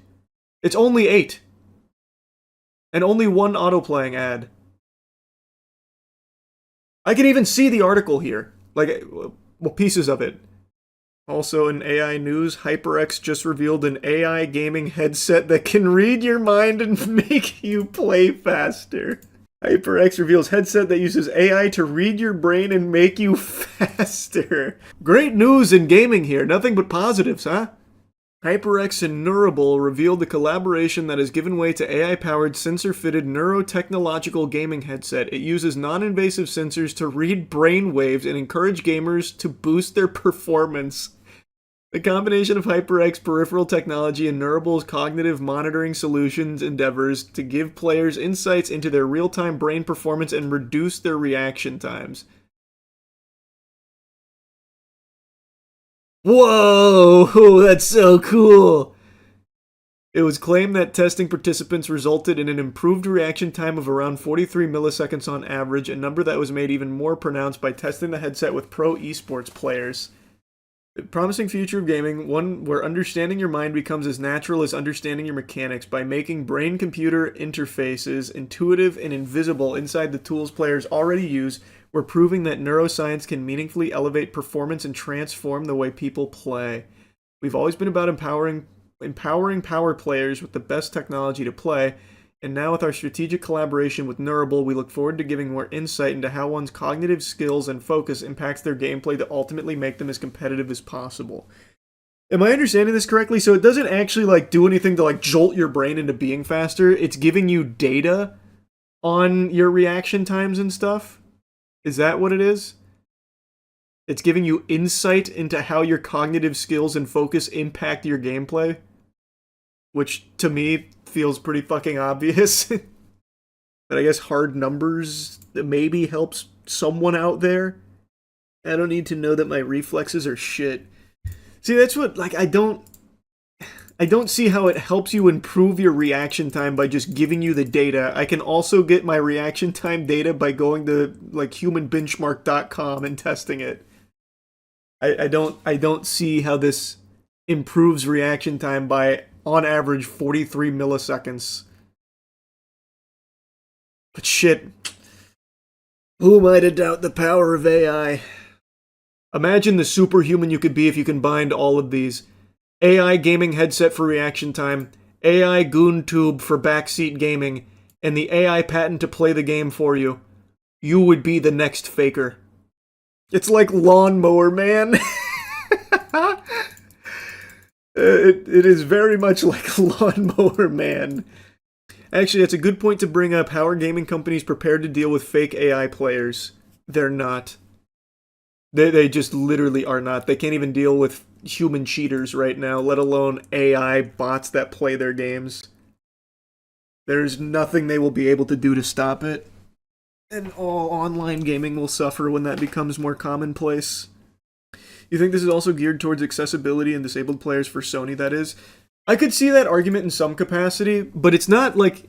It's only 8. And only one auto-playing ad. I can even see the article here. Like, well, pieces of it. Also in AI news, HyperX just revealed an AI gaming headset that can read your mind and make you play faster. HyperX reveals headset that uses AI to read your brain and make you faster. Great news in gaming here. Nothing but positives, huh? HyperX and Neurable revealed the collaboration that has given way to AI-powered sensor-fitted neurotechnological gaming headset. It uses non-invasive sensors to read brain waves and encourage gamers to boost their performance. The combination of HyperX peripheral technology and Neurable's cognitive monitoring solutions endeavors to give players insights into their real-time brain performance and reduce their reaction times. Whoa, that's so cool. It was claimed that testing participants resulted in an improved reaction time of around 43 milliseconds on average, a number that was made even more pronounced by testing the headset with pro esports players. A promising future of gaming, one where understanding your mind becomes as natural as understanding your mechanics by making brain-computer interfaces intuitive and invisible inside the tools players already use. We're proving that neuroscience can meaningfully elevate performance and transform the way people play. We've always been about empowering empowering power players with the best technology to play. And now with our strategic collaboration with Neurable, we look forward to giving more insight into how one's cognitive skills and focus impacts their gameplay to ultimately make them as competitive as possible. Am I understanding this correctly? So it doesn't actually like do anything to like jolt your brain into being faster. It's giving you data on your reaction times and stuff. Is that what it is? It's giving you insight into how your cognitive skills and focus impact your gameplay. Which, to me, feels pretty fucking obvious. But I guess hard numbers maybe helps someone out there. I don't need to know that my reflexes are shit. See, that's what, like, I don't see how it helps you improve your reaction time by just giving you the data. I can also get my reaction time data by going to, like, humanbenchmark.com and testing it. I don't see how this improves reaction time by, on average, 43 milliseconds. But shit, who am I to doubt the power of AI? Imagine the superhuman you could be if you combined all of these. AI gaming headset for reaction time, AI goon tube for backseat gaming, and the AI patent to play the game for you. You would be the next Faker. It's like Lawnmower Man. It is very much like Lawnmower Man. Actually, that's a good point to bring up. How are gaming companies prepared to deal with fake AI players? They're not. They just literally are not. They can't even deal with human cheaters right now, let alone AI bots that play their games. There's nothing they will be able to do to stop it. And all online gaming will suffer when that becomes more commonplace. You think this is also geared towards accessibility and disabled players for Sony, that is? I could see that argument in some capacity, but it's not like...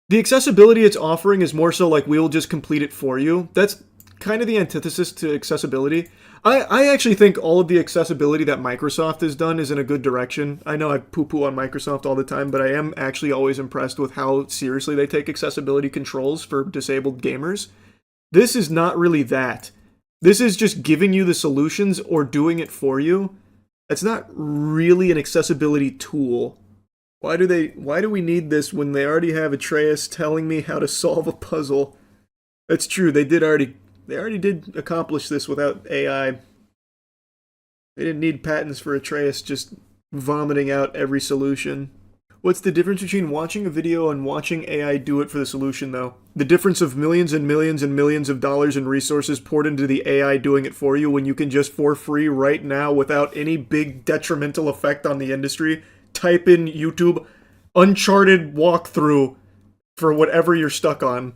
The accessibility it's offering is more so like, we'll just complete it for you. That's kind of the antithesis to accessibility. I actually think all of the accessibility that Microsoft has done is in a good direction. I know I poo-poo on Microsoft all the time, but I am actually always impressed with how seriously they take accessibility controls for disabled gamers. This is not really that. This is just giving you the solutions or doing it for you. It's not really an accessibility tool. Why do we need this when they already have Atreus telling me how to solve a puzzle? That's true, they already did accomplish this without AI. They didn't need patents for Atreus just vomiting out every solution. What's the difference between watching a video and watching AI do it for the solution, though? The difference of millions and millions and millions of dollars in resources poured into the AI doing it for you when you can just for free right now without any big detrimental effect on the industry, type in YouTube Uncharted walkthrough for whatever you're stuck on.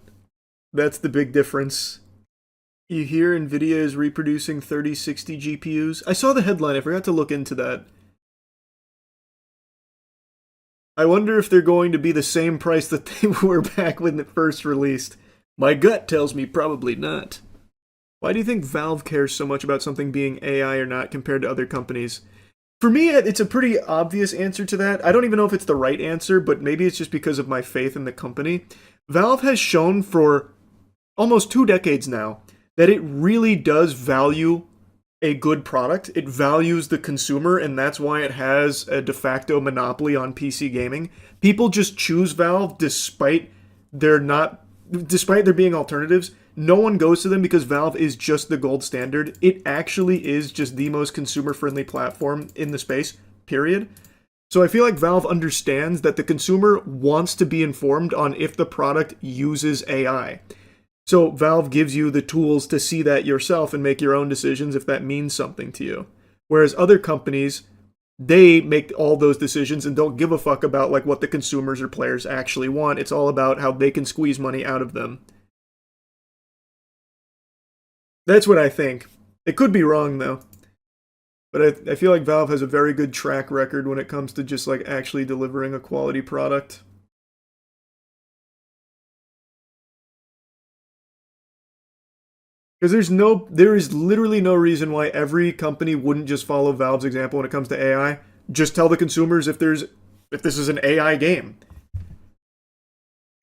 That's the big difference. You hear NVIDIA is reproducing 3060 GPUs? I saw the headline, I forgot to look into that. I wonder if they're going to be the same price that they were back when it first released. My gut tells me probably not. Why do you think Valve cares so much about something being AI or not compared to other companies? For me, it's a pretty obvious answer to that. I don't even know if it's the right answer, but maybe it's just because of my faith in the company. Valve has shown for almost 2 decades now that it really does value a good product. It values the consumer, and that's why it has a de facto monopoly on PC gaming. People just choose Valve despite there being alternatives. No one goes to them because Valve is just the gold standard. It actually is just the most consumer-friendly platform in the space, period. So I feel like Valve understands that the consumer wants to be informed on if the product uses AI. So Valve gives you the tools to see that yourself and make your own decisions if that means something to you. Whereas other companies, they make all those decisions and don't give a fuck about like what the consumers or players actually want. It's all about how they can squeeze money out of them. That's what I think. It could be wrong though. But I feel like Valve has a very good track record when it comes to just like actually delivering a quality product. Because there is literally no reason why every company wouldn't just follow Valve's example when it comes to AI. Just tell the consumers if this is an AI game.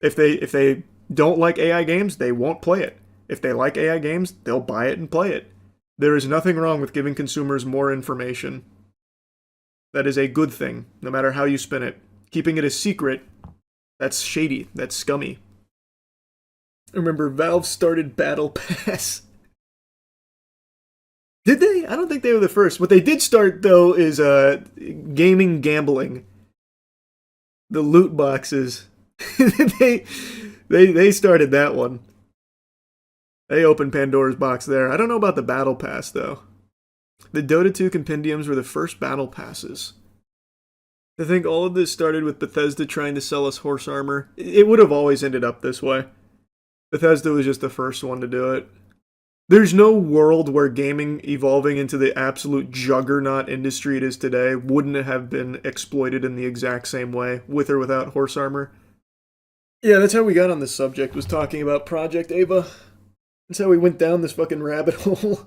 If they don't like AI games, they won't play it. If they like AI games, they'll buy it and play it. There is nothing wrong with giving consumers more information. That is a good thing, no matter how you spin it. Keeping it a secret, that's shady. That's scummy. Remember, Valve started Battle Pass. Did they? I don't think they were the first. What they did start, though, is gaming gambling. The loot boxes. they started that one. They opened Pandora's box there. I don't know about the Battle Pass, though. The Dota 2 compendiums were the first Battle Passes. I think all of this started with Bethesda trying to sell us horse armor. It would have always ended up this way. Bethesda was just the first one to do it. There's no world where gaming evolving into the absolute juggernaut industry it is today wouldn't have been exploited in the exact same way, with or without horse armor. Yeah, that's how we got on this subject, was talking about Project Ava. That's how we went down this fucking rabbit hole.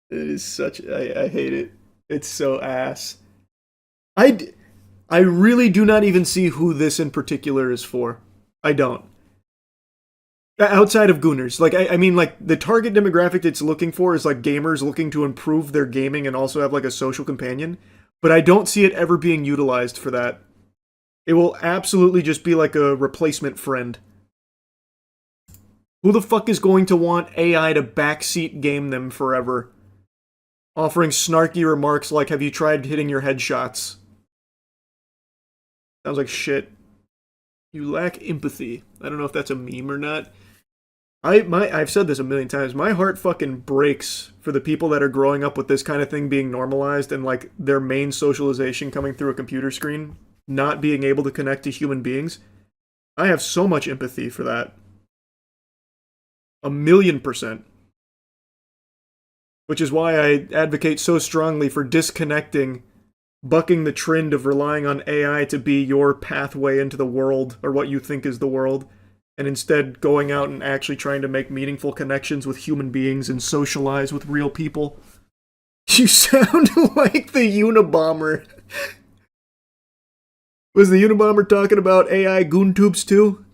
It is such... I hate it. It's so ass. I really do not even see who this in particular is for. I don't. Outside of Gooners. Like, I mean, like, the target demographic it's looking for is, like, gamers looking to improve their gaming and also have, like, a social companion. But I don't see it ever being utilized for that. It will absolutely just be, like, a replacement friend. Who the fuck is going to want AI to backseat game them forever? Offering snarky remarks like, have you tried hitting your headshots? Sounds like shit. You lack empathy. I don't know if that's a meme or not. I've said this a million times. My heart fucking breaks for the people that are growing up with this kind of thing being normalized and like their main socialization coming through a computer screen, not being able to connect to human beings. I have so much empathy for that. 1,000,000%. Which is why I advocate so strongly for disconnecting, bucking the trend of relying on AI to be your pathway into the world, or what you think is the world, and instead going out and actually trying to make meaningful connections with human beings and socialize with real people. You sound like the Unabomber. Was the Unabomber talking about AI GoonTubes too?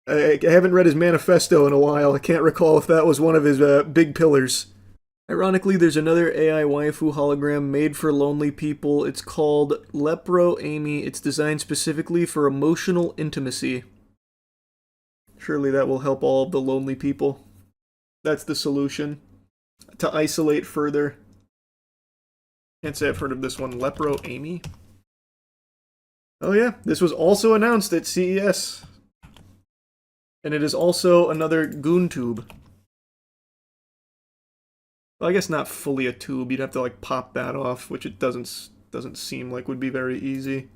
I haven't read his manifesto in a while. I can't recall if that was one of his big pillars. Ironically, there's another AI waifu hologram made for lonely people. It's called Lepro Amy. It's designed specifically for emotional intimacy. Surely that will help all of the lonely people. That's the solution. To isolate further. Can't say I've heard of this one. Lepro Amy? Oh yeah, this was also announced at CES. And it is also another GoonTube. Well, I guess not fully a tube. You'd have to like pop that off, which it doesn't seem like would be very easy.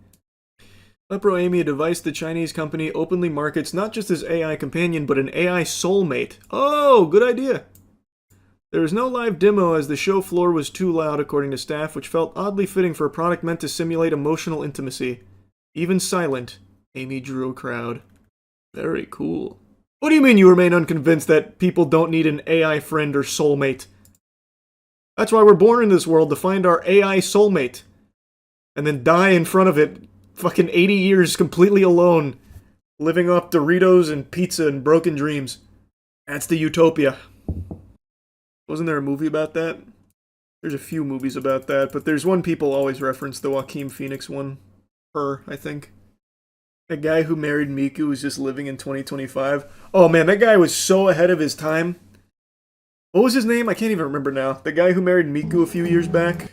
Lepro Amy, a device the Chinese company openly markets not just as AI companion, but an AI soulmate. Oh, good idea. There was no live demo as the show floor was too loud, according to staff, which felt oddly fitting for a product meant to simulate emotional intimacy. Even silent, Amy drew a crowd. Very cool. What do you mean you remain unconvinced that people don't need an AI friend or soulmate? That's why we're born in this world, to find our AI soulmate. And then die in front of it, fucking 80 years completely alone, living off Doritos and pizza and broken dreams. That's the utopia. Wasn't there a movie about that? There's a few movies about that, but there's one people always reference, the Joaquin Phoenix one. Her, I think. A guy who married Miku was just living in 2025. Oh man, that guy was so ahead of his time. What was his name? I can't even remember now. The guy who married Miku a few years back?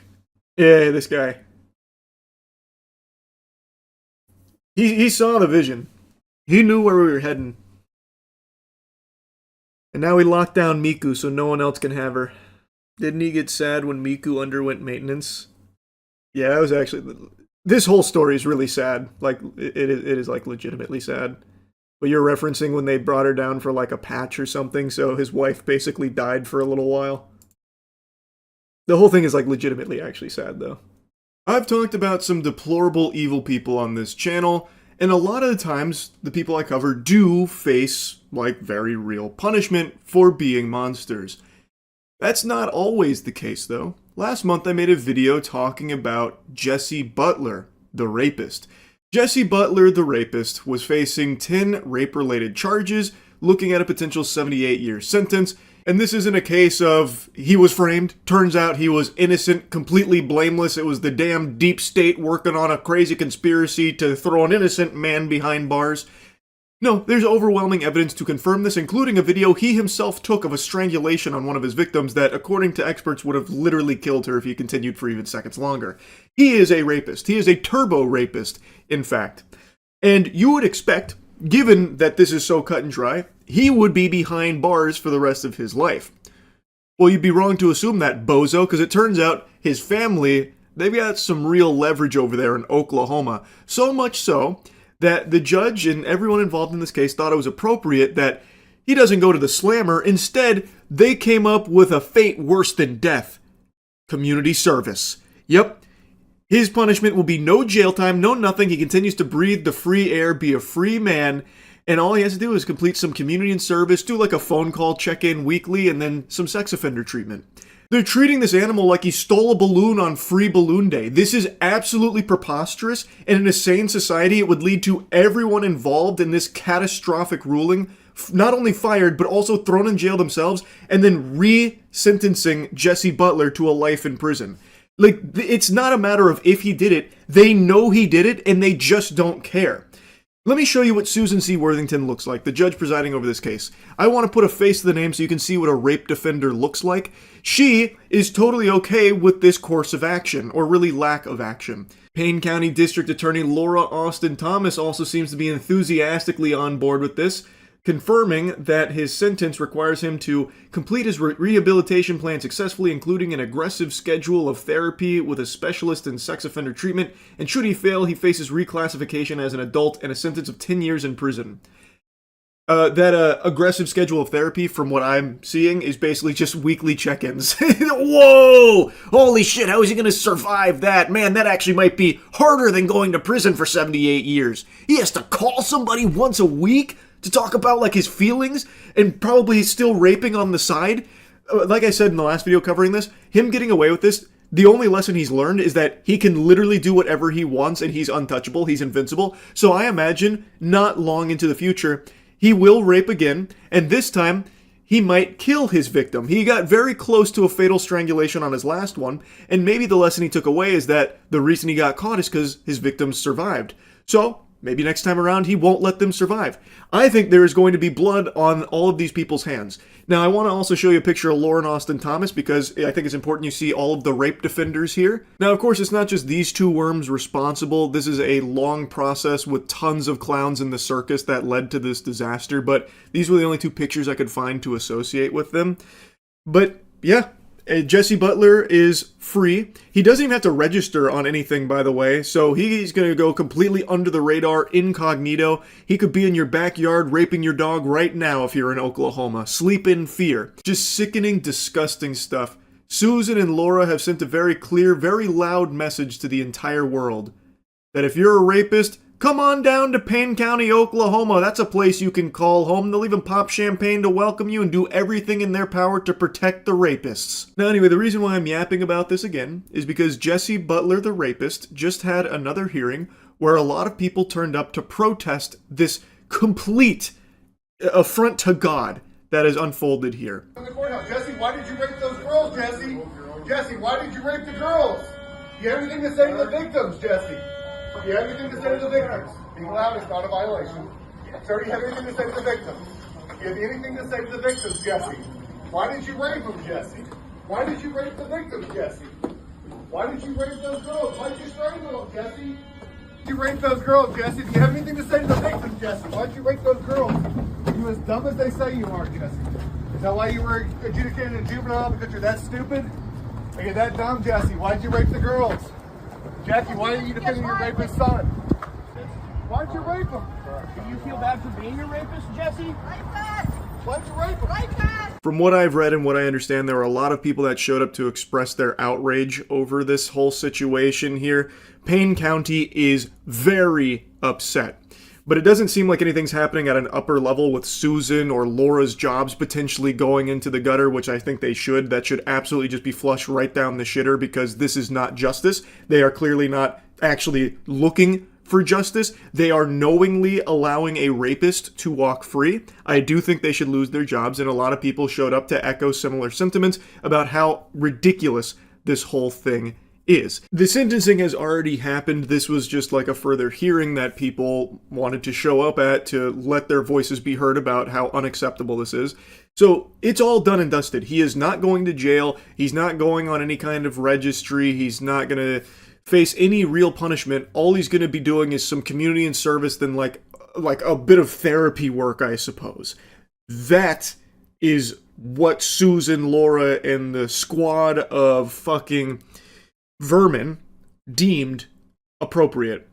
Yeah, this guy. He saw the vision. He knew where we were heading. And now we locked down Miku so no one else can have her. Didn't he get sad when Miku underwent maintenance? Yeah, that was actually... This whole story is really sad. Like, it is like legitimately sad. But you're referencing when they brought her down for like a patch or something, so his wife basically died for a little while. The whole thing is like legitimately actually sad though. I've talked about some deplorable evil people on this channel, and a lot of the times the people I cover do face like very real punishment for being monsters. That's not always the case though. Last month I made a video talking about Jesse Butler, the rapist. Jesse Butler, the rapist, was facing 10 rape-related charges, looking at a potential 78-year sentence, And this isn't a case of he was framed, turns out he was innocent, completely blameless, it was the damn deep state working on a crazy conspiracy to throw an innocent man behind bars. No, there's overwhelming evidence to confirm this, including a video he himself took of a strangulation on one of his victims that, according to experts, would have literally killed her if he continued for even seconds longer. He is a rapist. He is a turbo rapist, in fact. And you would expect, given that this is so cut and dry, he would be behind bars for the rest of his life. Well, you'd be wrong to assume that, bozo, because it turns out his family, they've got some real leverage over there in Oklahoma. So much so that the judge and everyone involved in this case thought it was appropriate that he doesn't go to the slammer. Instead, they came up with a fate worse than death. Community service. Yep. His punishment will be no jail time, no nothing. He continues to breathe the free air, be a free man, and all he has to do is complete some community service, do like a phone call check-in weekly, and then some sex offender treatment. They're treating this animal like he stole a balloon on Free Balloon Day. This is absolutely preposterous, and in a sane society, it would lead to everyone involved in this catastrophic ruling not only fired, but also thrown in jail themselves, and then re-sentencing Jesse Butler to a life in prison. Like, it's not a matter of if he did it. They know he did it, and they just don't care. Let me show you what Susan C. Worthington looks like, the judge presiding over this case. I want to put a face to the name so you can see what a rape defender looks like. She is totally okay with this course of action, or really lack of action. Payne County District Attorney Laura Austin Thomas also seems to be enthusiastically on board with this, confirming that his sentence requires him to complete his rehabilitation plan successfully, including an aggressive schedule of therapy with a specialist in sex offender treatment, and should he fail, he faces reclassification as an adult and a sentence of 10 years in prison. That aggressive schedule of therapy, from what I'm seeing, is basically just weekly check-ins. Whoa! Holy shit, how is he going to survive that? Man, that actually might be harder than going to prison for 78 years. He has to call somebody once a week to talk about, like, his feelings, and probably he's still raping on the side. Like I said in the last video covering this, him getting away with this, the only lesson he's learned is that he can literally do whatever he wants, and he's untouchable, he's invincible. So I imagine, not long into the future, he will rape again, and this time, he might kill his victim. He got very close to a fatal strangulation on his last one, and maybe the lesson he took away is that the reason he got caught is because his victims survived. So, maybe next time around he won't let them survive. I think there is going to be blood on all of these people's hands. Now, I want to also show you a picture of Lauren Austin Thomas because I think it's important you see all of the rape defenders here. Now, of course, it's not just these two worms responsible. This is a long process with tons of clowns in the circus that led to this disaster, but these were the only two pictures I could find to associate with them. But, yeah. Jesse Butler is free. He doesn't even have to register on anything, by the way, so he's going to go completely under the radar, incognito. He could be in your backyard raping your dog right now if you're in Oklahoma. Sleep in fear. Just sickening, disgusting stuff. Susan and Laura have sent a very clear, very loud message to the entire world. That if you're a rapist, come on down to Payne County, Oklahoma. That's a place you can call home. They'll even pop champagne to welcome you and do everything in their power to protect the rapists. Now anyway, the reason why I'm yapping about this again is because Jesse Butler, the rapist, just had another hearing where a lot of people turned up to protest this complete affront to God that has unfolded here. Jesse, why did you rape those girls, Jesse? Jesse, why did you rape the girls? You have anything to say to the victims, Jesse? Do you have anything to say to the victims? Being loud is not a violation. Sir, do you have anything to say to the victims? Do you have anything to say to the victims, Jesse? Why did you rape them, Jesse? Why did you rape the victims, Jesse? Why did you rape those girls? Why did you strangle them, Jesse? You raped those girls, Jesse. Do you have anything to say to the victims, Jesse? Why did you rape those girls? Are you as dumb as they say you are, Jesse? Is that why you were adjudicated a juvenile, because you're that stupid? Are you that dumb, Jesse? Why did you rape the girls? Jackie, why are you defending your rapist son? Why'd you rape him? Do you feel bad for being a rapist, Jesse? Why'd you rape him? From what I've read and what I understand, there were a lot of people that showed up to express their outrage over this whole situation here. Payne County is very upset. But it doesn't seem like anything's happening at an upper level with Susan or Laura's jobs potentially going into the gutter, which I think they should. That should absolutely just be flushed right down the shitter because this is not justice. They are clearly not actually looking for justice. They are knowingly allowing a rapist to walk free. I do think they should lose their jobs, and a lot of people showed up to echo similar sentiments about how ridiculous this whole thing is. The sentencing has already happened. This was just like a further hearing that people wanted to show up at to let their voices be heard about how unacceptable this is. So it's all done and dusted. He is not going to jail. He's not going on any kind of registry. He's not going to face any real punishment. All he's going to be doing is some community and service, then like a bit of therapy work, I suppose. That is what Susan, Laura, and the squad of fucking vermin deemed appropriate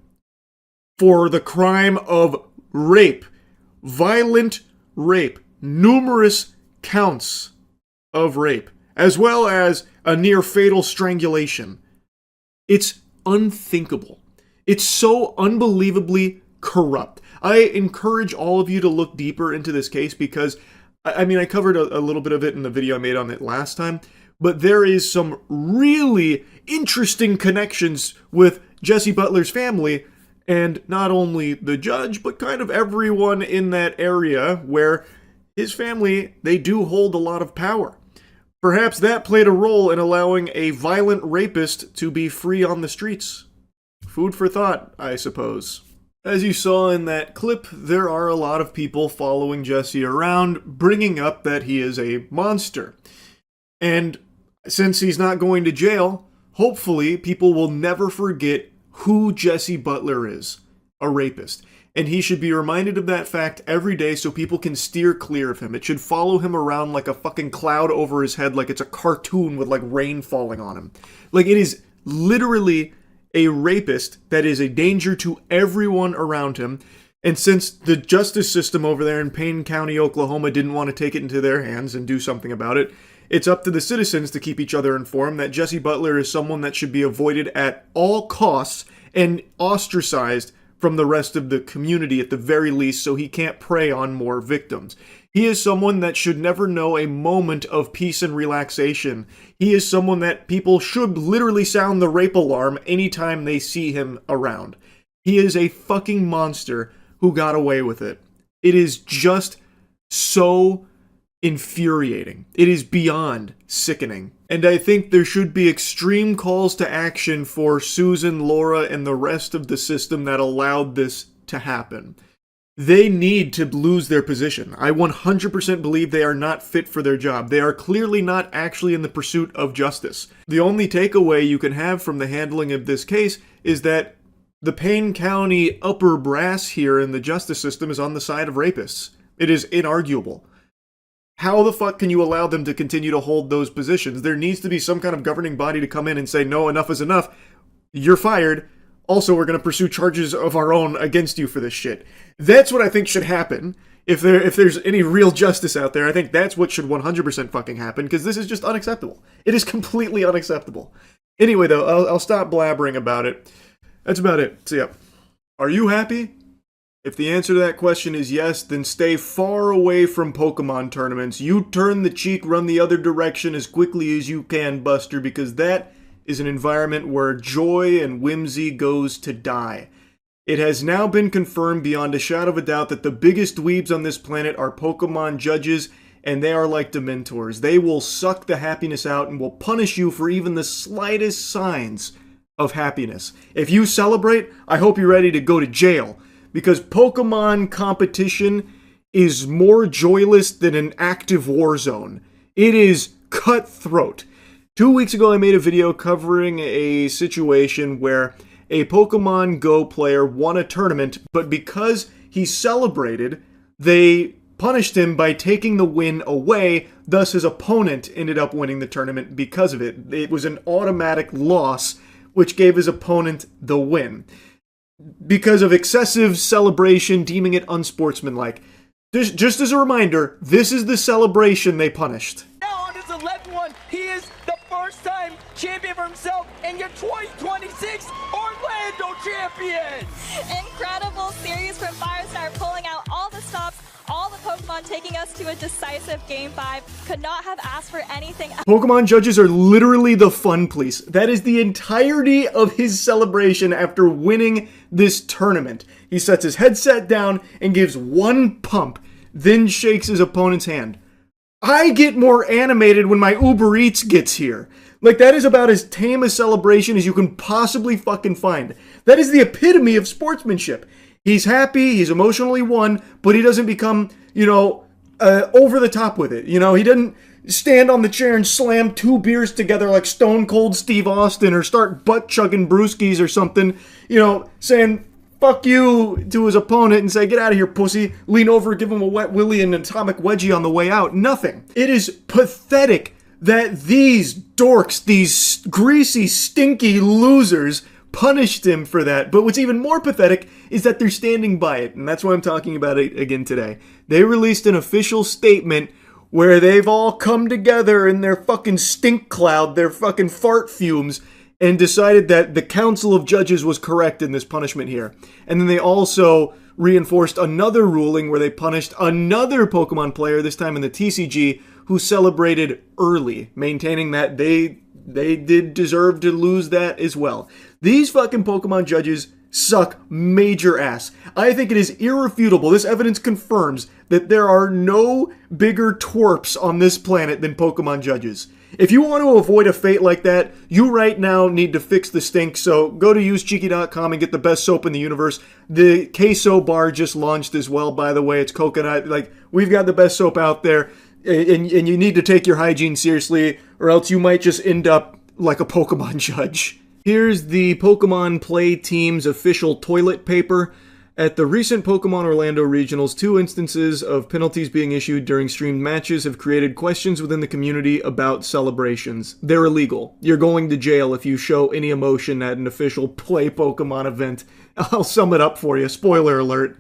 for the crime of rape, violent rape, numerous counts of rape, as well as a near fatal strangulation. It's unthinkable. It's so unbelievably corrupt. I encourage all of you to look deeper into this case because, I mean, I covered a little bit of it in the video I made on it last time, but there is some really interesting connections with Jesse Butler's family, and not only the judge, but kind of everyone in that area where his family, they do hold a lot of power. Perhaps that played a role in allowing a violent rapist to be free on the streets. Food for thought, I suppose. As you saw in that clip, there are a lot of people following Jesse around, bringing up that he is a monster. And since he's not going to jail, hopefully people will never forget who Jesse Butler is, a rapist. And he should be reminded of that fact every day so people can steer clear of him. It should follow him around like a fucking cloud over his head, like it's a cartoon with like rain falling on him. Like, it is literally a rapist that is a danger to everyone around him. And since the justice system over there in Payne County, Oklahoma didn't want to take it into their hands and do something about it, it's up to the citizens to keep each other informed that Jesse Butler is someone that should be avoided at all costs and ostracized from the rest of the community at the very least, so he can't prey on more victims. He is someone that should never know a moment of peace and relaxation. He is someone that people should literally sound the rape alarm anytime they see him around. He is a fucking monster who got away with it. It is just so infuriating. It is beyond sickening. And I think there should be extreme calls to action for Susan, Laura, and the rest of the system that allowed this to happen. They need to lose their position. I 100% believe they are not fit for their job. They are clearly not actually in the pursuit of justice. The only takeaway you can have from the handling of this case is that the Payne County upper brass here in the justice system is on the side of rapists. It is inarguable. How the fuck can you allow them to continue to hold those positions? There needs to be some kind of governing body to come in and say, no, enough is enough. You're fired. Also, we're going to pursue charges of our own against you for this shit. That's what I think should happen. If there's any real justice out there, I think that's what should 100% fucking happen, because this is just unacceptable. It is completely unacceptable. Anyway, though, I'll stop blabbering about it. That's about it. So, yeah. Are you happy? If the answer to that question is yes, then stay far away from Pokemon tournaments. You turn the cheek, run the other direction as quickly as you can, Buster, because that is an environment where joy and whimsy goes to die. It has now been confirmed beyond a shadow of a doubt that the biggest dweebs on this planet are Pokemon judges, and they are like Dementors. They will suck the happiness out and will punish you for even the slightest signs of happiness. If you celebrate, I hope you're ready to go to jail. Because Pokemon competition is more joyless than an active war zone. It is cutthroat. 2 weeks ago, I made a video covering a situation where a Pokemon Go player won a tournament, but because he celebrated, they punished him by taking the win away, thus his opponent ended up winning the tournament because of it. It was an automatic loss, which gave his opponent the win. Because of excessive celebration, deeming it unsportsmanlike. Just as a reminder, this is the celebration they punished. Now on his 11th one, he is the first-time champion for himself and your 2026 Orlando champion! Incredible series from Firestar, pulling out all the stops, all the Pokemon taking us to a decisive Game 5. Could not have asked for anything else. Pokemon judges are literally the fun police. That is the entirety of his celebration after winning this tournament. He sets his headset down and gives one pump, then shakes his opponent's hand. I get more animated when my Uber Eats gets here. Like, that is about as tame a celebration as you can possibly fucking find. That is the epitome of sportsmanship. He's happy, he's emotionally won, but he doesn't become, over the top with it. He doesn't stand on the chair and slam 2 beers together like Stone Cold Steve Austin or start butt-chugging brewskis or something, saying fuck you to his opponent and say, get out of here, pussy. Lean over, give him a wet willy and an atomic wedgie on the way out. Nothing. It is pathetic that these dorks, these greasy, stinky losers, punished him for that. But what's even more pathetic is that they're standing by it, and that's why I'm talking about it again today. They released an official statement where they've all come together in their fucking stink cloud, their fucking fart fumes, and decided that the Council of Judges was correct in this punishment here. And then they also reinforced another ruling where they punished another Pokemon player, this time in the TCG, who celebrated early, maintaining that they did deserve to lose that as well. These fucking Pokemon judges suck major ass. I think it is irrefutable. This evidence confirms that there are no bigger twerps on this planet than Pokemon judges. If you want to avoid a fate like that, you right now need to fix the stink, so go to usecheeky.com and get the best soap in the universe. The queso bar just launched as well, by the way. It's coconut. Like, we've got the best soap out there, and you need to take your hygiene seriously, or else you might just end up like a Pokemon judge. Here's the Pokemon Play Team's official toilet paper. At the recent Pokemon Orlando Regionals, 2 instances of penalties being issued during streamed matches have created questions within the community about celebrations. They're illegal. You're going to jail if you show any emotion at an official Play Pokemon event. I'll sum it up for you. Spoiler alert.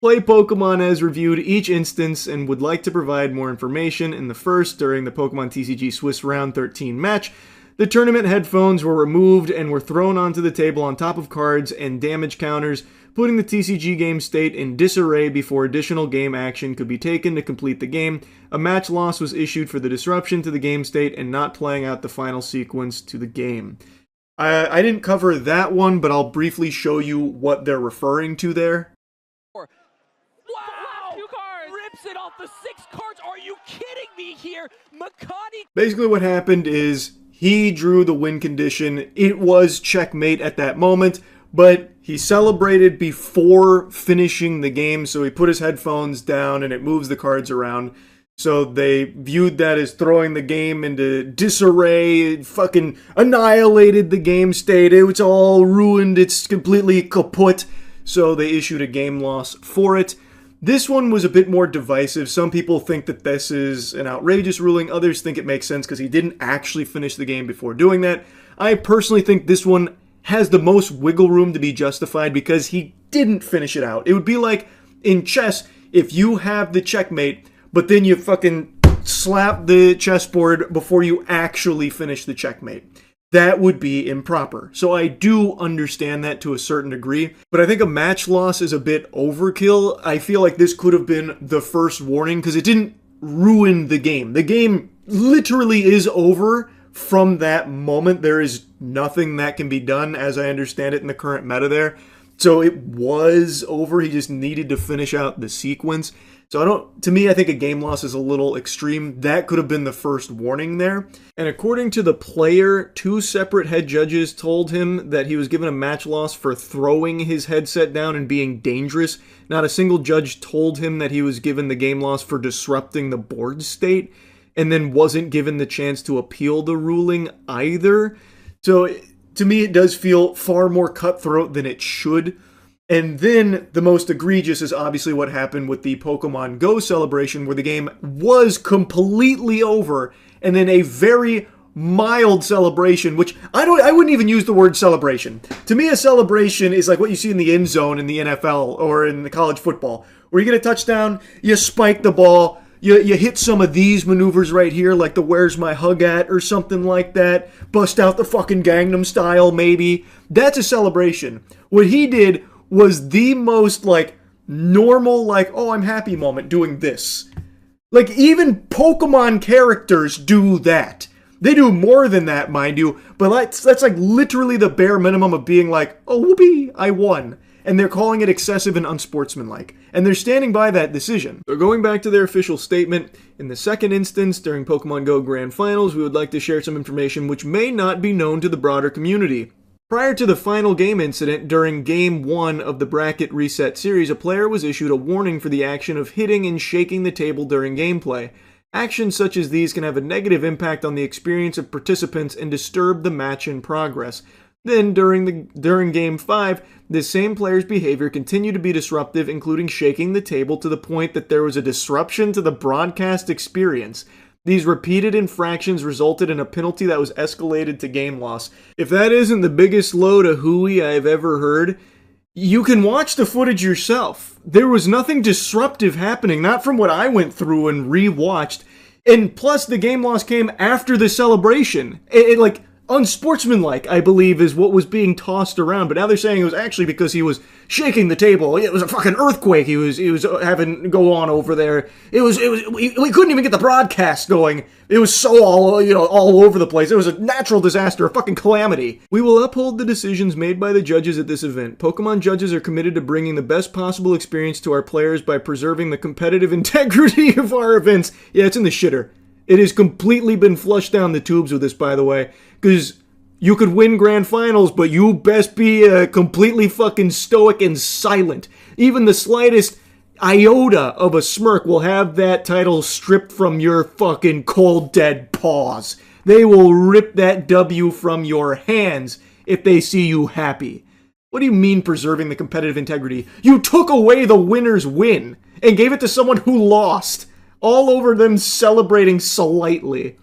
Play Pokemon has reviewed each instance and would like to provide more information. In the first, during the Pokemon TCG Swiss Round 13 match, the tournament headphones were removed and were thrown onto the table on top of cards and damage counters, putting the TCG game state in disarray before additional game action could be taken to complete the game. A match loss was issued for the disruption to the game state and not playing out the final sequence to the game. I didn't cover that one, but I'll briefly show you what they're referring to there. Wow! 2 cards! Rips it off the 6 cards! Are you kidding me here? Makani... Basically what happened is he drew the win condition. It was checkmate at that moment, but he celebrated before finishing the game, so he put his headphones down and it moves the cards around. So they viewed that as throwing the game into disarray. It fucking annihilated the game state. It was all ruined. It's completely kaput. So they issued a game loss for it. This one was a bit more divisive. Some people think that this is an outrageous ruling. Others think it makes sense because he didn't actually finish the game before doing that. I personally think this one has the most wiggle room to be justified because he didn't finish it out. It would be like in chess, if you have the checkmate, but then you fucking slap the chessboard before you actually finish the checkmate. That would be improper. So I do understand that to a certain degree, but I think a match loss is a bit overkill. I feel like this could have been the first warning because it didn't ruin the game. The game literally is over from that moment. There is nothing that can be done, as I understand it, in the current meta there. So it was over. He just needed to finish out the sequence. So I think a game loss is a little extreme. That could have been the first warning there. And according to the player, 2 separate head judges told him that he was given a match loss for throwing his headset down and being dangerous. Not a single judge told him that he was given the game loss for disrupting the board state, and then wasn't given the chance to appeal the ruling either. So to me, it does feel far more cutthroat than it should. And then the most egregious is obviously what happened with the Pokemon Go celebration, where the game was completely over, and then a very mild celebration, which I wouldn't even use the word celebration. To me, a celebration is like what you see in the end zone in the NFL or in the college football, where you get a touchdown, you spike the ball, you hit some of these maneuvers right here, like the "Where's My Hug At" or something like that. Bust out the fucking Gangnam Style, maybe. That's a celebration. What he did was the most, normal, like, oh, I'm happy moment doing this. Like, even Pokemon characters do that. They do more than that, mind you, but that's like literally the bare minimum of being like, oh, whoopee, I won. And they're calling it excessive and unsportsmanlike. And they're standing by that decision. So going back to their official statement, in the second instance, during Pokemon Go Grand Finals, we would like to share some information which may not be known to the broader community. Prior to the final game incident, during Game 1 of the Bracket Reset series, a player was issued a warning for the action of hitting and shaking the table during gameplay. Actions such as these can have a negative impact on the experience of participants and disturb the match in progress. Then, during Game 5, this same player's behavior continued to be disruptive, including shaking the table to the point that there was a disruption to the broadcast experience. These repeated infractions resulted in a penalty that was escalated to game loss. If that isn't the biggest load of hooey I've ever heard, you can watch the footage yourself. There was nothing disruptive happening, not from what I went through and re-watched. And plus, the game loss came after the celebration. Like, unsportsmanlike, I believe, is what was being tossed around. But now they're saying it was actually because he was shaking the table. It was a fucking earthquake he was having go on over there. We couldn't even get the broadcast going. It was so all over the place. It was a natural disaster, a fucking calamity. We will uphold the decisions made by the judges at this event. Pokemon judges are committed to bringing the best possible experience to our players by preserving the competitive integrity of our events. Yeah, it's in the shitter. It has completely been flushed down the tubes with this, by the way, because you could win grand finals, but you best be completely fucking stoic and silent. Even the slightest iota of a smirk will have that title stripped from your fucking cold, dead paws. They will rip that W from your hands if they see you happy. What do you mean preserving the competitive integrity? You took away the winner's win and gave it to someone who lost. All over them celebrating slightly.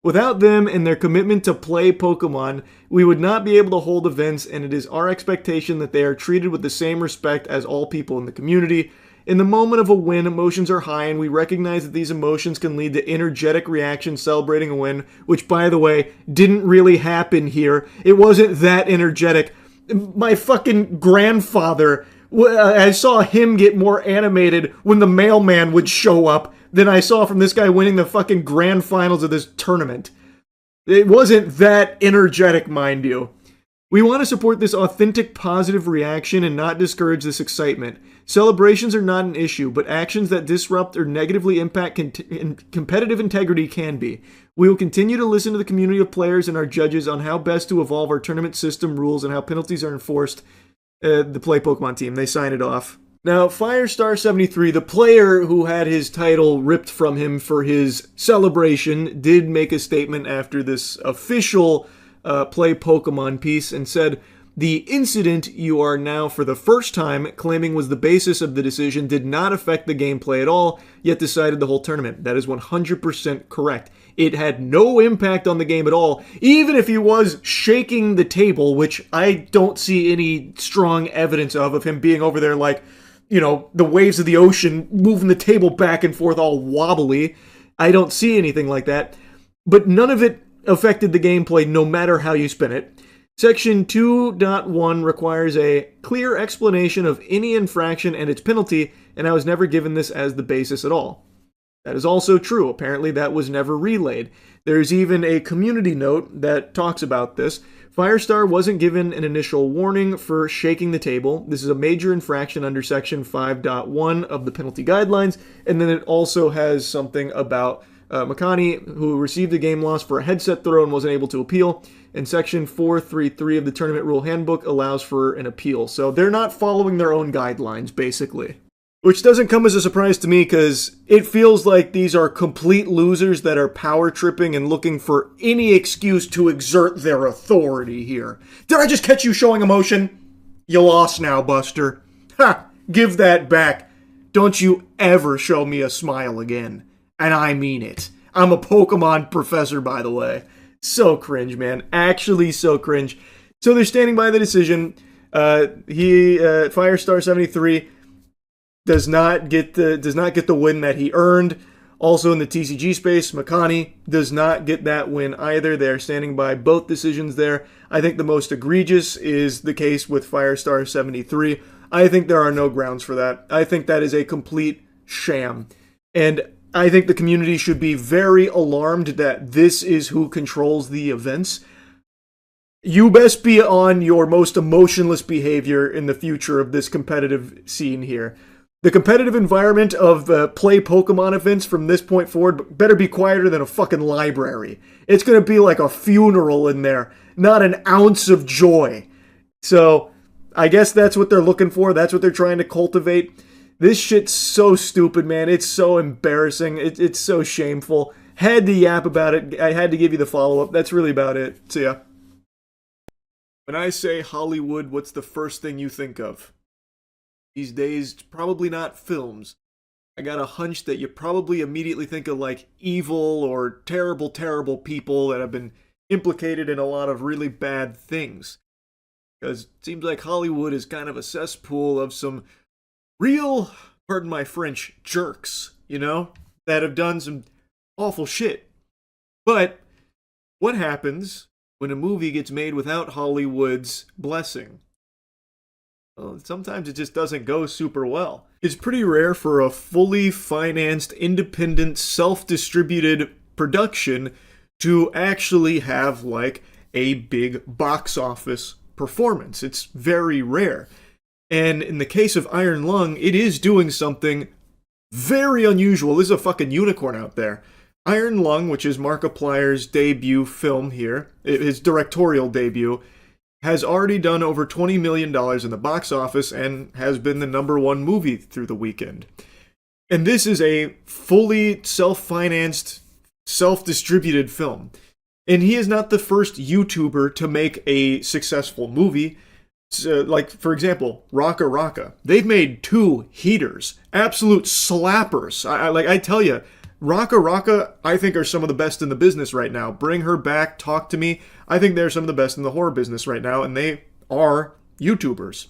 Without them and their commitment to play Pokemon, we would not be able to hold events, and it is our expectation that they are treated with the same respect as all people in the community. In the moment of a win, emotions are high, and we recognize that these emotions can lead to energetic reactions celebrating a win, which, by the way, didn't really happen here. It wasn't that energetic. My fucking grandfather, I saw him get more animated when the mailman would show up than I saw from this guy winning the fucking grand finals of this tournament. It wasn't that energetic, mind you. We want to support this authentic positive reaction and not discourage this excitement. Celebrations are not an issue, but actions that disrupt or negatively impact competitive integrity can be. We will continue to listen to the community of players and our judges on how best to evolve our tournament system rules and how penalties are enforced. The Play Pokemon team, they sign it off. Now, Firestar73, the player who had his title ripped from him for his celebration, did make a statement after this official Play Pokemon piece and said, "The incident you are now for the first time claiming was the basis of the decision did not affect the gameplay at all, yet decided the whole tournament. That is 100% correct. It had no impact on the game at all, even if he was shaking the table, which I don't see any strong evidence of him being over there like, the waves of the ocean, moving the table back and forth all wobbly. I don't see anything like that. But none of it affected the gameplay, no matter how you spin it. Section 2.1 requires a clear explanation of any infraction and its penalty, and I was never given this as the basis at all." That is also true. Apparently that was never relayed. There's even a community note that talks about this. Firestar wasn't given an initial warning for shaking the table. This is a major infraction under Section 5.1 of the penalty guidelines, and then it also has something about Makani, who received a game loss for a headset throw and wasn't able to appeal, and Section 433 of the Tournament Rule Handbook allows for an appeal. So they're not following their own guidelines, basically. Which doesn't come as a surprise to me, because it feels like these are complete losers that are power tripping and looking for any excuse to exert their authority here. Did I just catch you showing emotion? You lost now, Buster. Ha! Give that back. Don't you ever show me a smile again. And I mean it. I'm a Pokemon professor, by the way. So cringe, man. Actually so cringe. So they're standing by the decision. Firestar73 does not get the win that he earned. Also in the TCG space, Makani does not get that win either. They're standing by both decisions there. I think the most egregious is the case with Firestar73. I think there are no grounds for that. I think that is a complete sham. And I think the community should be very alarmed that this is who controls the events. You best be on your most emotionless behavior in the future of this competitive scene here. The competitive environment of play Pokemon events from this point forward better be quieter than a fucking library. It's going to be like a funeral in there, not an ounce of joy. So, I guess that's what they're looking for. That's what they're trying to cultivate. This shit's so stupid, man. It's so embarrassing. It's so shameful. Had to yap about it. I had to give you the follow-up. That's really about it. See ya. When I say Hollywood, what's the first thing you think of? These days, probably not films. I got a hunch that you probably immediately think of like evil or terrible, terrible people that have been implicated in a lot of really bad things. Because it seems like Hollywood is kind of a cesspool of some real, pardon my French, jerks, you know, that have done some awful shit. But what happens when a movie gets made without Hollywood's blessing? Well, sometimes it just doesn't go super well. It's pretty rare for a fully financed, independent, self-distributed production to actually have, like, a big box office performance. It's very rare. And in the case of Iron Lung, it is doing something very unusual. This is a fucking unicorn out there. Iron Lung, which is Markiplier's debut film here, his directorial debut, has already done over $20 million in the box office and has been the #1 movie through the weekend. And this is a fully self-financed, self-distributed film. And he is not the first YouTuber to make a successful movie. So, like, for example, Raka Raka. They've made 2 heaters. Absolute slappers. I tell you, Raka Raka, I think, are some of the best in the business right now. Bring Her Back, Talk to Me. I think they're some of the best in the horror business right now, and they are YouTubers.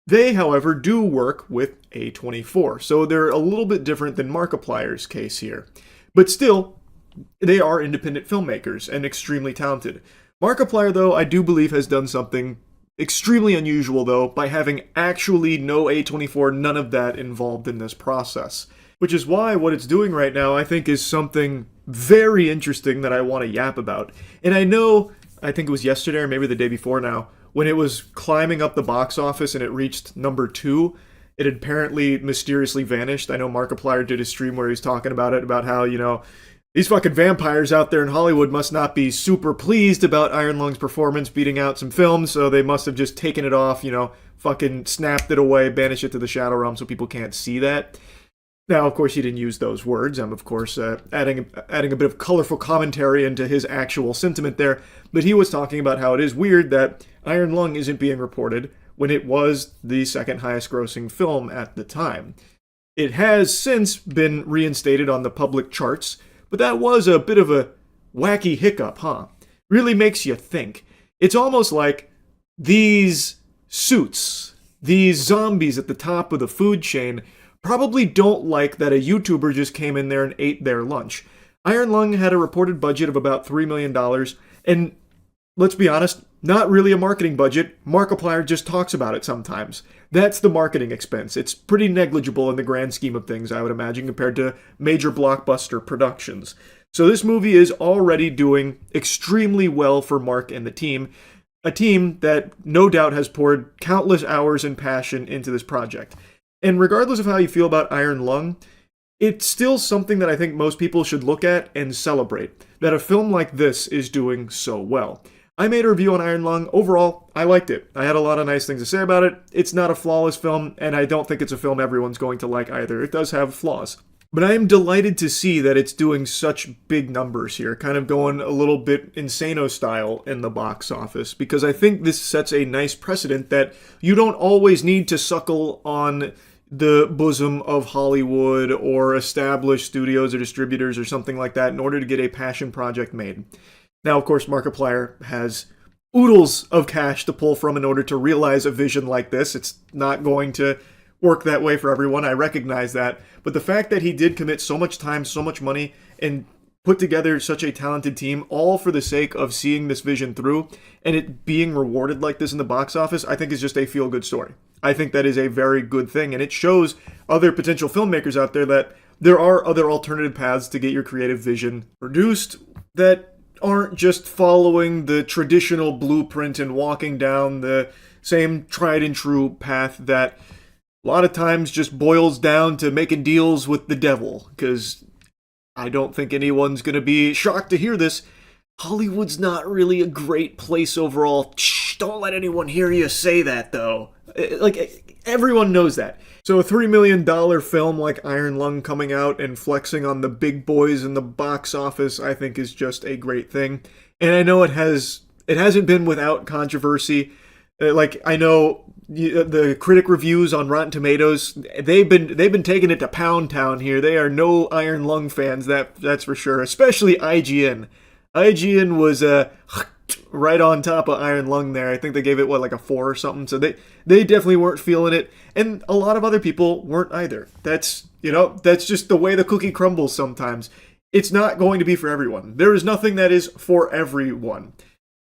They, however, do work with A24, so they're a little bit different than Markiplier's case here. But still, they are independent filmmakers and extremely talented. Markiplier, though, I do believe has done something extremely unusual, though, by having actually no A24, none of that involved in this process. Which is why what it's doing right now, I think, is something very interesting that I want to yap about. And I know, I think it was yesterday or maybe the day before now, when it was climbing up the box office and it reached #2, it had apparently mysteriously vanished. I know Markiplier did a stream where he was talking about it, about how, you know, these fucking vampires out there in Hollywood must not be super pleased about Iron Lung's performance beating out some films, so they must have just taken it off, you know, fucking snapped it away, banished it to the Shadow Realm so people can't see that. Now, of course, he didn't use those words. I'm, of course, adding a bit of colorful commentary into his actual sentiment there. But he was talking about how it is weird that Iron Lung isn't being reported when it was the second highest grossing film at the time. It has since been reinstated on the public charts, but that was a bit of a wacky hiccup, huh? Really makes you think. It's almost like these suits, these zombies at the top of the food chain, probably don't like that a YouTuber just came in there and ate their lunch. Iron Lung had a reported budget of about $3 million, and let's be honest, not really a marketing budget. Markiplier just talks about it sometimes. That's the marketing expense. It's pretty negligible in the grand scheme of things, I would imagine, compared to major blockbuster productions. So this movie is already doing extremely well for Mark and the team, a team that no doubt has poured countless hours and passion into this project. And regardless of how you feel about Iron Lung, it's still something that I think most people should look at and celebrate, that a film like this is doing so well. I made a review on Iron Lung. Overall, I liked it. I had a lot of nice things to say about it. It's not a flawless film, and I don't think it's a film everyone's going to like either. It does have flaws. But I am delighted to see that it's doing such big numbers here, kind of going a little bit Insano style in the box office, because I think this sets a nice precedent that you don't always need to suckle on the bosom of Hollywood or established studios or distributors or something like that in order to get a passion project made. Now, of course, Markiplier has oodles of cash to pull from in order to realize a vision like this. It's not going to work that way for everyone. I recognize that. But the fact that he did commit so much time, so much money, and put together such a talented team, all for the sake of seeing this vision through, and it being rewarded like this in the box office, I think is just a feel-good story. I think that is a very good thing, and it shows other potential filmmakers out there that there are other alternative paths to get your creative vision produced that aren't just following the traditional blueprint and walking down the same tried and true path that a lot of times just boils down to making deals with the devil. Because I don't think anyone's going to be shocked to hear this. Hollywood's not really a great place overall. Shh, don't let anyone hear you say that, though. Like, everyone knows that. So a $3 million film like Iron Lung coming out and flexing on the big boys in the box office, I think is just a great thing. And I know it hasn't been without controversy. Like, I know the critic reviews on Rotten Tomatoes, they've been taking it to Pound Town here. They are no Iron Lung fans, that's for sure. Especially IGN. IGN was right on top of Iron Lung there. I think they gave it, like a 4 or something. So they definitely weren't feeling it. And a lot of other people weren't either. That's just the way the cookie crumbles sometimes. It's not going to be for everyone. There is nothing that is for everyone.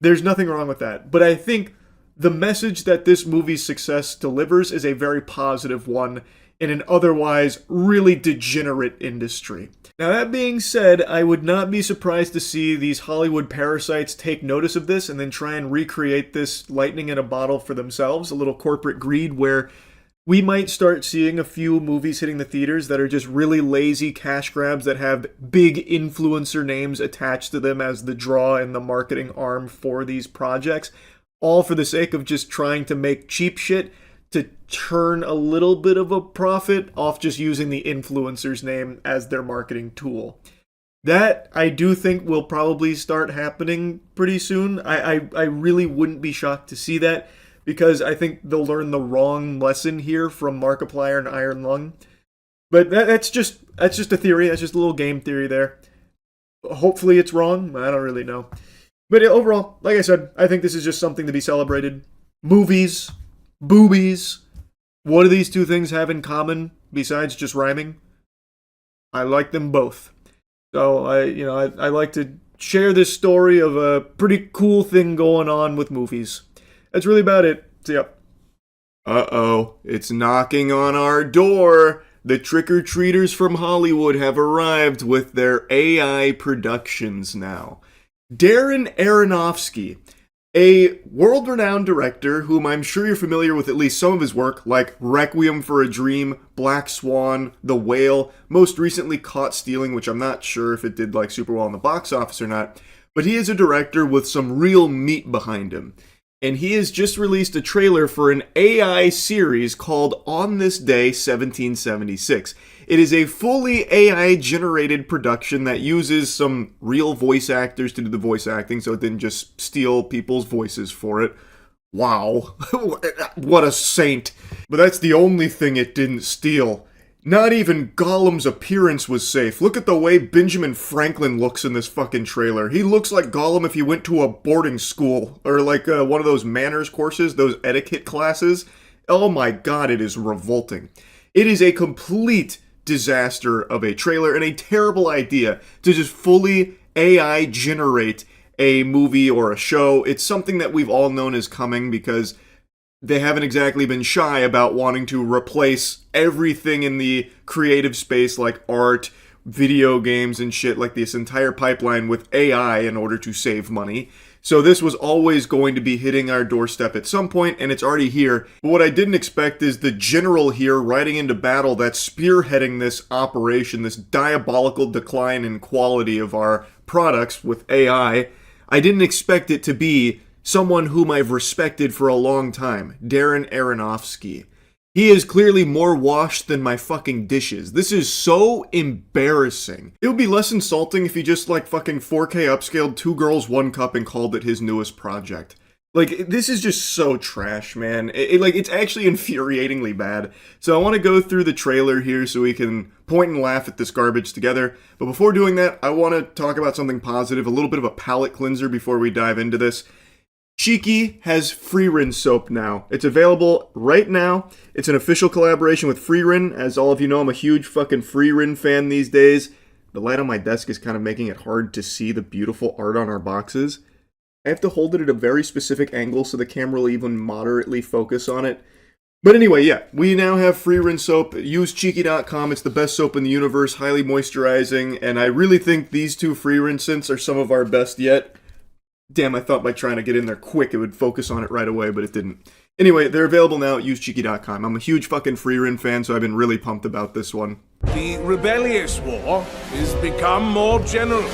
There's nothing wrong with that. But I think the message that this movie's success delivers is a very positive one in an otherwise really degenerate industry. Now, that being said, I would not be surprised to see these Hollywood parasites take notice of this and then try and recreate this lightning in a bottle for themselves, a little corporate greed where we might start seeing a few movies hitting the theaters that are just really lazy cash grabs that have big influencer names attached to them as the draw and the marketing arm for these projects, all for the sake of just trying to make cheap shit to turn a little bit of a profit off just using the influencer's name as their marketing tool. That, I do think, will probably start happening pretty soon. I really wouldn't be shocked to see that, because I think they'll learn the wrong lesson here from Markiplier and Iron Lung. But that's just a theory. That's just a little game theory there. Hopefully it's wrong. I don't really know. But overall, like I said, I think this is just something to be celebrated. Movies, boobies. What do these two things have in common besides just rhyming? I like them both. So I like to share this story of a pretty cool thing going on with movies. That's really about it. So yep. Uh-oh, it's knocking on our door. The trick-or-treaters from Hollywood have arrived with their AI productions now. Darren Aronofsky, a world-renowned director whom I'm sure you're familiar with at least some of his work, like Requiem for a Dream, Black Swan, The Whale, most recently Caught Stealing, which I'm not sure if it did like super well in the box office or not, but he is a director with some real meat behind him. And he has just released a trailer for an AI series called On This Day 1776. It is a fully AI-generated production that uses some real voice actors to do the voice acting, so it didn't just steal people's voices for it. Wow. What a saint. But that's the only thing it didn't steal. Not even Gollum's appearance was safe. Look at the way Benjamin Franklin looks in this fucking trailer. He looks like Gollum if he went to a boarding school, or like one of those manners courses, those etiquette classes. Oh my god, it is revolting. It is a complete disaster of a trailer and a terrible idea to just fully AI generate a movie or a show. It's something that we've all known is coming because they haven't exactly been shy about wanting to replace everything in the creative space like art, video games and shit, like this entire pipeline with AI in order to save money. So this was always going to be hitting our doorstep at some point, and it's already here. But what I didn't expect is the general here riding into battle that's spearheading this operation, this diabolical decline in quality of our products with AI. I didn't expect it to be someone whom I've respected for a long time, Darren Aronofsky. He is clearly more washed than my fucking dishes. This is so embarrassing. It would be less insulting if he just fucking 4K upscaled 2 Girls 1 Cup and called it his newest project. This is just so trash, man. It's actually infuriatingly bad. So I want to go through the trailer here so we can point and laugh at this garbage together. But before doing that, I want to talk about something positive, a little bit of a palate cleanser before we dive into this. Cheeky has Free Rin soap now. It's available right now. It's an official collaboration with Free Rin. As all of you know, I'm a huge fucking Free Rin fan these days. the light on my desk is kind of making it hard to see the beautiful art on our boxes. I have to hold it at a very specific angle so the camera will even moderately focus on it. But anyway, yeah, we now have free rinse soap. Use cheeky.com. It's the best soap in the universe, highly moisturizing, and I really think these two free rinse scents are some of our best yet. Damn, I thought by trying to get in there quick it would focus on it right away, but it didn't. Anyway, they're available now at usecheeky.com. I'm a huge fucking free rinse fan, so I've been really pumped about this one. The rebellious war is become more general.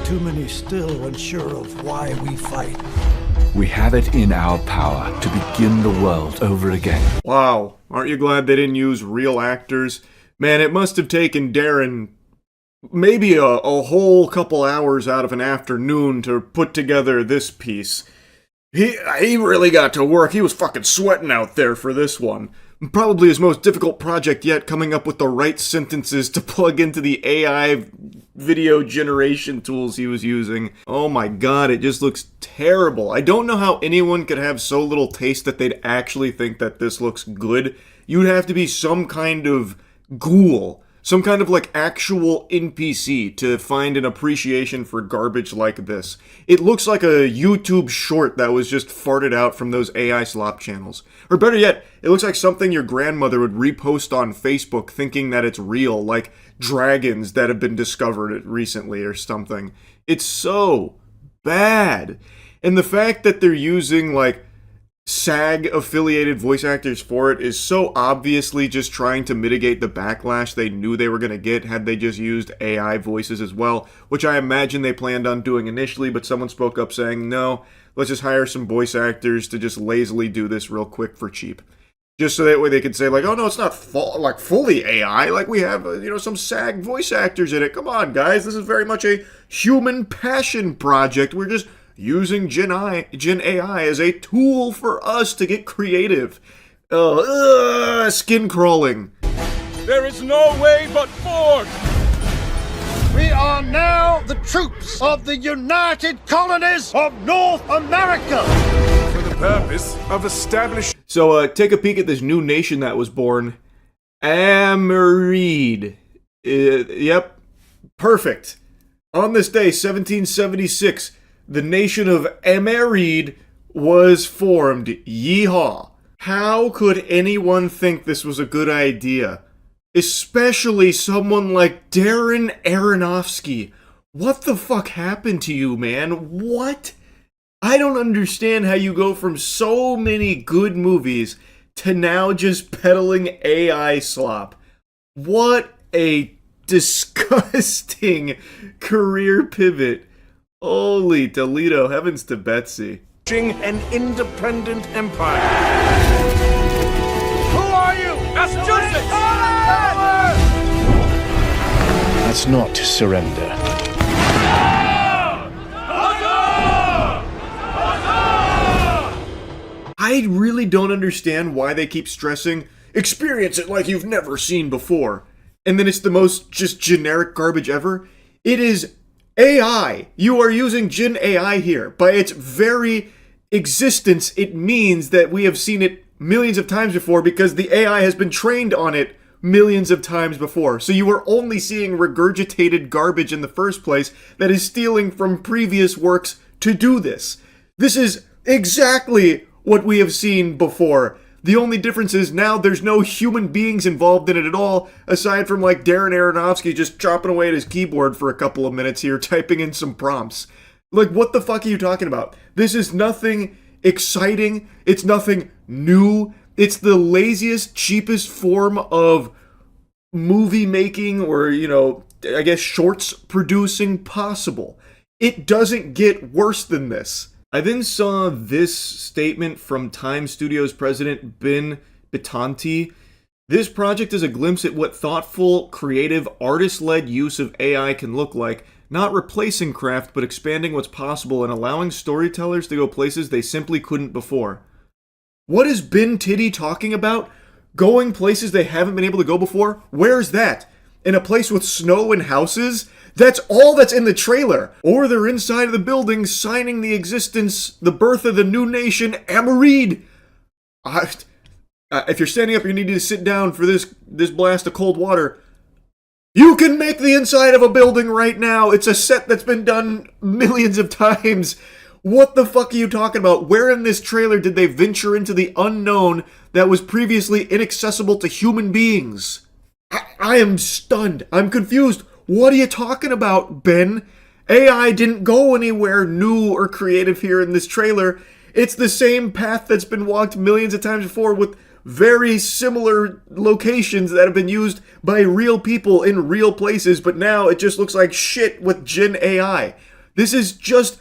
Too many still unsure of why we fight. We have it in our power to begin the world over again. Wow, aren't you glad they didn't use real actors? Man, it must have taken Darren maybe a whole couple hours out of an afternoon to put together this piece. He really got to work. He was fucking sweating out there for this one. Probably his most difficult project yet, coming up with the right sentences to plug into the AI video generation tools he was using. Oh my god, it just looks terrible. I don't know how anyone could have so little taste that they'd actually think that this looks good. You'd have to be some kind of ghoul. Some kind of like actual NPC to find an appreciation for garbage like this. It looks like a YouTube short that was just farted out from those AI slop channels. Or better yet, it looks like something your grandmother would repost on Facebook thinking that it's real, like dragons that have been discovered recently or something. It's so bad. And the fact that they're using like SAG-affiliated voice actors for it is so obviously just trying to mitigate the backlash they knew they were going to get had they just used AI voices as well, which I imagine they planned on doing initially, but someone spoke up saying, no, let's just hire some voice actors to just lazily do this real quick for cheap. Just so that way they could say, like, oh no, it's not fully AI, like we have, some SAG voice actors in it. Come on, guys, this is very much a human passion project. We're just using Gen AI as a tool for us to get creative. Skin crawling. There is no way but forward. We are now the troops of the United Colonies of North America. For the purpose of establishing... So, take a peek at this new nation that was born. Amerid. Yep. Perfect. On this day, 1776... the nation of Amerid was formed. Yeehaw. How could anyone think this was a good idea? Especially someone like Darren Aronofsky. What the fuck happened to you, man? What? I don't understand how you go from so many good movies to now just peddling AI slop. What a disgusting career pivot. Holy Toledo, heavens to Betsy. An independent empire. Who are you? Massachusetts! That's not surrender. I really don't understand why they keep stressing, experience it like you've never seen before. And then it's the most just generic garbage ever. It is AI. You are using Gen AI here. By its very existence, it means that we have seen it millions of times before because the AI has been trained on it millions of times before. So you are only seeing regurgitated garbage in the first place that is stealing from previous works to do this. This is exactly what we have seen before. The only difference is now there's no human beings involved in it at all, aside from like Darren Aronofsky just chopping away at his keyboard for a couple of minutes here, typing in some prompts. Like, what the fuck are you talking about? This is nothing exciting. It's nothing new. It's the laziest, cheapest form of movie making or, I guess shorts producing possible. It doesn't get worse than this. I then saw this statement from Time Studios president Ben Bitanti. This project is a glimpse at what thoughtful, creative, artist-led use of AI can look like, not replacing craft, but expanding what's possible and allowing storytellers to go places they simply couldn't before. What is Ben Titty talking about? Going places they haven't been able to go before? Where's that? In a place with snow and houses? That's all that's in the trailer. Or they're inside of the building signing the birth of the new nation, Amerid. If you're standing up, you need to sit down for this blast of cold water. You can make the inside of a building right now. It's a set that's been done millions of times. What the fuck are you talking about? Where in this trailer did they venture into the unknown that was previously inaccessible to human beings? I am stunned. I'm confused. What are you talking about, Ben? AI didn't go anywhere new or creative here in this trailer. It's the same path that's been walked millions of times before with very similar locations that have been used by real people in real places, but now it just looks like shit with Gen AI. This is just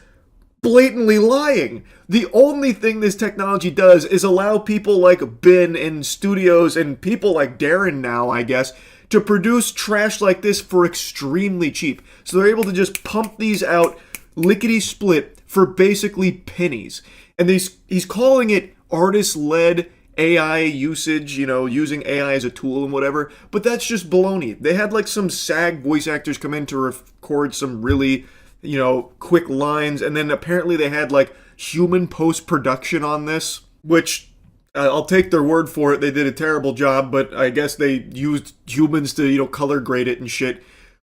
blatantly lying. The only thing this technology does is allow people like Ben and studios and people like Darren now, I guess, to produce trash like this for extremely cheap. So they're able to just pump these out lickety-split for basically pennies. And he's calling it artist-led AI usage, you know, using AI as a tool and whatever, but that's just baloney. They had like some SAG voice actors come in to record some really, you know, quick lines, and then apparently they had like human post-production on this, which I'll take their word for it. They did a terrible job, but I guess they used humans to, you know, color grade it and shit.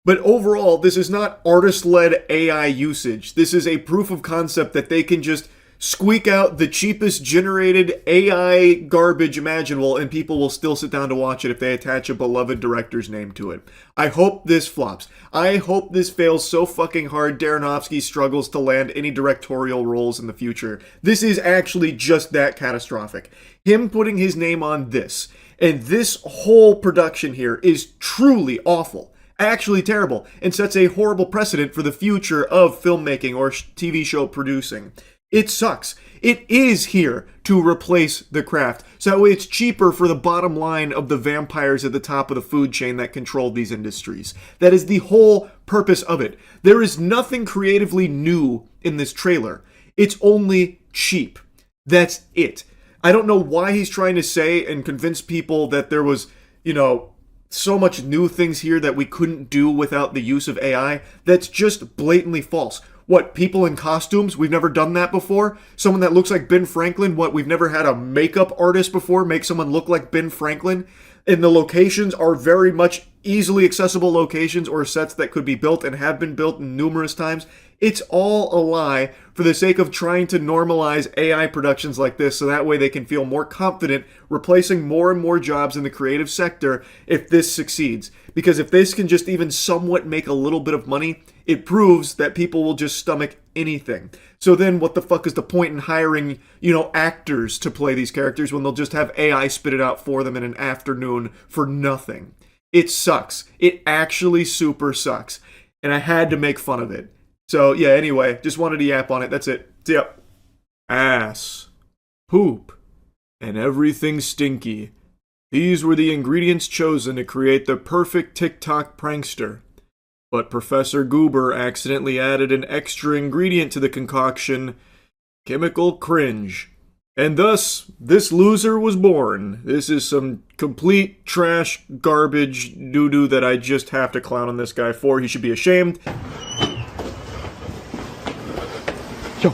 But overall, this is not artist-led AI usage. This is a proof of concept that they can just squeak out the cheapest generated AI garbage imaginable, and people will still sit down to watch it if they attach a beloved director's name to it. I hope this flops. I hope this fails so fucking hard Aronofsky struggles to land any directorial roles in the future. This is actually just that catastrophic. Him putting his name on this, and this whole production here is truly awful. Actually terrible, and sets a horrible precedent for the future of filmmaking or TV show producing. It sucks. It is here to replace the craft, so that way it's cheaper for the bottom line of the vampires at the top of the food chain that control these industries. That is the whole purpose of it. There is nothing creatively new in this trailer. It's only cheap. That's it. I don't know why he's trying to say and convince people that there was, you know, so much new things here that we couldn't do without the use of AI. That's just blatantly false. What, people in costumes? We've never done that before? Someone that looks like Ben Franklin? What, we've never had a makeup artist before make someone look like Ben Franklin? And the locations are very much easily accessible locations or sets that could be built and have been built numerous times. It's all a lie for the sake of trying to normalize AI productions like this so that way they can feel more confident replacing more and more jobs in the creative sector if this succeeds. Because if this can just even somewhat make a little bit of money, it proves that people will just stomach anything. So then what the fuck is the point in hiring, you know, actors to play these characters when they'll just have AI spit it out for them in an afternoon for nothing? It sucks. It actually super sucks. And I had to make fun of it. So yeah, anyway, just wanted to yap on it. That's it. See ya. Ass, poop, and everything stinky. These were the ingredients chosen to create the perfect TikTok prankster. But Professor Goober accidentally added an extra ingredient to the concoction, chemical cringe. And thus, this loser was born. This is some complete trash, garbage, doo-doo that I just have to clown on this guy for. He should be ashamed. Yo,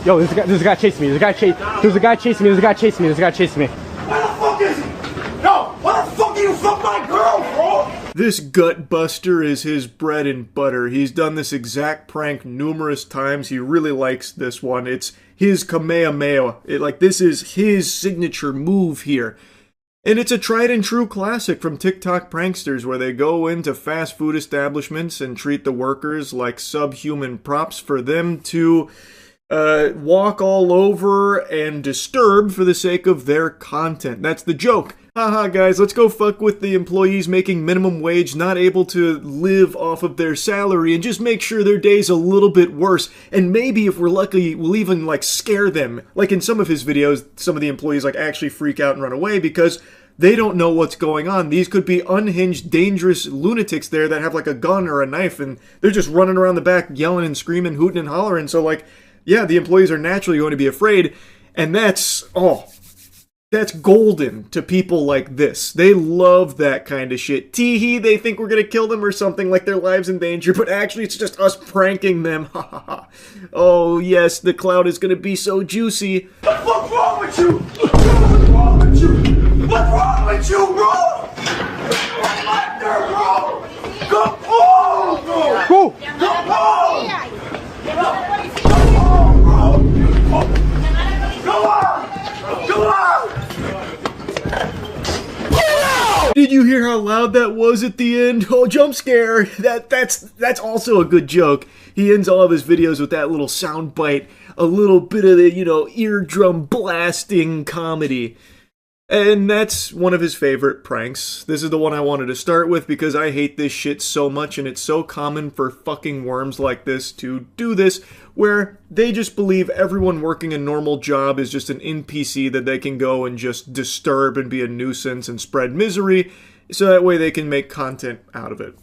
there's a guy chasing me. There's a guy chasing me. Where the fuck is he? Yo, why the fuck you fuck my girl, bro? This gut buster is his bread and butter. He's done this exact prank numerous times. He really likes this one. It's his Kamehameha. This is his signature move here. And it's a tried and true classic from TikTok pranksters where they go into fast food establishments and treat the workers like subhuman props for them to walk all over and disturb for the sake of their content. That's the joke. Haha, guys, let's go fuck with the employees making minimum wage, not able to live off of their salary, and just make sure their day's a little bit worse. And maybe, if we're lucky, we'll even, scare them. Like in some of his videos, some of the employees, actually freak out and run away because they don't know what's going on. These could be unhinged, dangerous lunatics there that have, a gun or a knife, and they're just running around the back yelling and screaming, hooting and hollering. So, yeah, the employees are naturally going to be afraid, and that's golden to people like this. They love that kind of shit. Tee-hee, they think we're gonna kill them or something, like their lives in danger, but actually it's just us pranking them. Ha ha ha. Oh yes, the cloud is gonna be so juicy. What the fuck's wrong with you? What's wrong with you? What's wrong with you, bro? Go Go! Did you hear how loud that was at the end? Oh, jump scare! That's also a good joke. He ends all of his videos with that little sound bite, a little bit of the, eardrum blasting comedy. And that's one of his favorite pranks. This is the one I wanted to start with because I hate this shit so much, and it's so common for fucking worms like this to do this, where they just believe everyone working a normal job is just an NPC that they can go and just disturb and be a nuisance and spread misery, so that way they can make content out of it.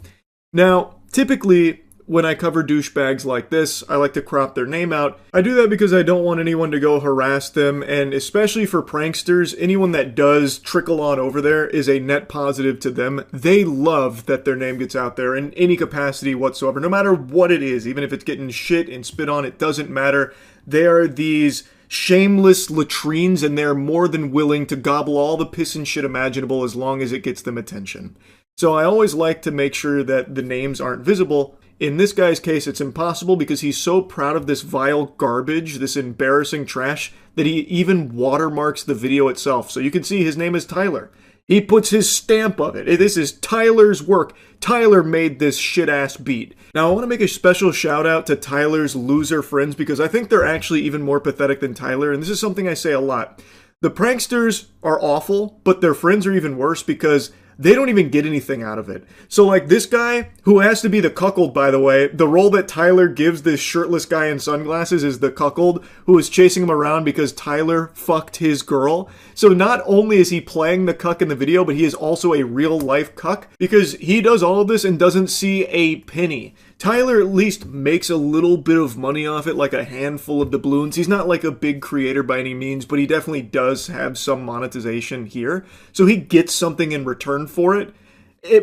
Now, typically, when I cover douchebags like this, I like to crop their name out. I do that because I don't want anyone to go harass them, and especially for pranksters, anyone that does trickle on over there is a net positive to them. They love that their name gets out there in any capacity whatsoever, no matter what it is, even if it's getting shit and spit on, it doesn't matter. They are these shameless latrines, and they're more than willing to gobble all the piss and shit imaginable as long as it gets them attention. So I always like to make sure that the names aren't visible. In this guy's case, it's impossible because he's so proud of this vile garbage, this embarrassing trash, that he even watermarks the video itself. So you can see his name is Tyler. He puts his stamp of it. This is Tyler's work. Tyler made this shit-ass beat. Now, I want to make a special shout-out to Tyler's loser friends because I think they're actually even more pathetic than Tyler, and this is something I say a lot. The pranksters are awful, but their friends are even worse because they don't even get anything out of it. So like this guy, who has to be the cuckold, by the way, the role that Tyler gives this shirtless guy in sunglasses is the cuckold who is chasing him around because Tyler fucked his girl. So not only is he playing the cuck in the video, but he is also a real life cuck because he does all of this and doesn't see a penny. Tyler at least makes a little bit of money off it, like a handful of doubloons. He's not like a big creator by any means, but he definitely does have some monetization here. So he gets something in return for it.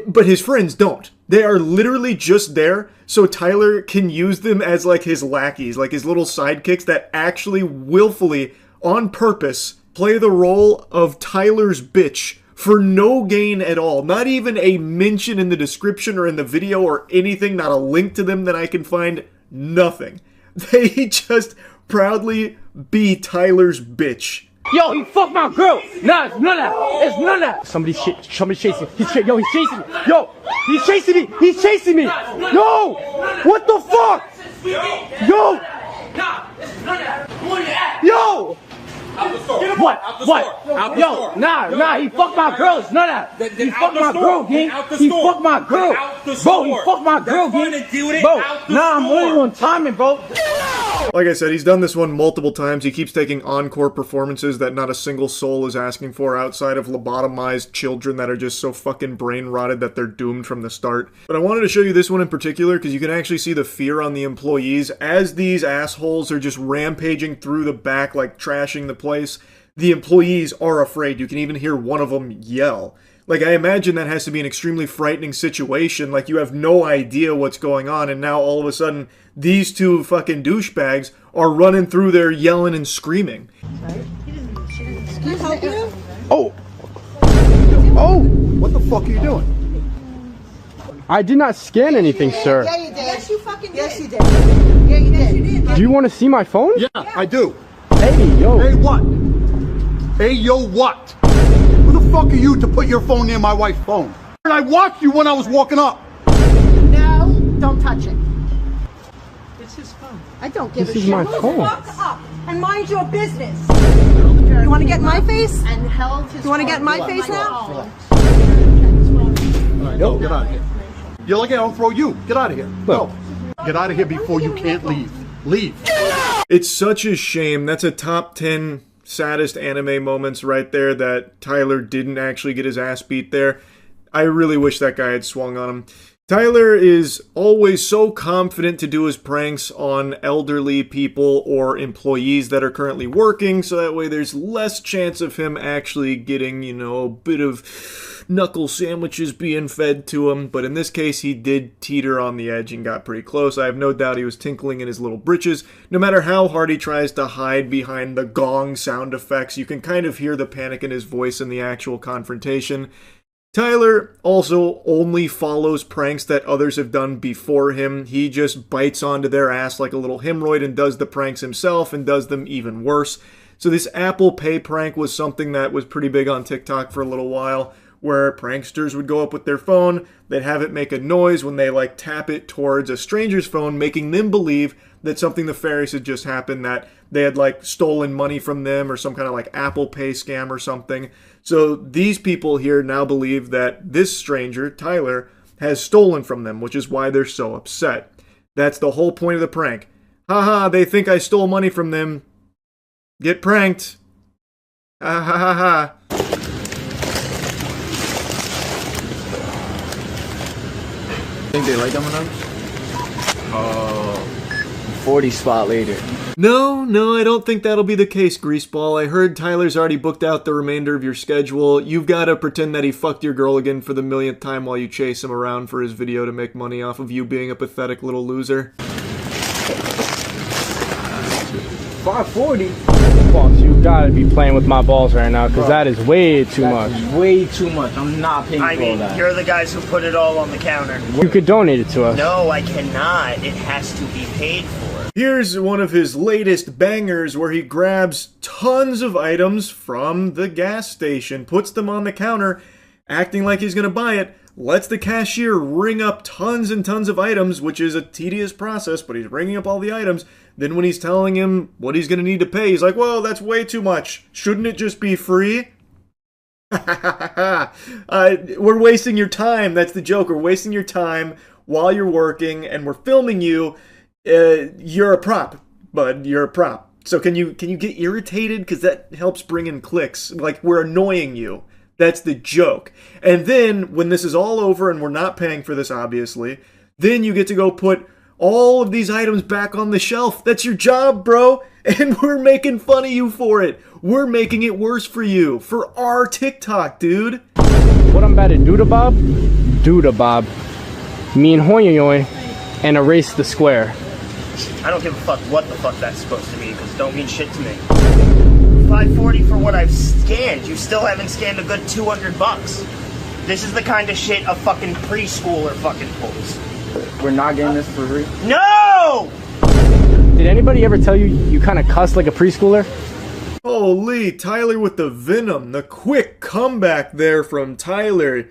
But his friends don't. They are literally just there so Tyler can use them as like his lackeys, like his little sidekicks that actually willfully, on purpose, play the role of Tyler's bitch for no gain at all. Not even a mention in the description or in the video or anything, not a link to them that I can find, nothing. They just proudly be Tyler's bitch. Yo, he fucked my girl. Nah, it's none of that. It's none of that. Somebody's chasing. He's chasing me. Yo, he's chasing me. He's chasing me. Yo, what the fuck? Yo. Yo. What? Yo, nah, he fucked my girl. It's none of that. He fucked my girl, gang. He fucked my girl. Bro, he fucked my girl, gang. Bro, nah, I'm really on timing, bro. Like I said, he's done this one multiple times. He keeps taking encore performances that not a single soul is asking for outside of lobotomized children that are just so fucking brain rotted that they're doomed from the start. But I wanted to show you this one in particular because you can actually see the fear on the employees as these assholes are just rampaging through the back like trashing the place. The employees are afraid. You can even hear one of them yell. Like, I imagine that has to be an extremely frightening situation. Like, you have no idea what's going on, and now all of a sudden, these two fucking douchebags are running through there yelling and screaming. Can you help you? Oh. What the fuck are you doing? I did not scan anything, sir. Yeah, you did. Yes, you fucking did. Yes, you did. Yeah, you did. You did. Do you want to see my phone? Yeah, I do. Hey, yo. Hey, what? Hey, yo, what? Who the fuck are you to put your phone near my wife's phone? And I watched you when I was walking up. No, don't touch it. It's his phone. I don't give a shit. This is my phone. Fuck up and mind your business. You want to get in my face? And held his. You want to get in my face now? Yo, get out of here. You're lucky I don't throw you. Get out of here. Go. Get out of here before you can't leave. Leave. It's such a shame. That's a top 10 saddest anime moments right there that Tyler didn't actually get his ass beat there. I really wish that guy had swung on him. Tyler is always so confident to do his pranks on elderly people or employees that are currently working, so that way there's less chance of him actually getting, a bit of knuckle sandwiches being fed to him. But in this case, he did teeter on the edge and got pretty close. I have no doubt he was tinkling in his little britches. No matter how hard he tries to hide behind the gong sound effects, you can kind of hear the panic in his voice in the actual confrontation. Tyler also only follows pranks that others have done before him. He just bites onto their ass like a little hemorrhoid and does the pranks himself and does them even worse. So this Apple Pay prank was something that was pretty big on TikTok for a little while, where pranksters would go up with their phone, they'd have it make a noise when they like tap it towards a stranger's phone, making them believe that something nefarious had just happened, that they had like stolen money from them or some kind of like Apple Pay scam or something. So these people here now believe that this stranger, Tyler, has stolen from them, which is why they're so upset. That's the whole point of the prank. Haha, they think I stole money from them. Get pranked. Ha ha ha ha. Think they like M&M's? 40 spot later. No, I don't think that'll be the case, Greaseball. I heard Tyler's already booked out the remainder of your schedule. You've got to pretend that he fucked your girl again for the millionth time while you chase him around for his video to make money off of you being a pathetic little loser. 540? Boss, you gotta be playing with my balls right now, because that is way too much. Way too much. I'm not paying for all that. You're the guys who put it all on the counter. You could donate it to us. No, I cannot. It has to be paid for. Here's one of his latest bangers where he grabs tons of items from the gas station, puts them on the counter, acting like he's gonna buy it, lets the cashier ring up tons and tons of items, which is a tedious process, but he's ringing up all the items. Then when he's telling him what he's going to need to pay, he's like, well, that's way too much. Shouldn't it just be free? We're wasting your time. That's the joke. We're wasting your time while you're working, and we're filming you. You're a prop, bud. You're a prop. So can you get irritated? Because that helps bring in clicks. Like, we're annoying you. That's the joke. And then, when this is all over and we're not paying for this, obviously, then you get to go put all of these items back on the shelf. That's your job, bro. And we're making fun of you for it. We're making it worse for you. For our TikTok, dude. What I'm about to do to Bob? Do to Bob. Me and Hoyoyoy and erase the square. I don't give a fuck what the fuck that's supposed to mean, because it don't mean shit to me. 540 for what I've scanned. You still haven't scanned a good 200 bucks. This is the kind of shit a fucking preschooler fucking pulls. We're not getting this for free? No! Did anybody ever tell you kind of cuss like a preschooler? Holy, Tyler with the venom. The quick comeback there from Tyler.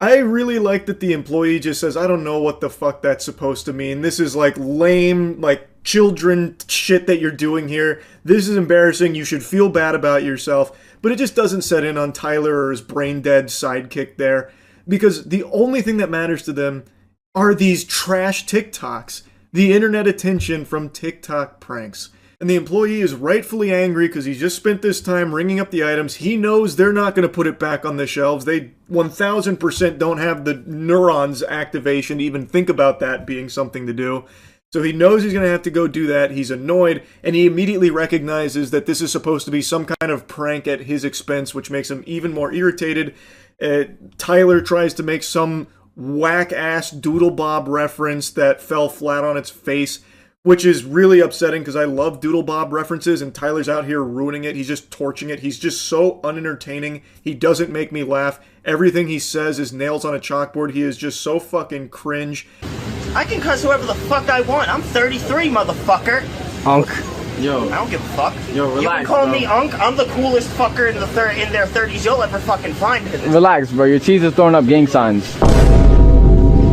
I really like that the employee just says, I don't know what the fuck that's supposed to mean. This is like lame, like children shit that you're doing here. This is embarrassing. You should feel bad about yourself. But it just doesn't set in on Tyler or his brain dead sidekick there. Because the only thing that matters to them are these trash TikToks. The internet attention from TikTok pranks. And the employee is rightfully angry because he just spent this time ringing up the items. He knows they're not going to put it back on the shelves. They 1000% don't have the neurons activation to even think about that being something to do. So he knows he's going to have to go do that. He's annoyed, and he immediately recognizes that this is supposed to be some kind of prank at his expense, which makes him even more irritated. Tyler tries to make some whack-ass Doodle Bob reference that fell flat on its face, which is really upsetting because I love Doodle Bob references, and Tyler's out here ruining it. He's just torching it. He's just so unentertaining. He doesn't make me laugh. Everything he says is nails on a chalkboard. He is just so fucking cringe. I can cuss whoever the fuck I want. I'm 33, motherfucker. Unk. Yo. I don't give a fuck. Yo, relax, you can call bro. me Unk. I'm the coolest fucker in their 30s you'll ever fucking find. Relax, bro. Your cheese is throwing up gang signs.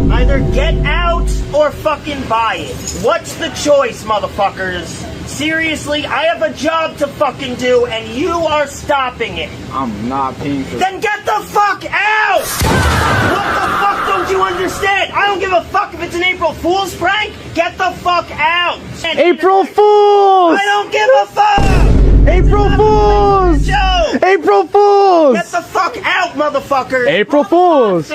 Either get out or fucking buy it. What's the choice, motherfuckers? Seriously, I have a job to fucking do, and you are stopping it. I'm not paying for it. Then get the fuck out! What the fuck don't you understand? I don't give a fuck if it's an April Fool's prank. Get the fuck out! April Fools! I don't give a fuck! April Fools! Joe! April Fools! Get the fuck out, motherfucker! April Fools!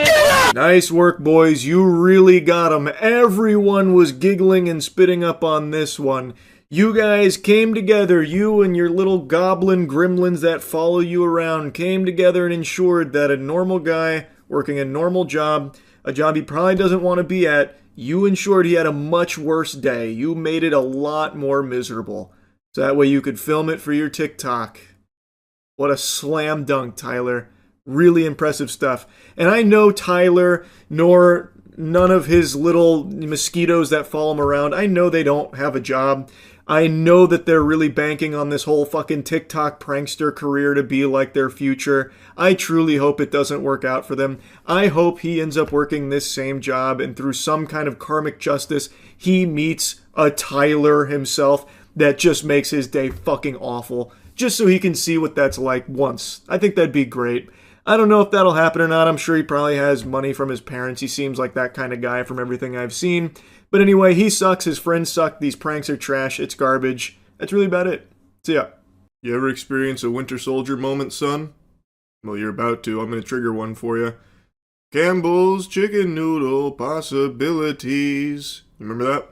Nice work, boys. You really got 'em. Everyone was giggling and spitting up on this one. You guys came together, you and your little goblin gremlins that follow you around, came together and ensured that a normal guy working a normal job, a job he probably doesn't want to be at, you ensured he had a much worse day. You made it a lot more miserable. So that way you could film it for your TikTok. What a slam dunk, Tyler. Really impressive stuff. And I know Tyler, nor none of his little mosquitoes that follow him around, I know they don't have a job. I know that they're really banking on this whole fucking TikTok prankster career to be like their future. I truly hope it doesn't work out for them. I hope he ends up working this same job and through some kind of karmic justice, he meets a Tyler himself that just makes his day fucking awful. Just so he can see what that's like once. I think that'd be great. I don't know if that'll happen or not. I'm sure he probably has money from his parents. He seems like that kind of guy from everything I've seen. But anyway, he sucks. His friends suck. These pranks are trash. It's garbage. That's really about it. See ya. You ever experience a Winter Soldier moment, son? Well, you're about to. I'm going to trigger one for you. Campbell's Chicken Noodle Possibilities. You remember that?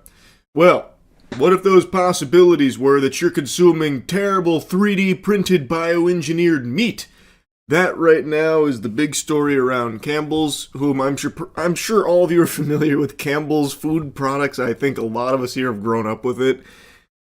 Well, what if those possibilities were that you're consuming terrible 3D printed bioengineered meat? That right now is the big story around Campbell's, whom I'm sure all of you are familiar with Campbell's food products. I think a lot of us here have grown up with it.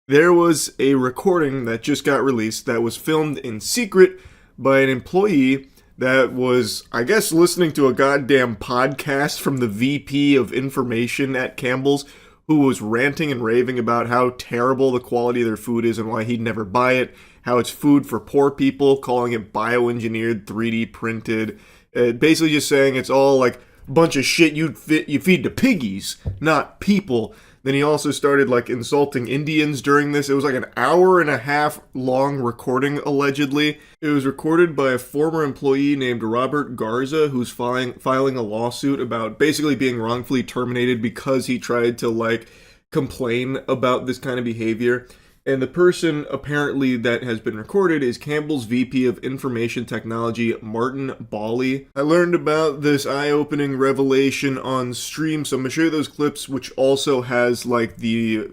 There was a recording that just got released that was filmed in secret by an employee that was, I guess, listening to a goddamn podcast from the VP of Information at Campbell's, who was ranting and raving about how terrible the quality of their food is and why he'd never buy it, how it's food for poor people, calling it bioengineered, 3D printed, basically just saying it's all like a bunch of shit you feed to piggies, not people. Then he also started like insulting Indians during this. It was like an hour and a half long recording, allegedly. It was recorded by a former employee named Robert Garza, who's filing a lawsuit about basically being wrongfully terminated because he tried to like complain about this kind of behavior. And the person apparently that has been recorded is Campbell's VP of Information Technology, Martin Bawley. I learned about this eye-opening revelation on stream, so I'm going to show you those clips, which also has like the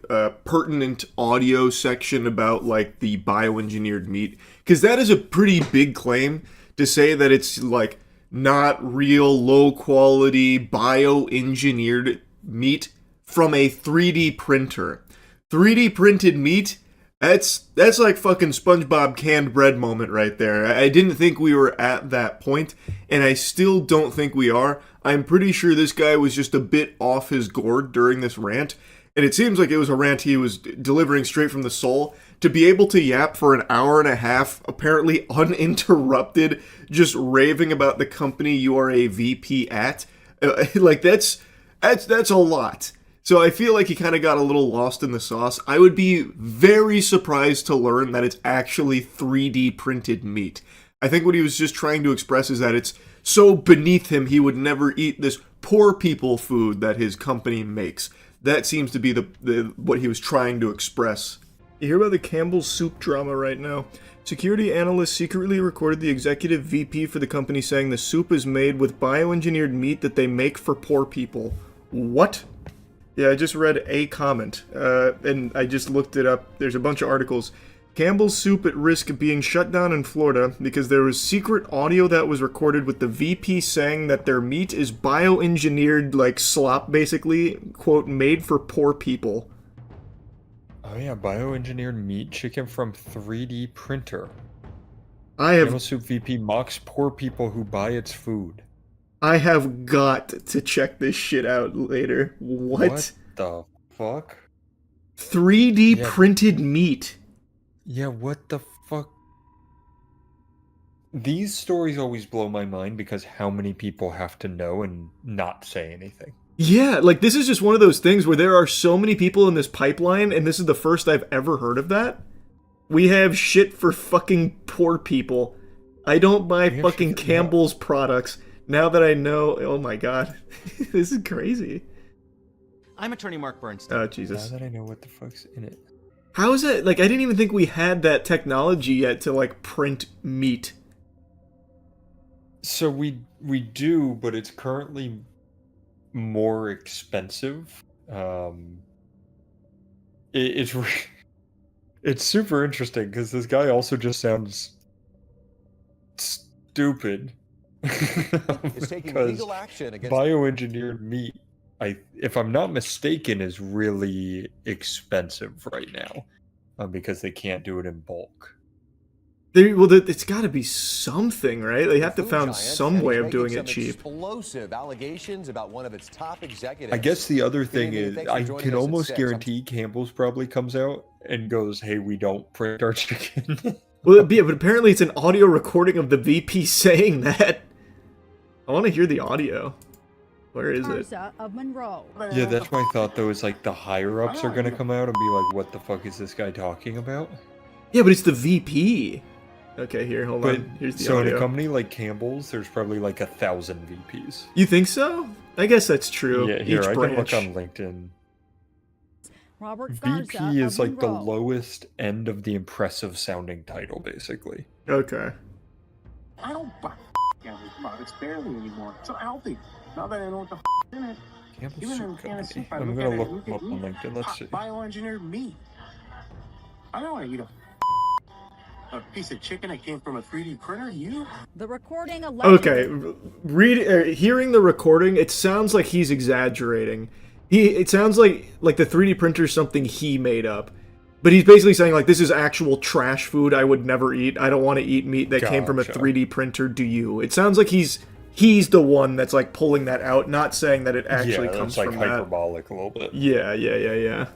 pertinent audio section about like the bioengineered meat. Because that is a pretty big claim to say that it's like not real, low-quality, bioengineered meat from a 3D printer. 3D printed meat? That's like fucking SpongeBob canned bread moment right there. I didn't think we were at that point, and I still don't think we are. I'm pretty sure this guy was just a bit off his gourd during this rant, and it seems like it was a rant he was delivering straight from the soul. To be able to yap for an hour and a half, apparently uninterrupted, just raving about the company you are a VP at, like that's a lot. So I feel like he kind of got a little lost in the sauce. I would be very surprised to learn that it's actually 3D printed meat. I think what he was just trying to express is that it's so beneath him he would never eat this poor people food that his company makes. That seems to be the what he was trying to express. You hear about the Campbell's soup drama right now. Security analysts secretly recorded the executive VP for the company saying the soup is made with bioengineered meat that they make for poor people. What? Yeah, I just read a comment, and I just looked it up. There's a bunch of articles. Campbell's Soup at risk of being shut down in Florida because there was secret audio that was recorded with the VP saying that their meat is bioengineered, like slop, basically, quote, made for poor people. Oh yeah, bioengineered meat chicken from 3D printer. Campbell's Soup VP mocks poor people who buy its food. I have got to check this shit out later. What the fuck? 3D printed meat. Yeah, what the fuck? These stories always blow my mind because how many people have to know and not say anything. Yeah, like this is just one of those things where there are so many people in this pipeline, and this is the first I've ever heard of that. We have shit for fucking poor people. I don't buy fucking Campbell's products. Now that I know, oh my god, this is crazy. I'm attorney Mark Bernstein. Oh, Jesus. Now that I know what the fuck's in it. How is it? Like, I didn't even think we had that technology yet to, like, print meat. So we do, but it's currently more expensive. It's super interesting because this guy also just sounds stupid. Is taking legal action against bioengineered meat, if I'm not mistaken, is really expensive right now because they can't do it in bulk. It's got to be something, right? They have to found some way of doing it cheap. Explosive allegations about one of its top executives. I guess the other thing is, I can almost guarantee Campbell's probably comes out and goes, "Hey, we don't print our chicken." Well, but apparently it's an audio recording of the VP saying that. I want to hear the audio. Where is it? Of Monroe. Yeah, that's my thought though, is like the higher ups are gonna come out and be like, what the fuck is this guy talking about? Yeah, but it's the VP. Okay, here, hold on. Here's the so audio. in a company like Campbell's, there's probably like 1,000 VPs. You think so? I guess that's true. Yeah, here, Each I branch. can look on LinkedIn. Robert VP is like the lowest end of the impressive sounding title, basically. Okay. I don't buy Campbell's products barely anymore. So healthy. Now that I know what the in it. Campbell's Even Soup in a can of Company. soup, I I'm look gonna at it, look look up at on meat. LinkedIn. Let's see. Bioengineered meat. I don't want to eat a piece of chicken that came from a 3D printer. You? The recording. Okay, hearing the recording, it sounds like he's exaggerating. It sounds like the 3D printer is something he made up. But he's basically saying, like, this is actual trash food I would never eat. I don't want to eat meat that came from a 3D printer, do you? It sounds like he's the one that's, like, pulling that out, not saying that it actually comes from that. Yeah, it's, like, hyperbolic a little bit. Yeah.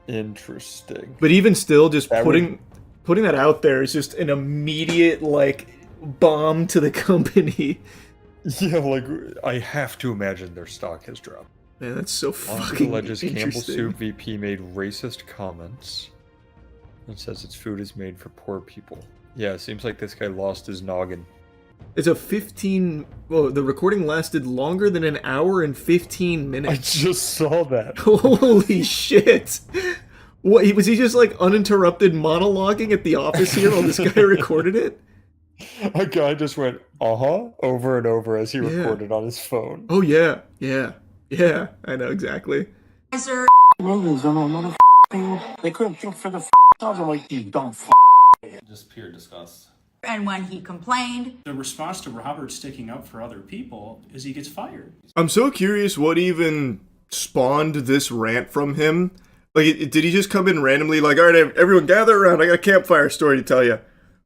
Interesting. But even still, just putting that out there is just an immediate, like, bomb to the company. Yeah, like, I have to imagine their stock has dropped. Man, that's so fucking alleges Campbell interesting. Soup VP made racist comments. It says its food is made for poor people. Yeah, it seems like this guy lost his noggin. It's a 15... Well, the recording lasted longer than an hour and 15 minutes. I just saw that. Holy shit! What, was he just, like, uninterrupted monologuing at the office here while this guy recorded it? A guy just went, over and over as he recorded on his phone. Oh, yeah, I know exactly. Sir, they couldn't think for the sounds like you dumb Just pure disgust. And when he complained, the response to Robert sticking up for other people is he gets fired. I'm so curious what even spawned this rant from him. Like, did he just come in randomly like, all right, everyone gather around, I got a campfire story to tell you.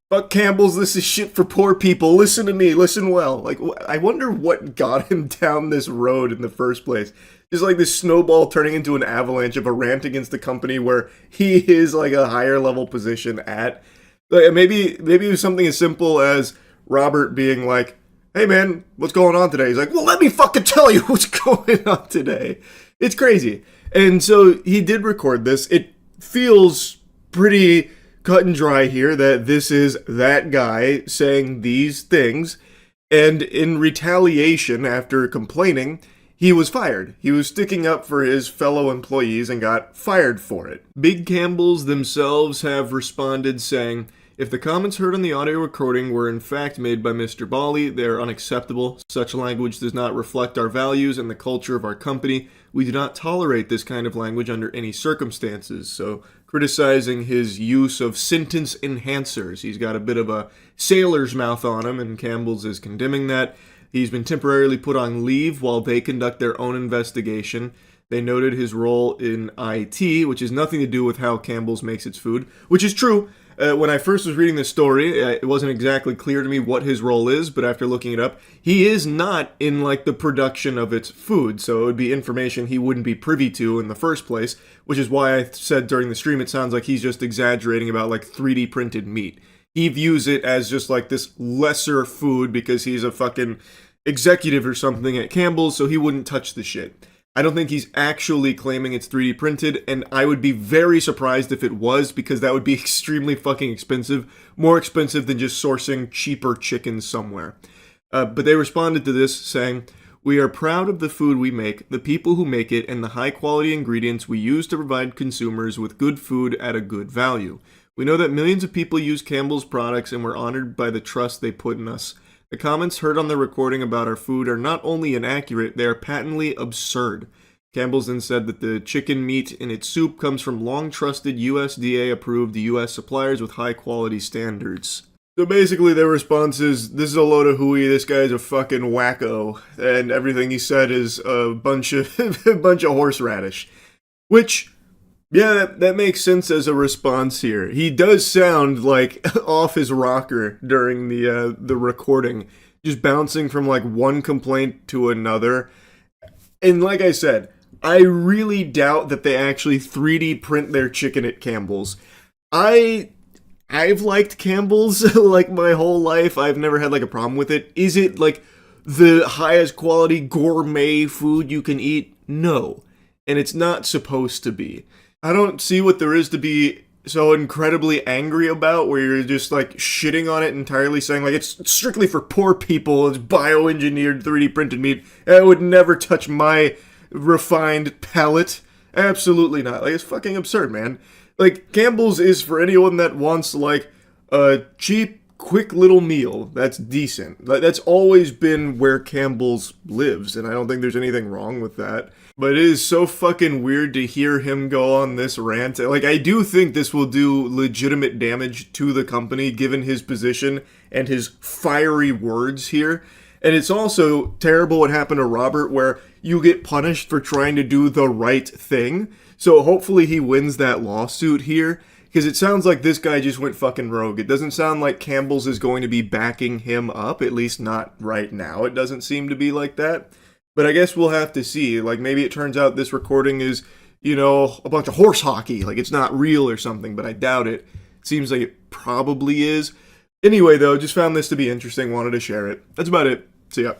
Fuck Campbell's, this is shit for poor people, listen to me, listen well. Like, I wonder what got him down this road in the first place. Just like this snowball turning into an avalanche of a rant against the company where he is like a higher level position at. Like, maybe it was something as simple as Robert being like, hey man, what's going on today? He's like, well, let me fucking tell you what's going on today. It's crazy. And so he did record this. It feels pretty cut and dry here that this is that guy saying these things, and in retaliation, after complaining, he was fired. He was sticking up for his fellow employees and got fired for it. Big Campbell's themselves have responded saying, if the comments heard on the audio recording were in fact made by Mr. Bali, they are unacceptable. Such language does not reflect our values and the culture of our company. We do not tolerate this kind of language under any circumstances. So, criticizing his use of sentence enhancers. He's got a bit of a sailor's mouth on him, and Campbell's is condemning that. He's been temporarily put on leave while they conduct their own investigation. They noted his role in IT, which has nothing to do with how Campbell's makes its food, which is true. When I first was reading this story, it wasn't exactly clear to me what his role is, but after looking it up, he is not in, like, the production of its food, so it would be information he wouldn't be privy to in the first place, which is why I said during the stream it sounds like he's just exaggerating about, like, 3D printed meat. He views it as just, like, this lesser food because he's a fucking executive or something at Campbell's, so he wouldn't touch the shit. I don't think he's actually claiming it's 3D printed, and I would be very surprised if it was, because that would be extremely fucking expensive. More expensive than just sourcing cheaper chicken somewhere. But they responded to this saying, we are proud of the food we make, the people who make it, and the high quality ingredients we use to provide consumers with good food at a good value. We know that millions of people use Campbell's products, and we're honored by the trust they put in us. The comments heard on the recording about our food are not only inaccurate, they are patently absurd. Campbell's then said that the chicken meat in its soup comes from long-trusted USDA-approved U.S. suppliers with high-quality standards. So basically their response is, this is a load of hooey, this guy's a fucking wacko, and everything he said is a bunch of horseradish. Which, Yeah, that makes sense as a response here. He does sound like off his rocker during the recording, just bouncing from like one complaint to another. And like I said, I really doubt that they actually 3D print their chicken at Campbell's. I've liked Campbell's like my whole life. I've never had like a problem with it. Is it like the highest quality gourmet food you can eat? No. And it's not supposed to be. I don't see what there is to be so incredibly angry about, where you're just like shitting on it entirely, saying like it's strictly for poor people, it's bioengineered 3D printed meat, it would never touch my refined palate. Absolutely not. Like, it's fucking absurd, man. Like, Campbell's is for anyone that wants like a cheap, quick little meal that's decent. Like, that's always been where Campbell's lives, and I don't think there's anything wrong with that. But it is so fucking weird to hear him go on this rant. Like, I do think this will do legitimate damage to the company, given his position and his fiery words here. And it's also terrible what happened to Robert, where you get punished for trying to do the right thing. So hopefully he wins that lawsuit here, because it sounds like this guy just went fucking rogue. It doesn't sound like Campbell's is going to be backing him up, at least not right now. It doesn't seem to be like that. But I guess we'll have to see. Like, maybe it turns out this recording is, you know, a bunch of horse hockey. Like, it's not real or something, but I doubt it. It seems like it probably is. Anyway, though, just found this to be interesting. Wanted to share it. That's about it. See ya.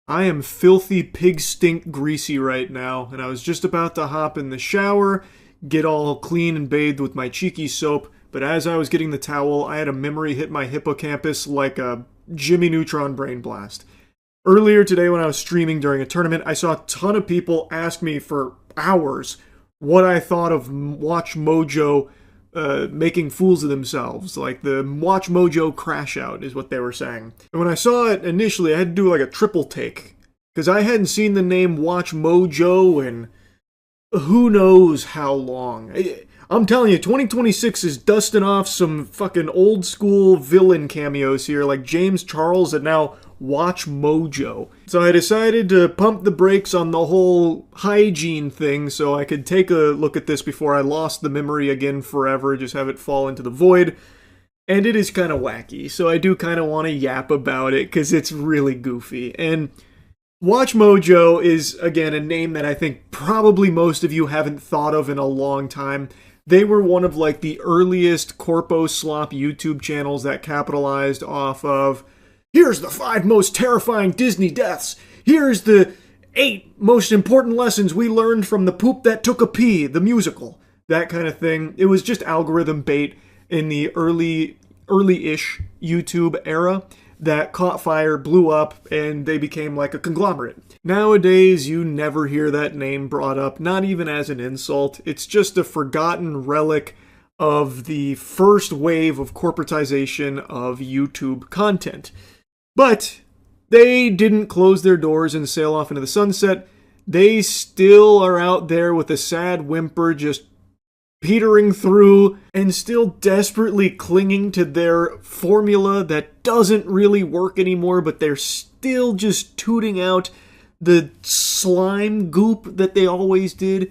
I am filthy pig stink greasy right now, and I was just about to hop in the shower, get all clean and bathed with my cheeky soap, but as I was getting the towel, I had a memory hit my hippocampus like a Jimmy Neutron brain blast. Earlier today when I was streaming during a tournament, I saw a ton of people ask me for hours what I thought of Watch Mojo making fools of themselves. Like, the Watch Mojo crash out is what they were saying. And when I saw it initially, I had to do like a triple take, because I hadn't seen the name Watch Mojo in who knows how long. I'm telling you, 2026 is dusting off some fucking old school villain cameos here, like James Charles and now Watch Mojo. So I decided to pump the brakes on the whole hygiene thing so I could take a look at this before I lost the memory again forever, just have it fall into the void. And it is kind of wacky, so I do kind of want to yap about it because it's really goofy. And Watch Mojo is, again, a name that I think probably most of you haven't thought of in a long time. They were one of like the earliest corpo slop YouTube channels that capitalized off of, here's the 5 most terrifying Disney deaths. Here's the 8 most important lessons we learned from The Poop That Took a Pee, the musical. That kind of thing. It was just algorithm bait in the early-ish YouTube era that caught fire, blew up, and they became like a conglomerate. Nowadays, you never hear that name brought up, not even as an insult. It's just a forgotten relic of the first wave of corporatization of YouTube content. But they didn't close their doors and sail off into the sunset. They still are out there with a sad whimper, just petering through and still desperately clinging to their formula that doesn't really work anymore, but they're still just tooting out the slime goop that they always did.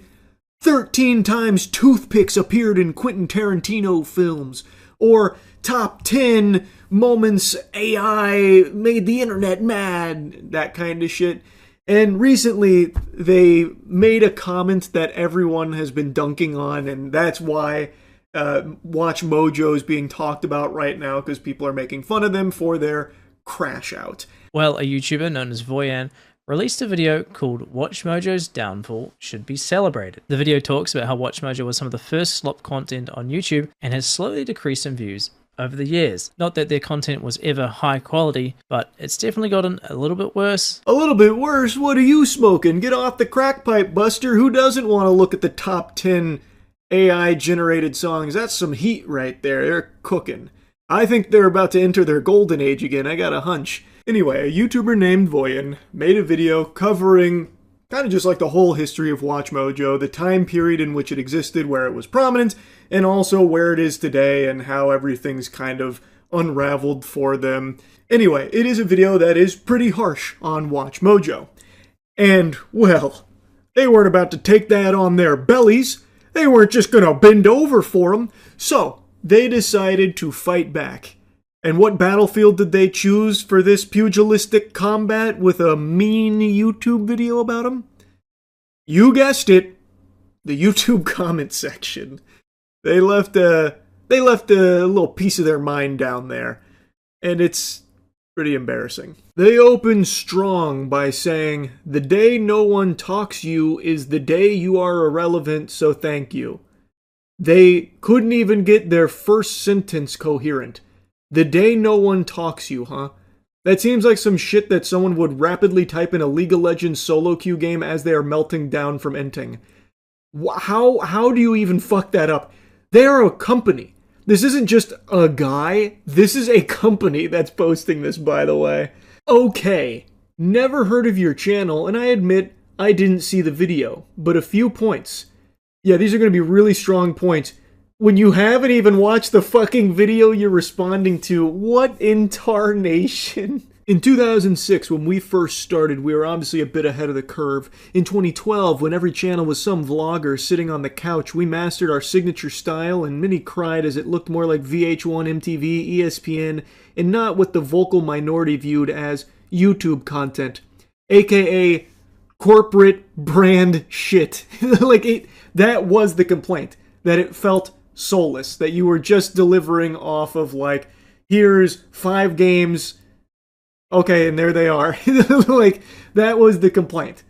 13 times toothpicks appeared in Quentin Tarantino films, or top 10 moments AI made the internet mad, that kind of shit. And recently, they made a comment that everyone has been dunking on, and that's why Watch Mojo is being talked about right now, because people are making fun of them for their crash out. Well, a YouTuber known as Voyan released a video called Watch Mojo's Downfall Should Be Celebrated. The video talks about how Watch Mojo was some of the first slop content on YouTube and has slowly decreased in views over the years. Not that their content was ever high quality, but it's definitely gotten a little bit worse. A little bit worse? What are you smoking? Get off the crack pipe, Buster. Who doesn't want to look at the top 10 AI-generated songs? That's some heat right there. They're cooking. I think they're about to enter their golden age again. I got a hunch. Anyway, a YouTuber named Voyan made a video covering kind of just like the whole history of Watch Mojo, the time period in which it existed, where it was prominent, and also where it is today and how everything's kind of unraveled for them. Anyway, it is a video that is pretty harsh on Watch Mojo. And, well, they weren't about to take that on their bellies. They weren't just gonna bend over for him. So, they decided to fight back. And what battlefield did they choose for this pugilistic combat with a mean YouTube video about him? You guessed it, the YouTube comment section. They left a little piece of their mind down there, and it's pretty embarrassing. They opened strong by saying, "The day no one talks you is the day you are irrelevant, so thank you." They couldn't even get their first sentence coherent. The day no one talks you, huh? That seems like some shit that someone would rapidly type in a League of Legends solo queue game as they are melting down from inting. How do you even fuck that up? They are a company. This isn't just a guy. This is a company that's posting this, by the way. Okay, never heard of your channel, and I admit I didn't see the video, but a few points. Yeah, these are going to be really strong points. When you haven't even watched the fucking video you're responding to, what in tarnation? In 2006, when we first started, we were obviously a bit ahead of the curve. In 2012, when every channel was some vlogger sitting on the couch, we mastered our signature style, and many cried as it looked more like VH1, MTV, ESPN, and not what the vocal minority viewed as YouTube content, aka corporate brand shit. That was the complaint, that it felt soulless, that you were just delivering off of like, here's 5 games, okay, and there they are. That was the complaint.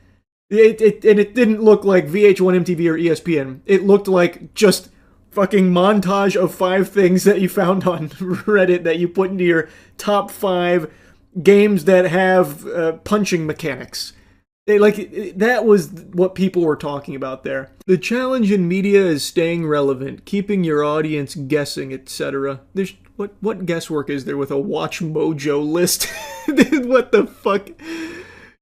It didn't look like VH1, MTV, or ESPN. It looked like just fucking montage of 5 things that you found on Reddit that you put into your top 5 games that have punching mechanics. That was what people were talking about there. The challenge in media is staying relevant, keeping your audience guessing, etc. What guesswork is there with a Watch Mojo list? What the fuck?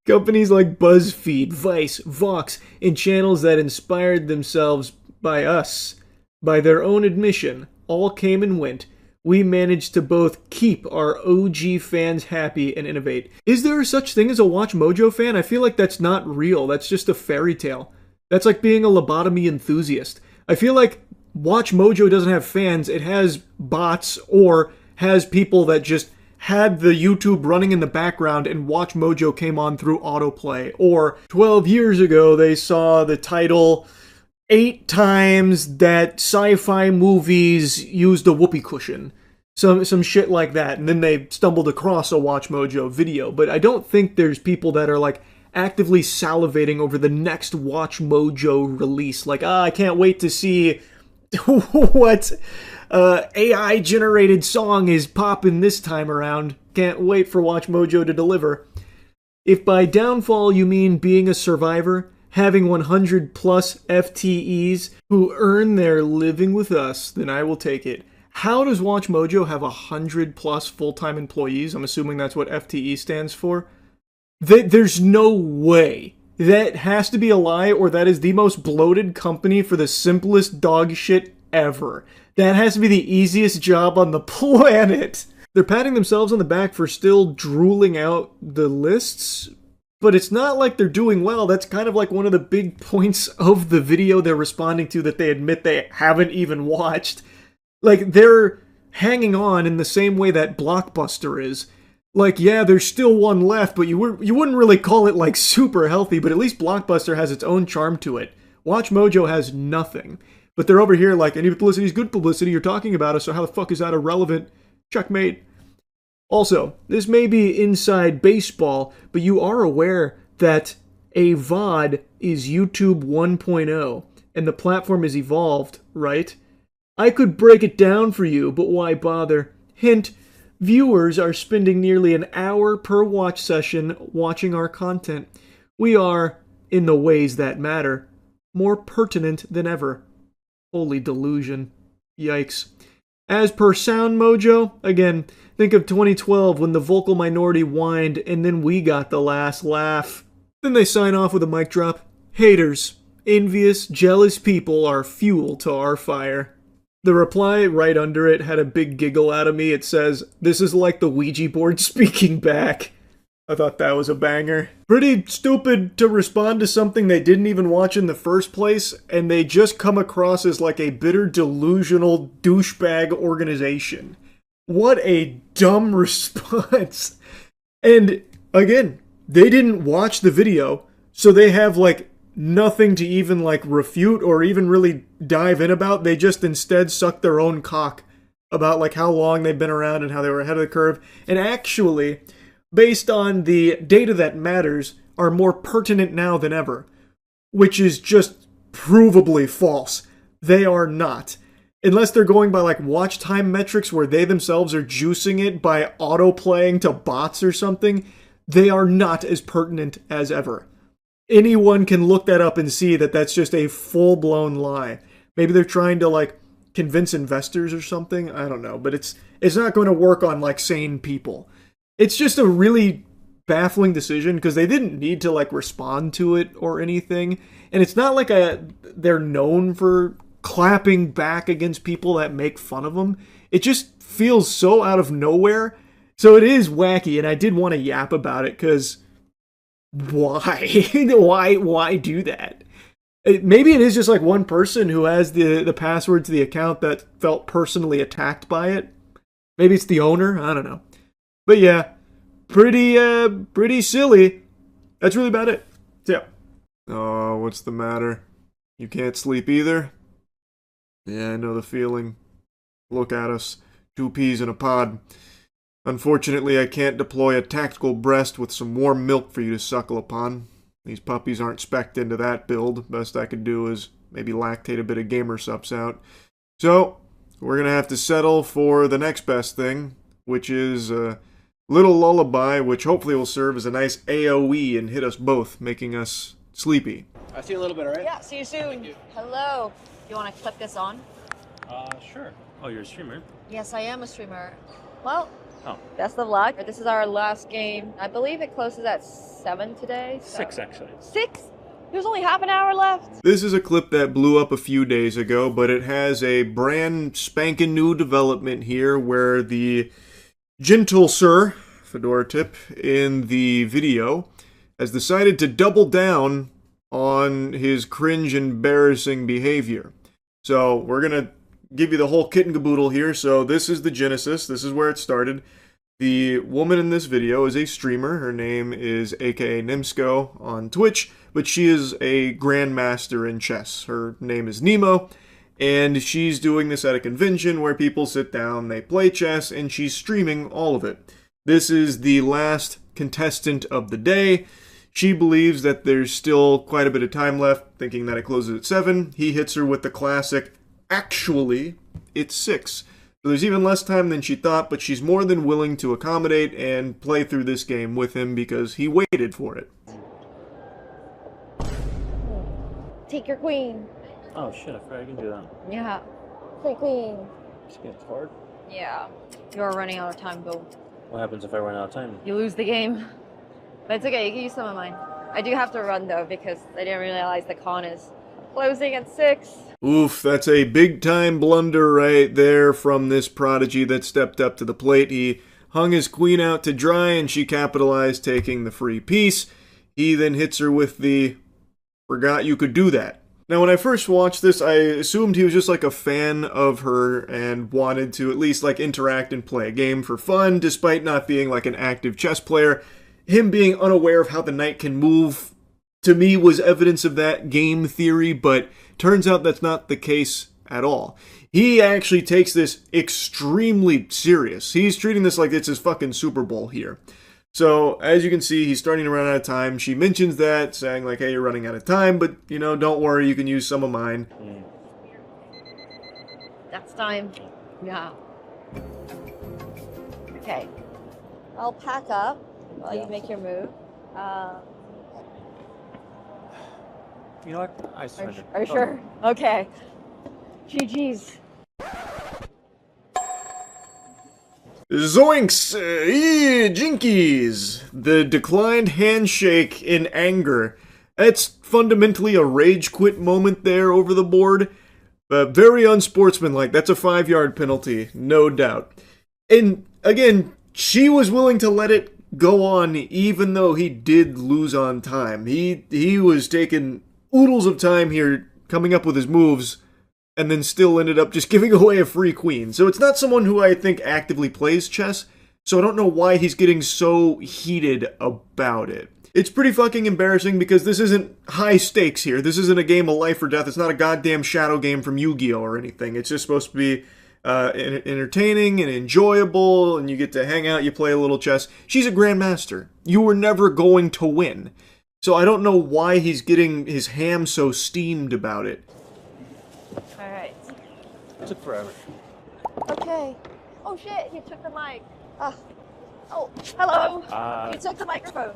Companies like BuzzFeed, Vice, Vox, and channels that inspired themselves by us, by their own admission, all came and went. We managed to both keep our OG fans happy and innovate. Is there such thing as a Watch Mojo fan? I feel like that's not real. That's just a fairy tale. That's like being a lobotomy enthusiast. I feel like Watch Mojo doesn't have fans. It has bots or has people that just had the YouTube running in the background and Watch Mojo came on through autoplay. Or 12 years ago, they saw the title 8 times that sci-fi movies used a whoopee cushion. Some shit like that. And then they stumbled across a Watch Mojo video. But I don't think there's people that are like actively salivating over the next Watch Mojo release. Like, I can't wait to see what AI-generated song is popping this time around. Can't wait for Watch Mojo to deliver. If by downfall you mean being a survivor, having 100 plus FTEs who earn their living with us, then I will take it. How does Watch Mojo have 100 plus full-time employees? I'm assuming that's what FTE stands for. There's no way. That has to be a lie, or that is the most bloated company for the simplest dog shit ever. That has to be the easiest job on the planet. They're patting themselves on the back for still drooling out the lists, but it's not like they're doing well. That's kind of like one of the big points of the video they're responding to that they admit they haven't even watched. Like, they're hanging on in the same way that Blockbuster is. Like, yeah, there's still one left, but you wouldn't really call it, like, super healthy, but at least Blockbuster has its own charm to it. Watch Mojo has nothing. But they're over here like, any publicity is good publicity, you're talking about us, so how the fuck is that irrelevant? Checkmate. Also, this may be inside baseball, but you are aware that a VOD is YouTube 1.0, and the platform has evolved, right? I could break it down for you, but why bother? Hint, viewers are spending nearly an hour per watch session watching our content. We are, in the ways that matter, more pertinent than ever. Holy delusion. Yikes. As per Sound Mojo, again, think of 2012 when the vocal minority whined and then we got the last laugh. Then they sign off with a mic drop. Haters, envious, jealous people are fuel to our fire. The reply right under it had a big giggle out of me. It says, this is like the Ouija board speaking back. I thought that was a banger. Pretty stupid to respond to something they didn't even watch in the first place, and they just come across as like a bitter, delusional douchebag organization. What a dumb response. And again, they didn't watch the video, so they have like nothing to even like refute or even really dive in about. They just instead suck their own cock about like how long they've been around and how they were ahead of the curve. And actually, based on the data that matters, are more pertinent now than ever, which is just provably false. They are not. Unless they're going by like watch time metrics where they themselves are juicing it by auto-playing to bots or something, they are not as pertinent as ever. Anyone can look that up and see that that's just a full-blown lie. Maybe they're trying to like convince investors or something, I don't know, but it's not going to work on like sane people. It's just a really baffling decision because they didn't need to like respond to it or anything. And it's not like they're known for clapping back against people that make fun of them. It just feels so out of nowhere. So it is wacky, and I did want to yap about it because why? why do that? Maybe it is just like one person who has the password to the account that felt personally attacked by it. Maybe it's the owner. I don't know. But yeah, pretty silly. That's really about it. So yeah. Oh, what's the matter? You can't sleep either? Yeah, I know the feeling. Look at us. 2 peas in a pod. Unfortunately, I can't deploy a tactical breast with some warm milk for you to suckle upon. These puppies aren't spec'd into that build. Best I could do is maybe lactate a bit of gamer subs out. So, we're gonna have to settle for the next best thing, which is a little lullaby, which hopefully will serve as a nice AoE and hit us both, making us sleepy. I see you a little bit, all right? Yeah, see you soon. Hello. You want to clip this on? Sure. Oh, you're a streamer? Yes, I am a streamer. Well, Oh. best of luck. This is our last game. I believe it closes at 7 today. So. 6, actually. 6? There's only half an hour left. This is a clip that blew up a few days ago, but it has a brand spanking new development here where the gentle sir, Fedora tip, in the video has decided to double down on his cringe embarrassing behavior. So we're going to give you the whole kit and caboodle here. So this is the genesis. This is where it started. The woman in this video is a streamer. Her name is aka Nimsco on Twitch, but she is a grandmaster in chess. Her name is Nemo, and she's doing this at a convention where people sit down, they play chess, and she's streaming all of it. This is the last contestant of the day. She believes that there's still quite a bit of time left, thinking that it closes at 7. He hits her with the classic, actually, it's 6. So there's even less time than she thought, but she's more than willing to accommodate and play through this game with him because he waited for it. Take your queen. Oh shit, I forgot I can do that. Yeah. Take queen. This game's hard. Yeah. You're running out of time, Bill. What happens if I run out of time? You lose the game. But it's okay, you can use some of mine. I do have to run though because I didn't realize the con is closing at 6. Oof, that's a big-time blunder right there from this prodigy that stepped up to the plate. He hung his queen out to dry, and she capitalized, taking the free piece. He then hits her with the, forgot you could do that. Now, when I first watched this, I assumed he was just like a fan of her and wanted to at least like interact and play a game for fun, despite not being like an active chess player. Him being unaware of how the knight can move, to me, was evidence of that game theory, but turns out that's not the case at all. He actually takes this extremely serious. He's treating this like it's his fucking Super Bowl here. So, as you can see, he's starting to run out of time. She mentions that, saying like, hey, you're running out of time, but, you know, don't worry, you can use some of mine. That's time. Yeah. Okay. I'll pack up while you make your move. You know what? I surrender. Are you sure? Okay. GG's. Zoinks! Jinkies! The declined handshake in anger. That's fundamentally a rage quit moment there over the board. Very unsportsmanlike. That's a 5-yard penalty, no doubt. And again, she was willing to let it go on even though he did lose on time. He was taking oodles of time here coming up with his moves and then still ended up just giving away a free queen. So it's not someone who I think actively plays chess, so I don't know why he's getting so heated about it. It's pretty fucking embarrassing because this isn't high stakes here. This isn't a game of life or death. It's not a goddamn shadow game from Yu-Gi-Oh! Or anything. It's just supposed to be entertaining and enjoyable, and you get to hang out, you play a little chess. She's a grandmaster. You were never going to win. So I don't know why he's getting his ham so steamed about it. Alright. It took forever. Okay. Oh shit, he took the mic. Oh, hello. He took the microphone.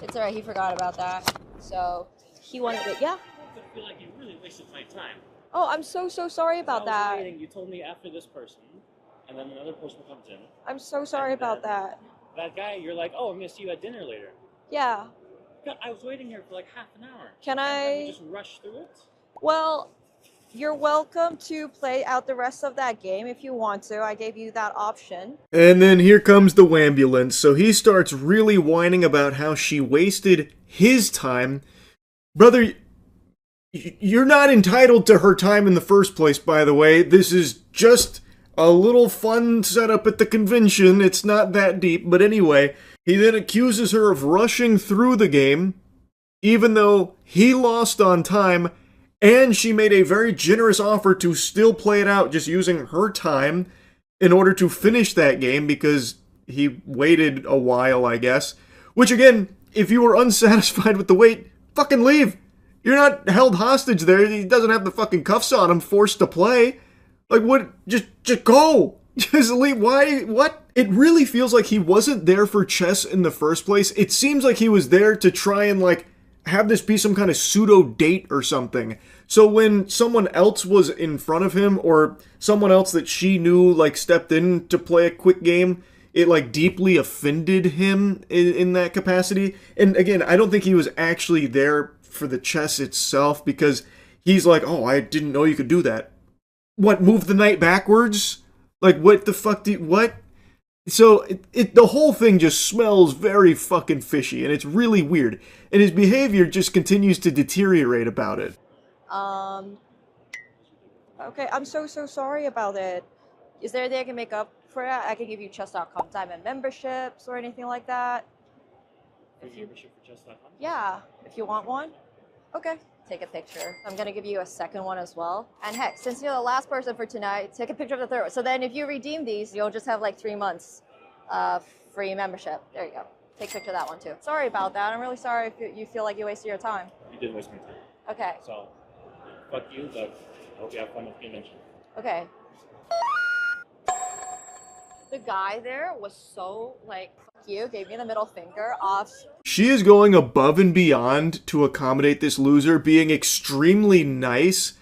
It's alright, he forgot about that. So, he wanted it, yeah? I feel like you really wasted my time. Oh, I'm so sorry about that. Waiting. You told me after this person, and then another person comes in. I'm so sorry about that. That guy, you're like, oh, I'm gonna see you at dinner later. Yeah. God, I was waiting here for like half an hour. Can And I... we just rush through it? Well, you're welcome to play out the rest of that game if you want to. I gave you that option. And then here comes the wambulance. So he starts really whining about how she wasted his time. Brother, you're not entitled to her time in the first place, by the way. This is just a little fun setup at the convention. It's not that deep. But anyway, he then accuses her of rushing through the game, even though he lost on time, and she made a very generous offer to still play it out just using her time in order to finish that game because he waited a while, I guess. Which again, if you were unsatisfied with the wait, fucking leave. You're not held hostage there. He doesn't have the fucking cuffs on him, forced to play. Like, what? Just go. Just leave. Why? What? It really feels like he wasn't there for chess in the first place. It seems like he was there to try and, like, have this be some kind of pseudo date or something. So when someone else was in front of him, or someone else that she knew, like, stepped in to play a quick game, it, like, deeply offended him in that capacity. And again, I don't think he was actually there for the chess itself, because he's like, oh, I didn't know you could do that. What, move the knight backwards? Like, what the fuck what? So, the whole thing just smells very fucking fishy, and it's really weird. And his behavior just continues to deteriorate about it. Okay, I'm so sorry about it. Is there anything I can make up for it? I can give you chess.com diamond memberships or anything like that. Membership for chess.com? Yeah, if you want one. Okay, take a picture. I'm gonna give you a second one as well. And heck, since you're the last person for tonight, take a picture of the third one. So then if you redeem these, you'll just have like 3 months free membership. There you go. Take a picture of that one too. Sorry about that. I'm really sorry if you feel like you wasted your time. You did waste my time. Okay. So, fuck you, but I hope you have fun with the convention. Okay. The guy there was so, like, fuck you, gave me the middle finger off. She is going above and beyond to accommodate this loser, being extremely nice,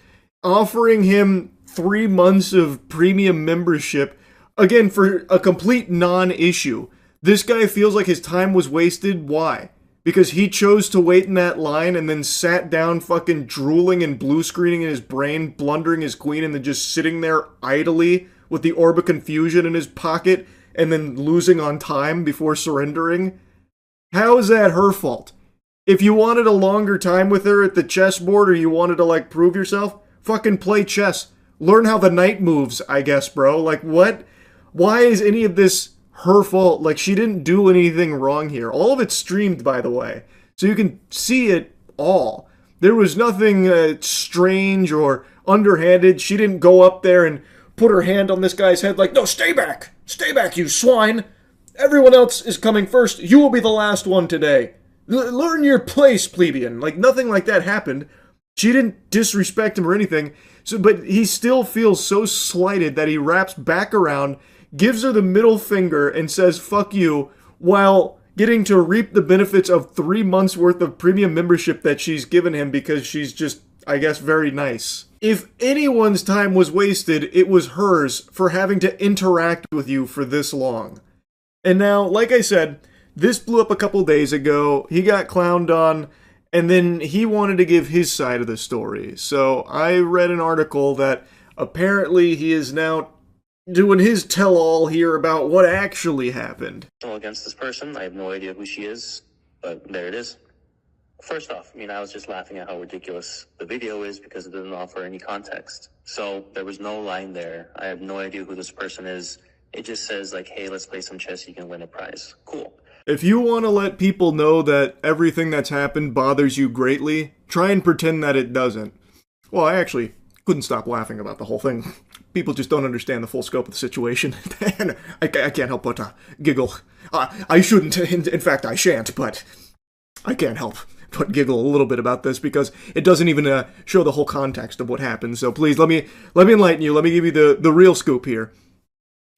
offering him 3 months of premium membership, again, for a complete non-issue. This guy feels like his time was wasted. Why? Because he chose to wait in that line and then sat down fucking drooling and blue screening in his brain, blundering his queen, and then just sitting there idly with the Orb of Confusion in his pocket and then losing on time before surrendering? How is that her fault? If you wanted a longer time with her at the chessboard, or you wanted to, like, prove yourself, fucking play chess. Learn how the knight moves, I guess, bro. Like, what? Why is any of this her fault? Like, she didn't do anything wrong here. All of it's streamed, by the way, so you can see it all. There was nothing strange or underhanded. She didn't go up there and put her hand on this guy's head like, no, stay back, you swine. Everyone else is coming first. You will be the last one today. Learn your place, plebeian. Like, nothing like that happened. She didn't disrespect him or anything. So, but he still feels so slighted that he wraps back around, gives her the middle finger, and says, fuck you, while getting to reap the benefits of 3 months worth of premium membership that she's given him because she's just, I guess, very nice. If anyone's time was wasted, it was hers for having to interact with you for this long. And now, like I said, this blew up a couple days ago. He got clowned on, and then he wanted to give his side of the story. So I read an article that apparently he is now doing his tell-all here about what actually happened. Against this person, I have no idea who she is, but there it is. First off, I mean, I was just laughing at how ridiculous the video is because it doesn't offer any context. So there was no line there. I have no idea who this person is. It just says like, hey, let's play some chess, you can win a prize. Cool. If you want to let people know that everything that's happened bothers you greatly, try and pretend that it doesn't. Well, I actually couldn't stop laughing about the whole thing. People just don't understand the full scope of the situation. And I can't help but giggle. I shouldn't, in fact I shan't, but I can't help but giggle a little bit about this because it doesn't even show the whole context of what happened. So please, let me enlighten you. Let me give you the real scoop here.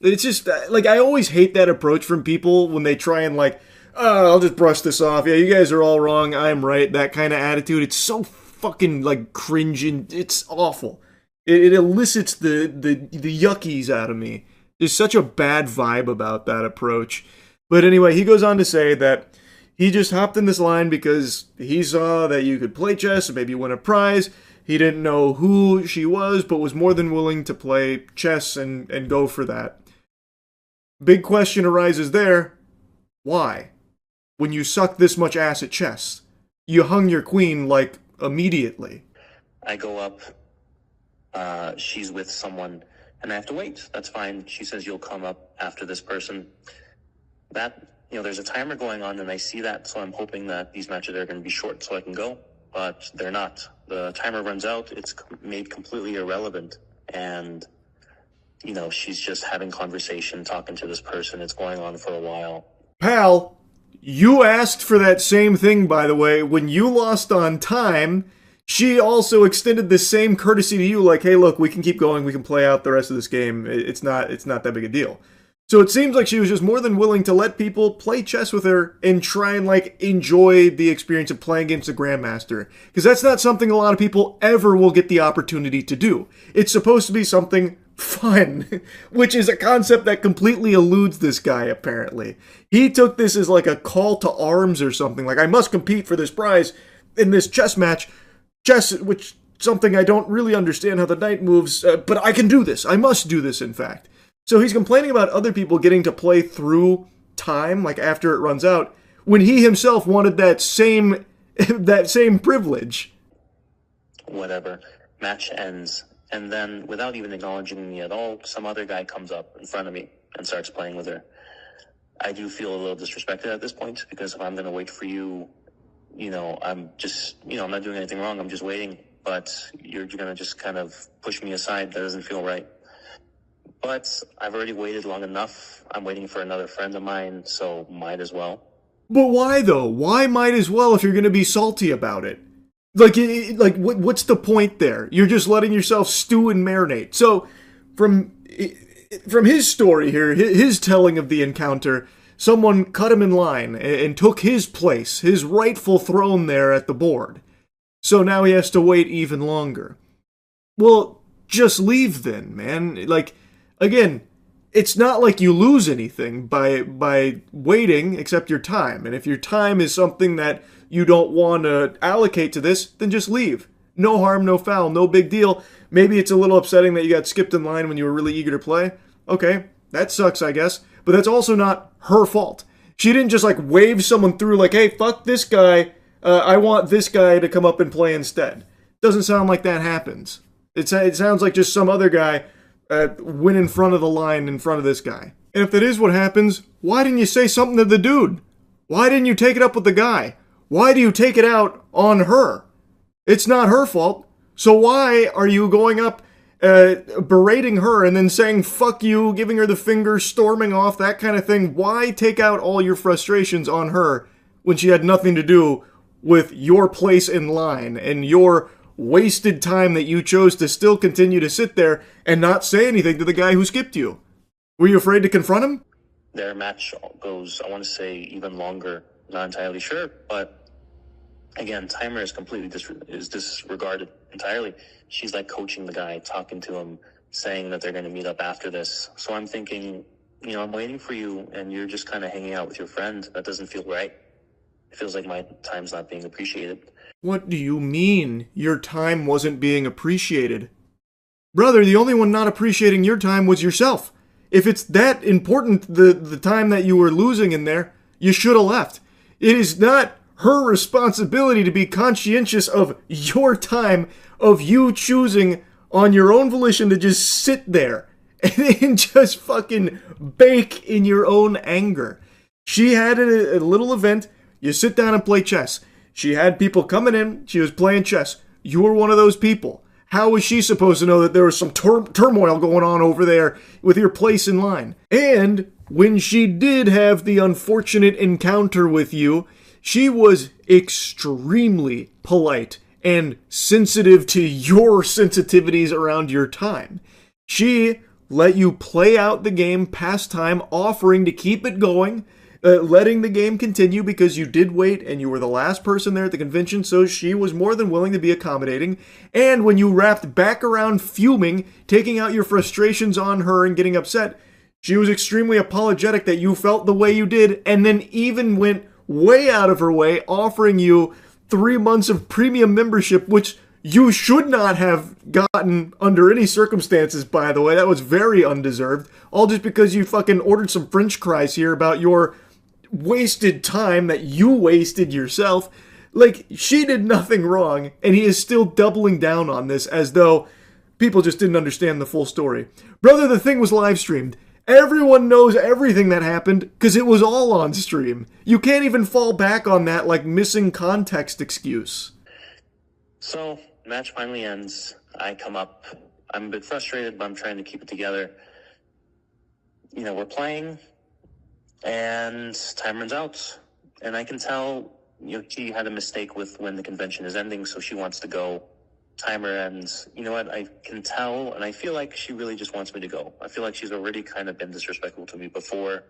It's just, like, I always hate that approach from people when they try and, like, oh, I'll just brush this off. Yeah, you guys are all wrong. I'm right. That kind of attitude. It's so fucking, like, cringing. It's awful. It elicits the yuckies out of me. There's such a bad vibe about that approach. But anyway, he goes on to say that he just hopped in this line because he saw that you could play chess and maybe win a prize. He didn't know who she was, but was more than willing to play chess and go for that. Big question arises there. Why? When you suck this much ass at chess, you hung your queen, like, immediately. I go up, she's with someone, and I have to wait. That's fine. She says you'll come up after this person. That, there's a timer going on, and I see that, so I'm hoping that these matches are going to be short so I can go, but they're not. The timer runs out, it's made completely irrelevant, and, she's just having conversation, talking to this person. It's going on for a while. Pal, you asked for that same thing, by the way. When you lost on time, she also extended the same courtesy to you, like, hey, look, we can keep going, we can play out the rest of this game. It's not that big a deal. So it seems like she was just more than willing to let people play chess with her and try and, like, enjoy the experience of playing against a grandmaster. Because that's not something a lot of people ever will get the opportunity to do. It's supposed to be something fun, which is a concept that completely eludes this guy, apparently. He took this as, like, a call to arms or something. Like, I must compete for this prize in this chess match. Chess, which something I don't really understand how the knight moves, but I can do this. I must do this, in fact. So he's complaining about other people getting to play through time, like after it runs out, when he himself wanted that same privilege. Whatever. Match ends. And then, without even acknowledging me at all, some other guy comes up in front of me and starts playing with her. I do feel a little disrespected at this point, because if I'm going to wait for you, I'm just, I'm not doing anything wrong, I'm just waiting. But you're going to just kind of push me aside. That doesn't feel right. But I've already waited long enough. I'm waiting for another friend of mine, so might as well. But why, though? Why might as well if you're going to be salty about it? What's the point there? You're just letting yourself stew and marinate. So, from his story here, his telling of the encounter, someone cut him in line and took his place, his rightful throne there at the board. So now he has to wait even longer. Well, just leave then, man. Like, again, it's not like you lose anything by waiting except your time. And if your time is something that you don't want to allocate to this, then just leave. No harm, no foul, no big deal. Maybe it's a little upsetting that you got skipped in line when you were really eager to play. Okay, that sucks, I guess. But that's also not her fault. She didn't just, like, wave someone through like, hey, fuck this guy. I want this guy to come up and play instead. Doesn't sound like that happens. It sounds like just some other guy went in front of the line in front of this guy. And if that is what happens, why didn't you say something to the dude? Why didn't you take it up with the guy? Why do you take it out on her? It's not her fault. So why are you going up berating her and then saying fuck you, giving her the finger, storming off, that kind of thing? Why take out all your frustrations on her when she had nothing to do with your place in line and your wasted time that you chose to still continue to sit there and not say anything to the guy who skipped you? Were you afraid to confront him? Their match goes, I want to say, even longer. Not entirely sure, but again, timer is completely disregarded entirely. She's like coaching the guy, talking to him, saying that they're going to meet up after this. So I'm thinking, I'm waiting for you, and you're just kind of hanging out with your friend. That doesn't feel right. It feels like my time's not being appreciated. What do you mean your time wasn't being appreciated? Brother, the only one not appreciating your time was yourself. If it's that important, the time that you were losing in there, you should have left. It is not her responsibility to be conscientious of your time, of you choosing on your own volition to just sit there and just fucking bake in your own anger. She had a little event. You sit down and play chess. She had people coming in. She was playing chess. You were one of those people. How was she supposed to know that there was some turmoil going on over there with your place in line? And when she did have the unfortunate encounter with you, she was extremely polite and sensitive to your sensitivities around your time. She let you play out the game past time, offering to keep it going, letting the game continue because you did wait and you were the last person there at the convention, so she was more than willing to be accommodating. And when you wrapped back around fuming, taking out your frustrations on her and getting upset, she was extremely apologetic that you felt the way you did, and then even went way out of her way offering you 3 months of premium membership, which you should not have gotten under any circumstances, by the way. That was very undeserved. All just because you fucking ordered some french fries here about your wasted time that you wasted yourself. Like, she did nothing wrong, and he is still doubling down on this as though people just didn't understand the full story. Brother, the thing was live streamed. Everyone knows everything that happened because it was all on stream. You can't even fall back on that like missing context excuse. So, match finally ends. I come up. I'm a bit frustrated, but I'm trying to keep it together. You know, we're playing, and time runs out. And I can tell, you know, she had a mistake with when the convention is ending, so she wants to go. Timer ends. You know what? I can tell, and I feel like she really just wants me to go. I feel like she's already kind of been disrespectful to me before.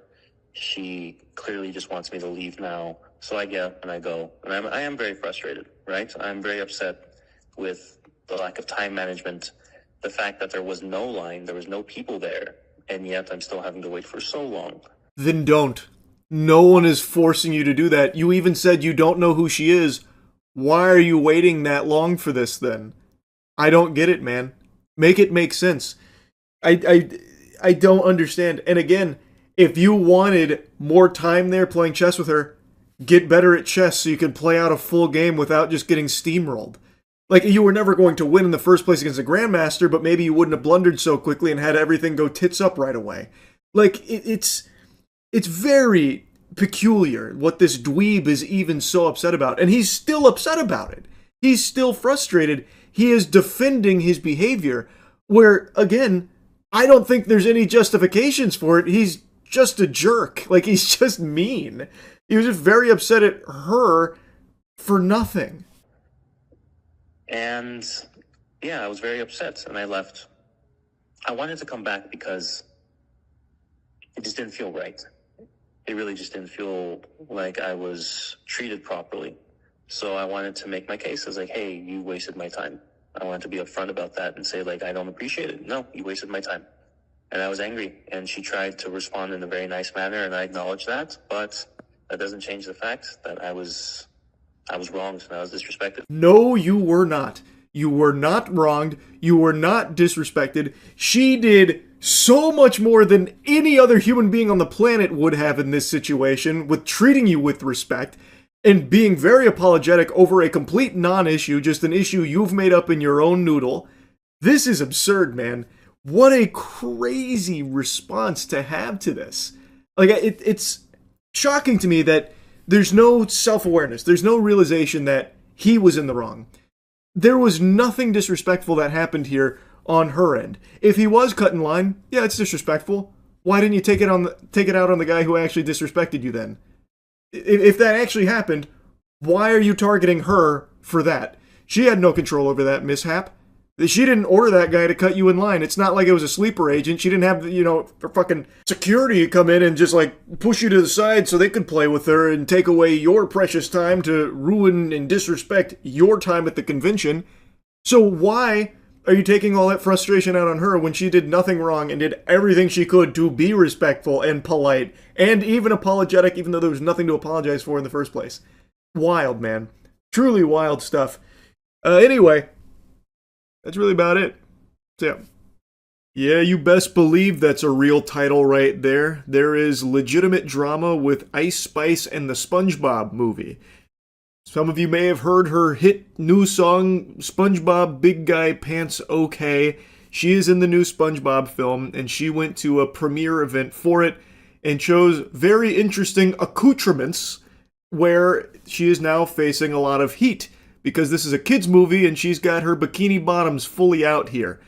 She clearly just wants me to leave now. So I get and I go. And I am very frustrated, right? I'm very upset with the lack of time management, the fact that there was no line, there was no people there, and yet I'm still having to wait for so long. Then don't. No one is forcing you to do that. You even said you don't know who she is. Why are you waiting that long for this then? I don't get it, man. Make it make sense. I don't understand. And again, if you wanted more time there playing chess with her, get better at chess so you could play out a full game without just getting steamrolled. Like, you were never going to win in the first place against a grandmaster, but maybe you wouldn't have blundered so quickly and had everything go tits up right away. Like, it's very peculiar what this dweeb is even so upset about. And he's still upset about it. He's still frustrated. He is defending his behavior, where, again, I don't think there's any justifications for it. He's just a jerk. Like, he's just mean. He was just very upset at her for nothing. And, yeah, I was very upset, and I left. I wanted to come back because it just didn't feel right. It really just didn't feel like I was treated properly. So I wanted to make my case as like, hey, you wasted my time. I wanted to be upfront about that and say, like, I don't appreciate it. No, you wasted my time. And I was angry. And she tried to respond in a very nice manner, and I acknowledge that. But that doesn't change the fact that I was wronged and I was disrespected. No, you were not. You were not wronged. You were not disrespected. She did so much more than any other human being on the planet would have in this situation, with treating you with respect and being very apologetic over a complete non-issue, just an issue you've made up in your own noodle. This is absurd, man. What a crazy response to have to this. Like, it's shocking to me that there's no self-awareness. There's no realization that he was in the wrong. There was nothing disrespectful that happened here on her end. If he was cut in line, yeah, it's disrespectful. Why didn't you take it out on the guy who actually disrespected you then? If that actually happened, why are you targeting her for that? She had no control over that mishap. She didn't order that guy to cut you in line. It's not like it was a sleeper agent. She didn't have, fucking security come in and just, push you to the side so they could play with her and take away your precious time to ruin and disrespect your time at the convention. So why are you taking all that frustration out on her when she did nothing wrong and did everything she could to be respectful and polite and even apologetic, even though there was nothing to apologize for in the first place? Wild, man. Truly wild stuff. Anyway, that's really about it. So, Yeah, you best believe that's a real title right there. There is legitimate drama with Ice Spice and the SpongeBob movie. Some of you may have heard her hit new song, SpongeBob Big Guy Pants OK. She is in the new SpongeBob film, and she went to a premiere event for it and chose very interesting accoutrements where she is now facing a lot of heat because this is a kid's movie and she's got her bikini bottoms fully out here.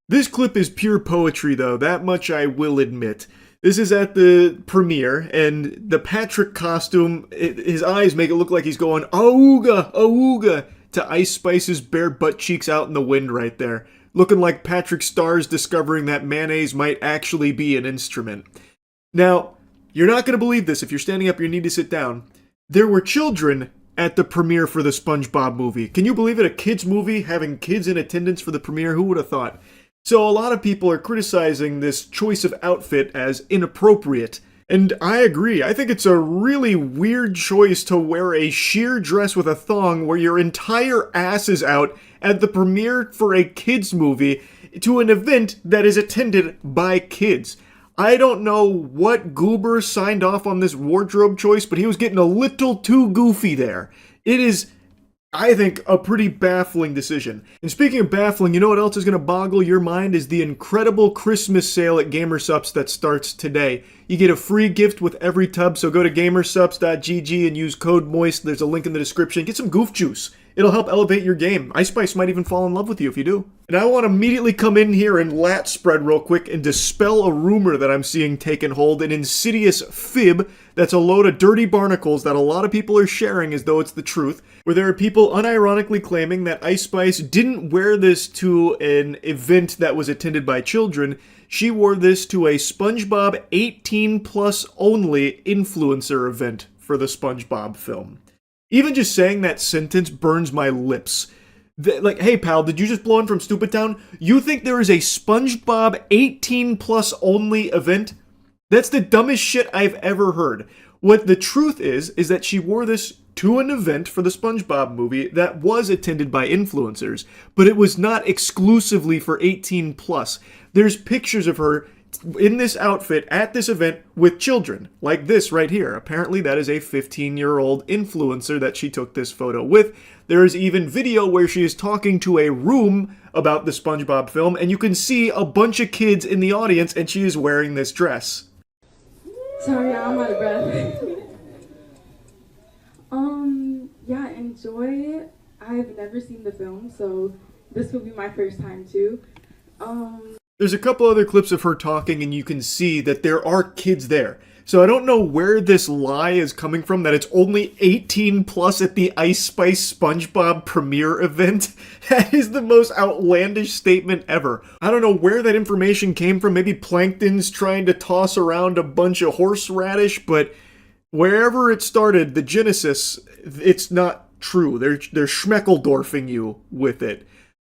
This clip is pure poetry though, that much I will admit. This is at the premiere, and the Patrick costume, his eyes make it look like he's going, "Auga, auga," to Ice Spice's bare butt cheeks out in the wind right there. Looking like Patrick Starr's discovering that mayonnaise might actually be an instrument. Now, you're not going to believe this. If you're standing up, you need to sit down. There were children at the premiere for the SpongeBob movie. Can you believe it? A kid's movie having kids in attendance for the premiere? Who would have thought? So a lot of people are criticizing this choice of outfit as inappropriate. And I agree. I think it's a really weird choice to wear a sheer dress with a thong where your entire ass is out at the premiere for a kids movie to an event that is attended by kids. I don't know what goober signed off on this wardrobe choice, but he was getting a little too goofy there. It is, I think, a pretty baffling decision. And speaking of baffling, you know what else is going to boggle your mind is the incredible Christmas sale at GamerSupps that starts today. You get a free gift with every tub, so go to gamersupps.gg and use code MOIST. There's a link in the description. Get some goof juice. It'll help elevate your game. Ice Spice might even fall in love with you if you do. And I want to immediately come in here and lat spread real quick and dispel a rumor that I'm seeing taken hold, an insidious fib that's a load of dirty barnacles that a lot of people are sharing as though it's the truth, where there are people unironically claiming that Ice Spice didn't wear this to an event that was attended by children. She wore this to a SpongeBob 18 plus only influencer event for the SpongeBob film. Even just saying that sentence burns my lips. Like, hey pal, did you just blow in from Stupid Town? You think there is a SpongeBob 18 plus only event? That's the dumbest shit I've ever heard. What the truth is that she wore this to an event for the SpongeBob movie that was attended by influencers, but it was not exclusively for 18 plus. There's pictures of her in this outfit at this event with children, like this right here. Apparently that is a 15-year-old influencer that she took this photo with. There is even video where she is talking to a room about the SpongeBob film, and you can see a bunch of kids in the audience, and she is wearing this dress. Sorry, I'm out of breath. Yeah, enjoy it. I've never seen the film, so this will be my first time too. There's a couple other clips of her talking, and you can see that there are kids there. So I don't know where this lie is coming from, that it's only 18 plus at the Ice Spice SpongeBob premiere event. That is the most outlandish statement ever. I don't know where that information came from. Maybe Plankton's trying to toss around a bunch of horseradish, but wherever it started, the genesis, it's not true. They're schmeckeldorfing you with it.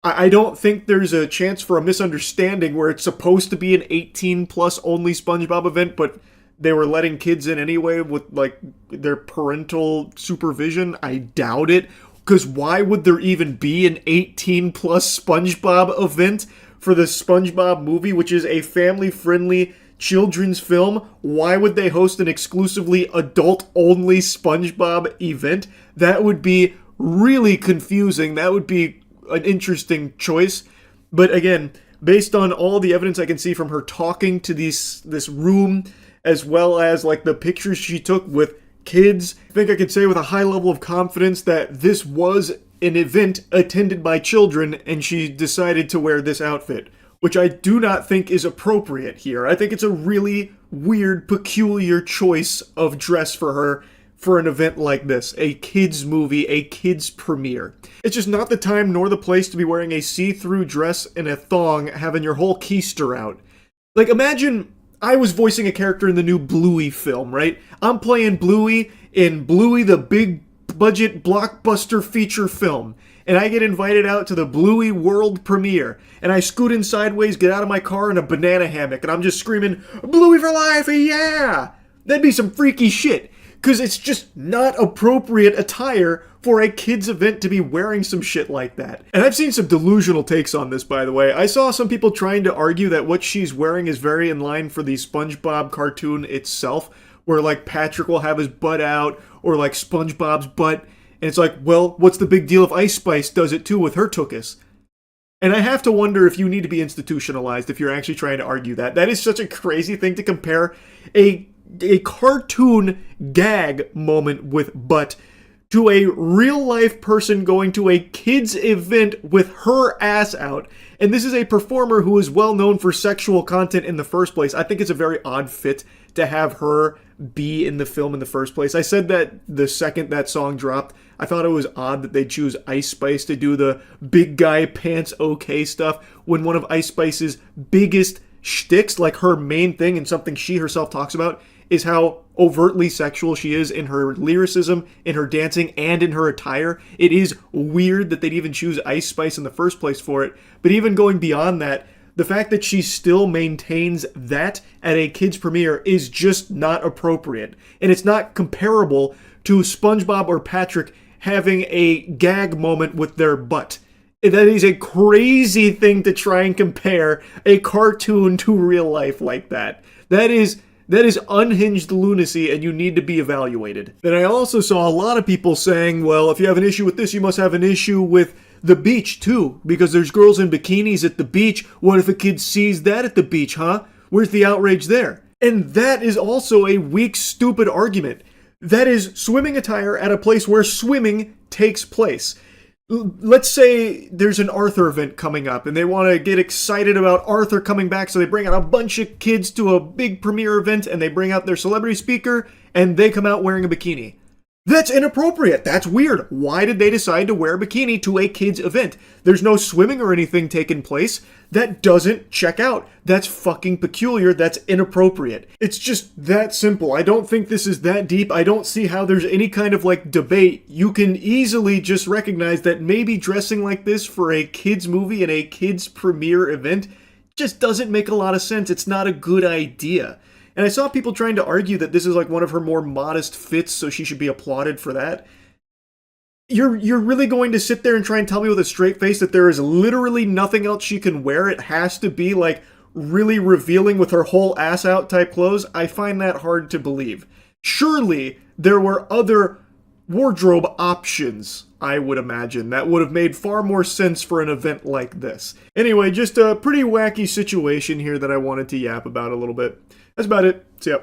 I don't think there's a chance for a misunderstanding where it's supposed to be an 18 plus only SpongeBob event, but they were letting kids in anyway with like their parental supervision. I doubt it, because why would there even be an 18 plus SpongeBob event for the SpongeBob movie, which is a family-friendly children's film? Why would they host an exclusively adult-only SpongeBob event? That would be really confusing. That would be an interesting choice. But again, based on all the evidence I can see from her talking to this room, as well as like the pictures she took with kids, I think I could say with a high level of confidence that this was an event attended by children, and she decided to wear this outfit, which I do not think is appropriate here. I think it's a really weird, peculiar choice of dress for her for an event like this, a kids movie, a kids premiere. It's just not the time nor the place to be wearing a see-through dress and a thong, having your whole keister out. Like, imagine I was voicing a character in the new Bluey film, right? I'm playing Bluey in Bluey the Big Budget Blockbuster feature film, and I get invited out to the Bluey world premiere, and I scoot in sideways, get out of my car in a banana hammock, and I'm just screaming, Bluey for life, yeah! That'd be some freaky shit, because it's just not appropriate attire for a kid's event to be wearing some shit like that. And I've seen some delusional takes on this, by the way. I saw some people trying to argue that what she's wearing is very in line for the SpongeBob cartoon itself, where like Patrick will have his butt out, or like SpongeBob's butt, and it's like, well, what's the big deal if Ice Spice does it too with her tuchus? And I have to wonder if you need to be institutionalized if you're actually trying to argue that. That is such a crazy thing to compare a cartoon gag moment with butt to a real-life person going to a kid's event with her ass out. And this is a performer who is well known for sexual content in the first place. I think it's a very odd fit to have her be in the film in the first place. I said that the second that song dropped, I thought it was odd that they choose Ice Spice to do the big guy pants okay stuff when one of Ice Spice's biggest shticks, like her main thing and something she herself talks about, is how overtly sexual she is in her lyricism, in her dancing, and in her attire. It is weird that they'd even choose Ice Spice in the first place for it. But even going beyond that, the fact that she still maintains that at a kid's premiere is just not appropriate. And it's not comparable to SpongeBob or Patrick having a gag moment with their butt. That is a crazy thing to try and compare a cartoon to real life like that. That is unhinged lunacy, and you need to be evaluated. Then I also saw a lot of people saying, well, if you have an issue with this, you must have an issue with the beach too, because there's girls in bikinis at the beach. What if a kid sees that at the beach, huh? Where's the outrage there? And that is also a weak, stupid argument. That is swimming attire at a place where swimming takes place. Let's say there's an Arthur event coming up and they want to get excited about Arthur coming back, so they bring out a bunch of kids to a big premiere event and they bring out their celebrity speaker and they come out wearing a bikini. That's inappropriate. That's weird. Why did they decide to wear a bikini to a kid's event? There's no swimming or anything taking place. That doesn't check out. That's fucking peculiar. That's inappropriate. It's just that simple. I don't think this is that deep. I don't see how there's any kind of like debate. You can easily just recognize that maybe dressing like this for a kid's movie and a kid's premiere event just doesn't make a lot of sense. It's not a good idea. And I saw people trying to argue that this is like one of her more modest fits, so she should be applauded for that. You're really going to sit there and try and tell me with a straight face that there is literally nothing else she can wear? It has to be like really revealing with her whole ass out type clothes? I find that hard to believe. Surely there were other wardrobe options, I would imagine, that would have made far more sense for an event like this. Anyway, just a pretty wacky situation here that I wanted to yap about a little bit. That's about it. See ya.